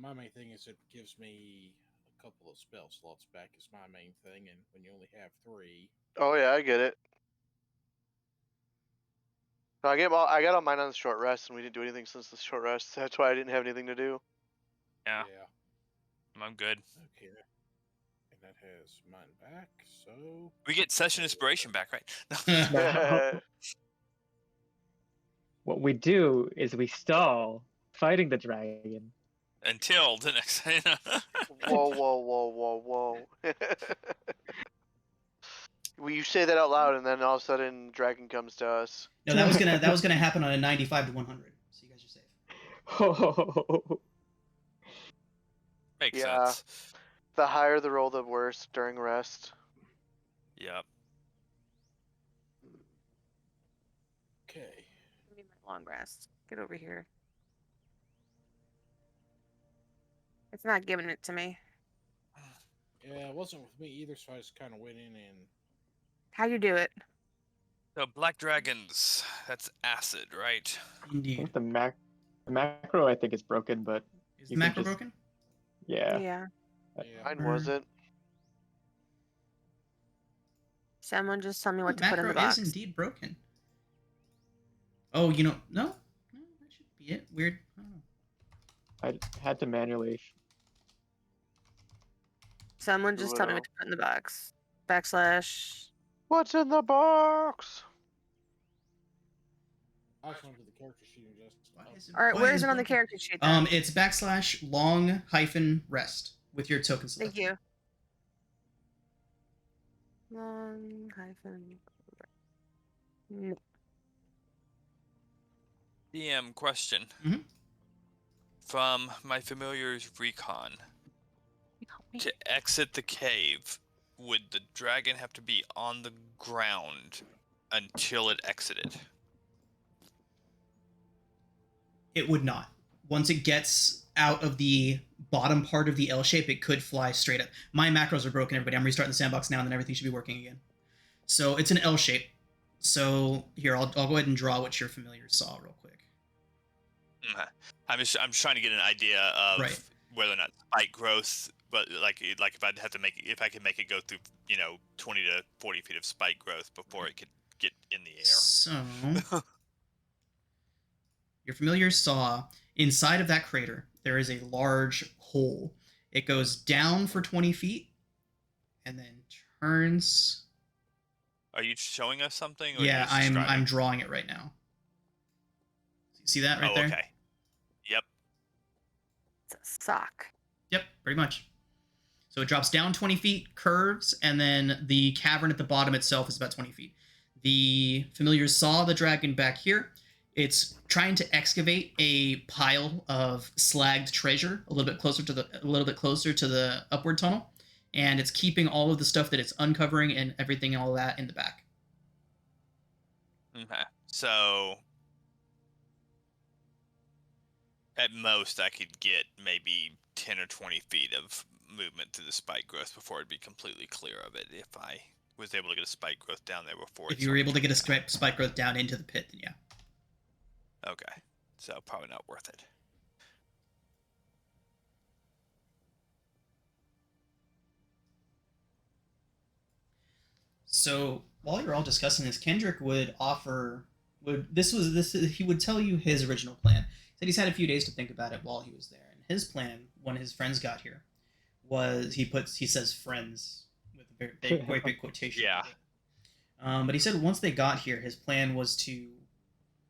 My main thing is it gives me a couple of spell slots back is my main thing, and when you only have 3, Oh yeah, I get it. No, I got all mine on the short rest, and we didn't do anything since the short rest. That's why I didn't have anything to do. Yeah, I'm good. Okay. And that has mine back, so We get session inspiration back, right? What we do is we stall fighting the dragon. Until the next. Whoa, whoa, whoa, whoa, whoa. Well, you say that out loud, and then all of a sudden, dragon comes to us. No, that was gonna happen on a 95 to 100. So you guys are safe. Makes Yeah. sense. The higher the roll, the worse during rest. Yep. okay. I need my long rest. Get over here. It's not giving it to me. Yeah, it wasn't with me either, so I just kind of went in and How you do it? So black dragons, that's acid, right? I Indeed. think the macro I think is broken, but Is the you can macro just- broken? Yeah. Yeah. Yeah. Mine wasn't. Someone just tell me what The to put in the macro is box. indeed broken. Oh, no, that should be it. Weird. I don't know. I had to manually. Someone just tell me what Widow. to put in the box. Backslash. What's in the box? I just went to the character sheet and just. Why is it- All right, why where is is it on the broken? character sheet then? It's /long-rest with your token Thank selection. you. Long hyphen. No. DM question. Mhm. From my familiar's recon, to exit the cave, would the dragon have to be on the ground until it exited? It would not. Once it gets out of the bottom part of the L shape, it could fly straight up. My macros are broken, everybody. I'm restarting the sandbox now, and then everything should be working again. So it's an L shape. So here, I'll go ahead and draw what your familiar saw real quick. I'm just trying to get an idea of Right. whether or not spike growth, but like if I could make it go through 20 to 40 feet of spike growth before it could get in the air. So your familiar saw inside of that crater there is a large hole. It goes down for 20 feet and then turns. Are you showing us something? Or Yeah, are you just I'm describing? drawing it right now. See that right there? Okay. Yep. It's a sock. Yep, pretty much. So it drops down 20 feet, curves, and then the cavern at the bottom itself is about 20 feet. The familiars saw the dragon back here. It's trying to excavate a pile of slagged treasure a little bit closer to the upward tunnel, and it's keeping all of the stuff that it's uncovering and everything, all that in the back. Okay. So at most, I could get maybe 10 or 20 feet of movement through the spike growth before it'd be completely clear of it. If I was able to get a spike growth down there before. If you were able to get a spike growth down into the pit, then yeah. Okay. So probably not worth it. So while you're all discussing this, Kendrick would he would tell you his original plan. He said he's had a few days to think about it while he was there, and his plan when his friends got here was he says friends with a very big quotation. Yeah. But he said once they got here, his plan was to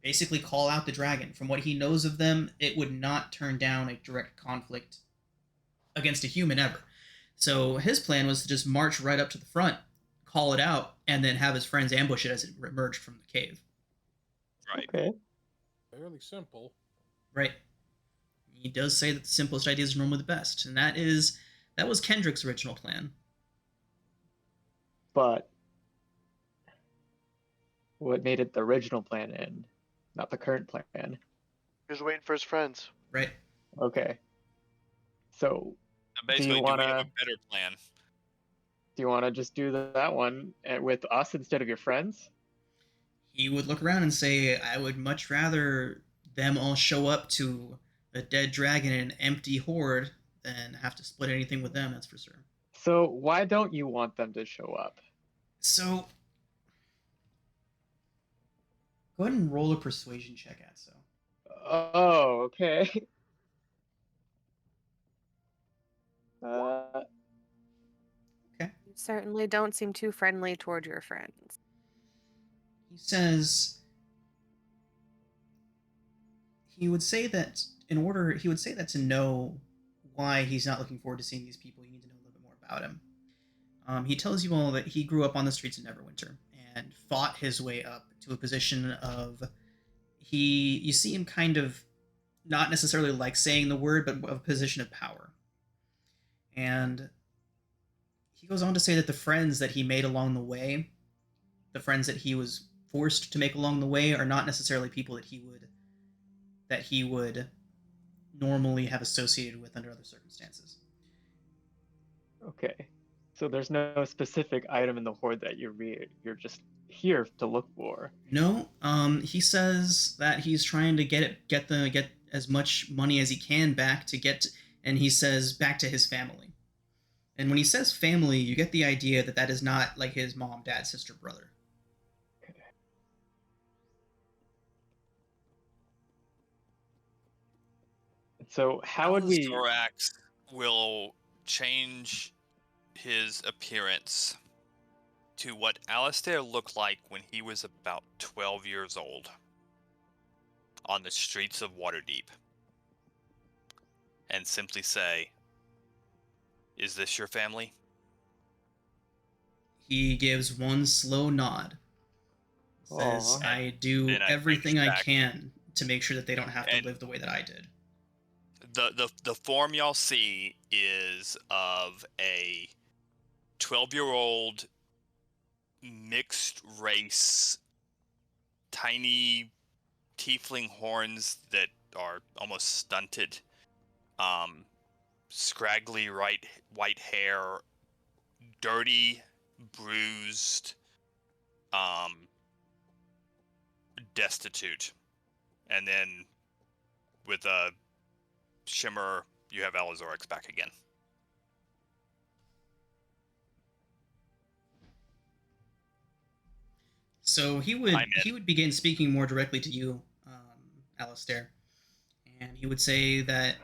basically call out the dragon. From what he knows of them, it would not turn down a direct conflict against a human ever. So his plan was to just march right up to the front, call it out, and then have his friends ambush it as it emerged from the cave. Right. Okay. Fairly simple. Right. He does say that the simplest ideas are normally the best, and that was Kendrick's original plan. But what made it the original plan and not the current plan? He was waiting for his friends. Right. Okay. So Basically, do we wanna- have a better plan? do you want to just do that one with us instead of your friends? He would look around and say, I would much rather them all show up to a dead dragon and an empty horde than have to split anything with them, that's for sure. So why don't you want them to show up? So go ahead and roll a persuasion check at so. Oh, okay. You certainly don't seem too friendly toward your friends. He says he would say that to know why he's not looking forward to seeing these people, you need to know a little bit more about him. He tells you all that he grew up on the streets of Neverwinter and fought his way up to a position of you see him kind of not necessarily like saying the word, but a position of power. And he goes on to say that the friends that he made along the way, the friends that he was forced to make along the way, are not necessarily people that he would normally have associated with under other circumstances. Okay. So there's no specific item in the horde that you're just here to look for. No, he says that he's trying to get as much money as he can back to get and he says back to his family. And when he says family, you get the idea that that is not like his mom, dad, sister, brother. So how would we? Thorax will change his appearance to what Alistair looked like when he was about 12 years old on the streets of Waterdeep, and simply say, "Is this your family?" He gives one slow nod. Says, Aw. I do Then I everything cringe I back. can to make sure that they don't have to And- live the way that I did. The form y'all see is of a 12-year-old mixed race, tiny tiefling horns that are almost stunted, scraggly white hair, dirty, bruised, destitute, and then with a shimmer, you have Alizorix back again. So he would begin speaking more directly to you, Alistair, and he would say that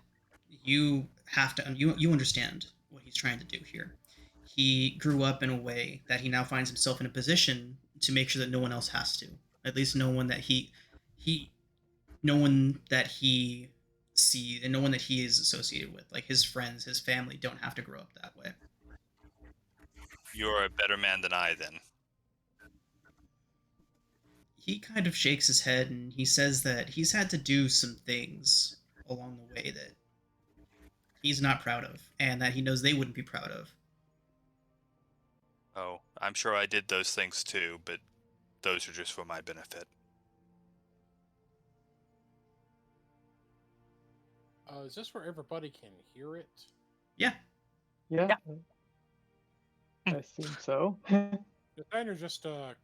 you have to you understand what he's trying to do here. He grew up in a way that he now finds himself in a position to make sure that no one else has to. At least no one that he no one that he see and no one that he is associated with, like his friends, his family, don't have to grow up that way. You're a better man than I, then. He kind of shakes his head and he says that he's had to do some things along the way that he's not proud of and that he knows they wouldn't be proud of. Oh, I'm sure I did those things too, but those are just for my benefit. Is this where everybody can hear it? Yeah. Yeah. I assume so. Nathaniel just kind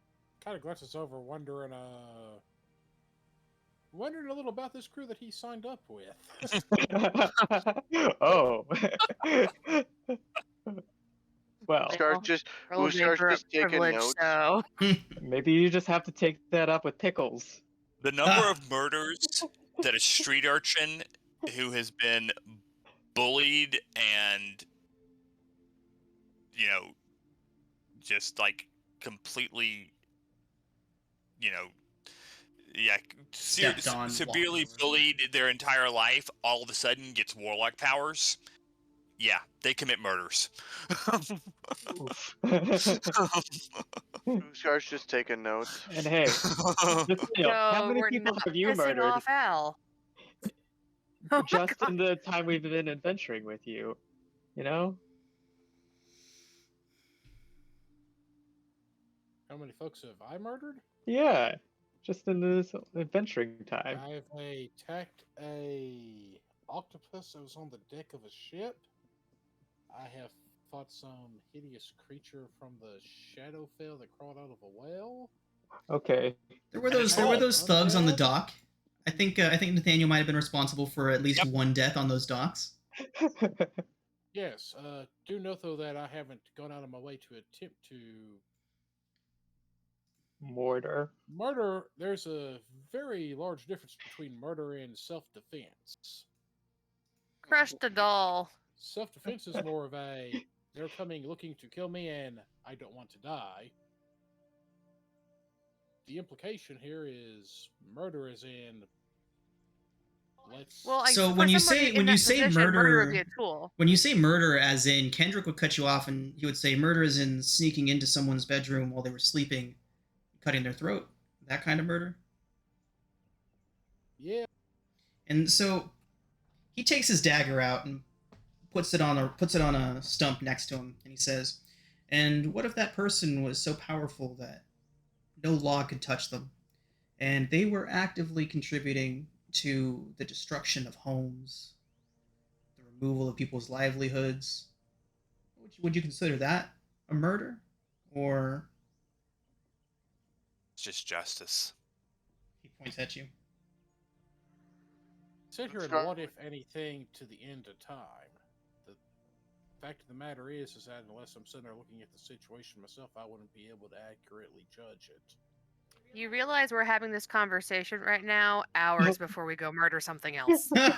of glances over, wondering a little about this crew that he signed up with. Oh. Well, Starts just who starts just taking notes. So. maybe you just have to take that up with Pickles. The number of murders that a street urchin who has been bullied and, just like completely, Stepped on, severely walked over. bullied their entire life, all of a sudden gets warlock powers. Yeah, they commit murders. Who starts just taking notes. And hey, how many we're people not have you pissing murdered off Al. Oh my just God. in the time we've been adventuring with you? You know? How many folks have I murdered? Yeah. Just in this adventuring time. I've attacked a octopus that was on the deck of a ship. I have fought some hideous creature from the Shadowfell that crawled out of a well. Okay. There were those thugs on the Undead. dock. I think Nathaniel might have been responsible for at least one death on those docks. Yes. Do note though that I haven't gone out of my way to attempt to Mortar. murder. There's a very large difference between murder and self-defense. Crushed a doll. Self-defense is more of they're coming looking to kill me and I don't want to die. The implication here is murder is in let's Well, So for when you somebody say in when that you say position, murder would be murder, a tool. when you say murder, as in Kendrick would cut you off and he would say murder is in sneaking into someone's bedroom while they were sleeping, cutting their throat. That kind of murder. yeah. And so he takes his dagger out and puts it on a stump next to him, and he says, "And what if that person was so powerful that no law could touch them, and they were actively contributing to the destruction of homes, the removal of people's livelihoods? Would you consider that a murder, or?" It's just justice. He points at you. sit here and Scar- what if anything to the end of time. The fact of the matter is that unless I'm sitting there looking at the situation myself, I wouldn't be able to accurately judge it. You realize we're having this conversation right now, hours before we go murder something else. Yeah.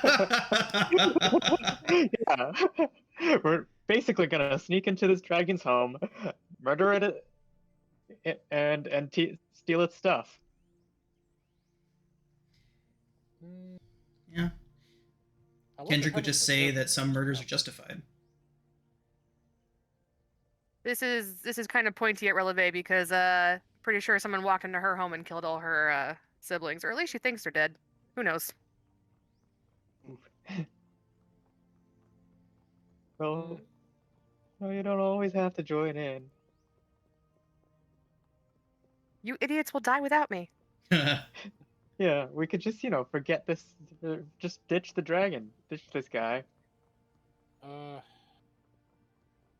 We're basically gonna sneak into this dragon's home, murder it, and steal its stuff. Hmm, Yeah. I wonder Kendrick how would much just the say judge that some knows murders are about justified. This is kind of pointy at Releve because pretty sure someone walked into her home and killed all her siblings, or at least she thinks they're dead. Who knows? Well, no, you don't always have to join in. You idiots will die without me. Yeah, we could just, forget this. Just ditch the dragon. Ditch this guy. Uh,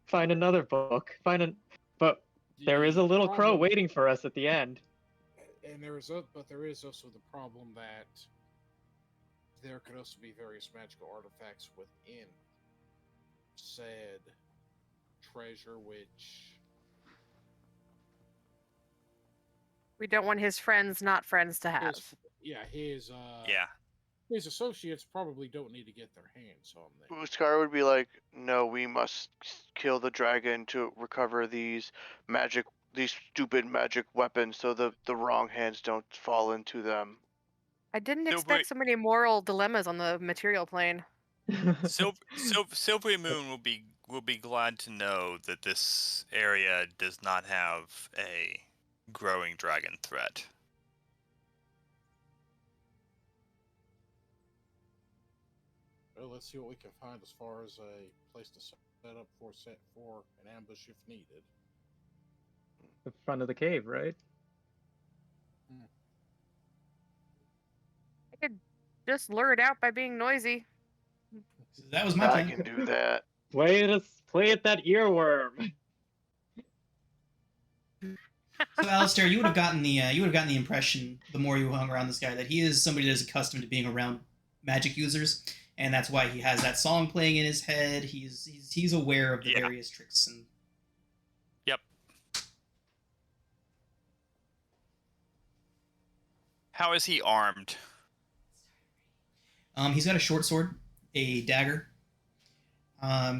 Find another book. But there is a the little crow problem- waiting for us at the end. And but there is also the problem that there could also be various magical artifacts within said treasure, which We don't want his friends, not friends, to have. his associates probably don't need to get their hands on them. Scar would be like, no, we must kill the dragon to recover these stupid magic weapons so the wrong hands don't fall into them. I didn't Silvery- expect so many moral dilemmas on the material plane. Silvery Moon will be glad to know that this area does not have a growing dragon threat. Well, let's see what we can find as far as a place to set up for an ambush if needed. The front of the cave, right? I could just lure it out by being noisy. That was my I plan. can do that. Play at that earworm. So, Alistair, you would have gotten the impression the more you hung around this guy that he is somebody that is accustomed to being around magic users, and that's why he has that song playing in his head. He's aware of the various tricks and. Yep. How is he armed? He's got a short sword, a dagger.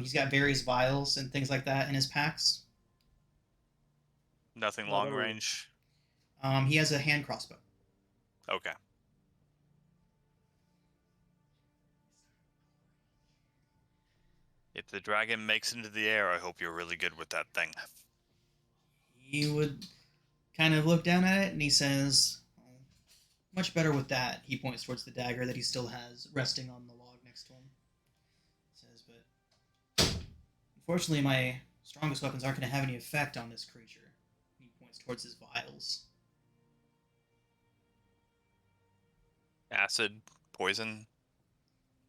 He's got various vials and things like that in his packs. Nothing long range. He has a hand crossbow. Okay. If the dragon makes it into the air, I hope you're really good with that thing. He would kind of look down at it and he says, oh, much better with that. He points towards the dagger that he still has resting on the log next to him. Says, but unfortunately my strongest weapons aren't going to have any effect on this creature. He points towards his vials. Acid, poison,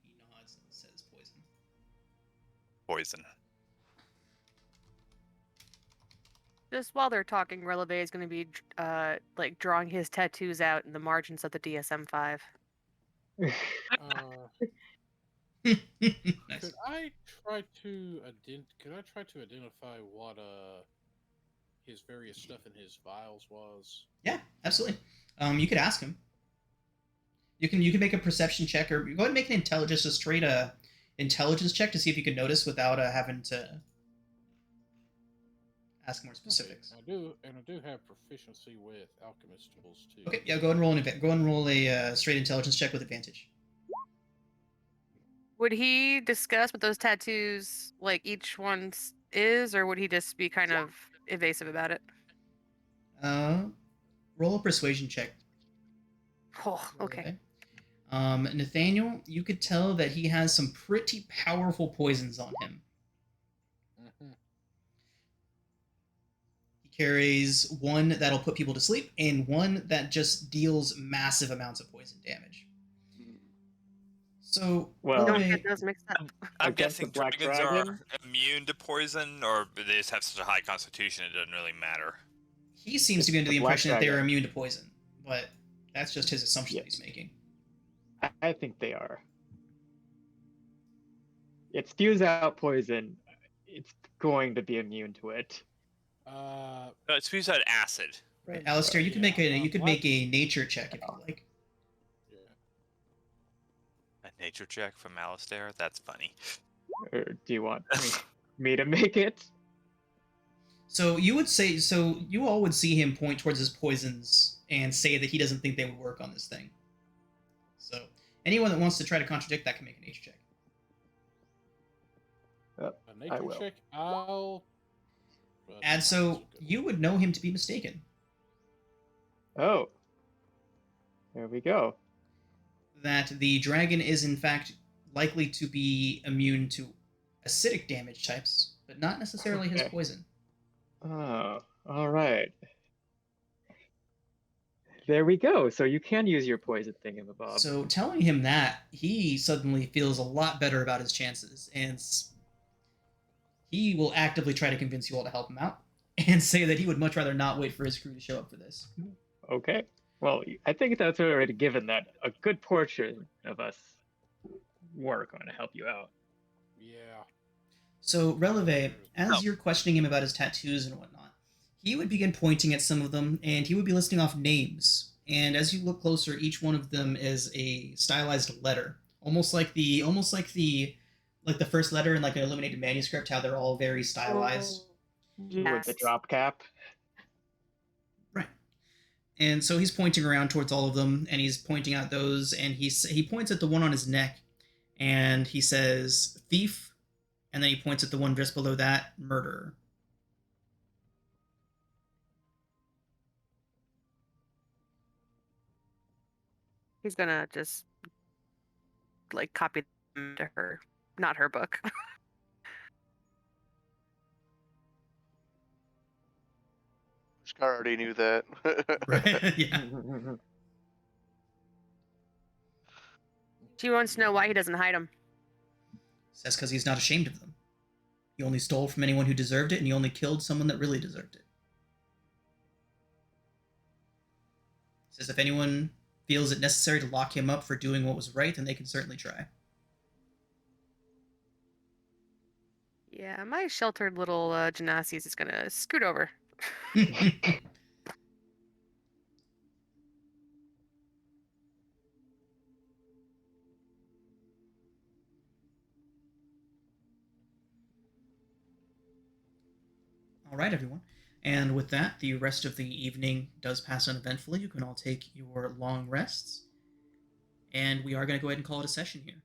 He nods and says poison. poison. Just while they're talking, Releve is going to be like drawing his tattoos out in the margins of the DSM-5. Nice. Could I try to identify what his various stuff in his vials was? Yeah, absolutely. You could ask him. You can make a perception check, or go ahead and make an a straight intelligence check to see if you can notice without having to ask more specifics. Okay, I do have proficiency with alchemist tools too. Okay, yeah, go ahead and roll a straight intelligence check with advantage. Would he discuss what those tattoos, like each one is, or would he just be kind of evasive about it? Roll a persuasion check. Oh, okay. Nathaniel, you could tell that he has some pretty powerful poisons on him. Mm-hmm. He carries one that'll put people to sleep and one that just deals massive amounts of poison damage. So, Well, No, Releve- that does make sense. I'm Against the guessing black dragons dragon? are immune to poison, or they just have such a high constitution it doesn't really matter. he seems to be under the The black impression that they are dragon. immune to poison, but that's just his assumption that he's making. I think they are. it spews out poison, it's going to be immune to it. It spews out acid. Right, Alistair, you can make a nature check if you like. Yeah. A nature check from Alistair? That's funny. Or do you want me to make it? So you all would see him point towards his poisons and say that he doesn't think they would work on this thing. So anyone that wants to try to contradict that can make a nature check. A nature will. check. I'll. And so you would know him to be mistaken. Oh. There we go. That the dragon is in fact likely to be immune to acidic damage types, but not necessarily his Okay. poison. Oh, all right. There we go. So you can use your poison thingamabob. So telling him that, he suddenly feels a lot better about his chances, and he will actively try to convince you all to help him out, and say that he would much rather not wait for his crew to show up for this. Okay. Well, I think that's already given that a good portion of us were going to help you out. Yeah. So, Releve, as you're questioning him about his tattoos and whatnot, he would begin pointing at some of them, and he would be listing off names. And as you look closer, each one of them is a stylized letter, almost like the first letter in like an illuminated manuscript. How they're all very stylized. With the drop cap. Right. And so he's pointing around towards all of them, and he's pointing out those, and he points at the one on his neck, and he says thief, and then he points at the one just below that, murderer. He's gonna just like copy them to her, not her book. Scar already knew that. Right? Yeah. She wants to know why he doesn't hide them. Says because he's not ashamed of them. He only stole from anyone who deserved it, and he only killed someone that really deserved it. Says if anyone feels it necessary to lock him up for doing what was right, then they can certainly try. Yeah, my sheltered little Genasi's is gonna scoot over. All right, everyone. And with that, the rest of the evening does pass uneventfully. You can all take your long rests. And we are going to go ahead and call it a session here.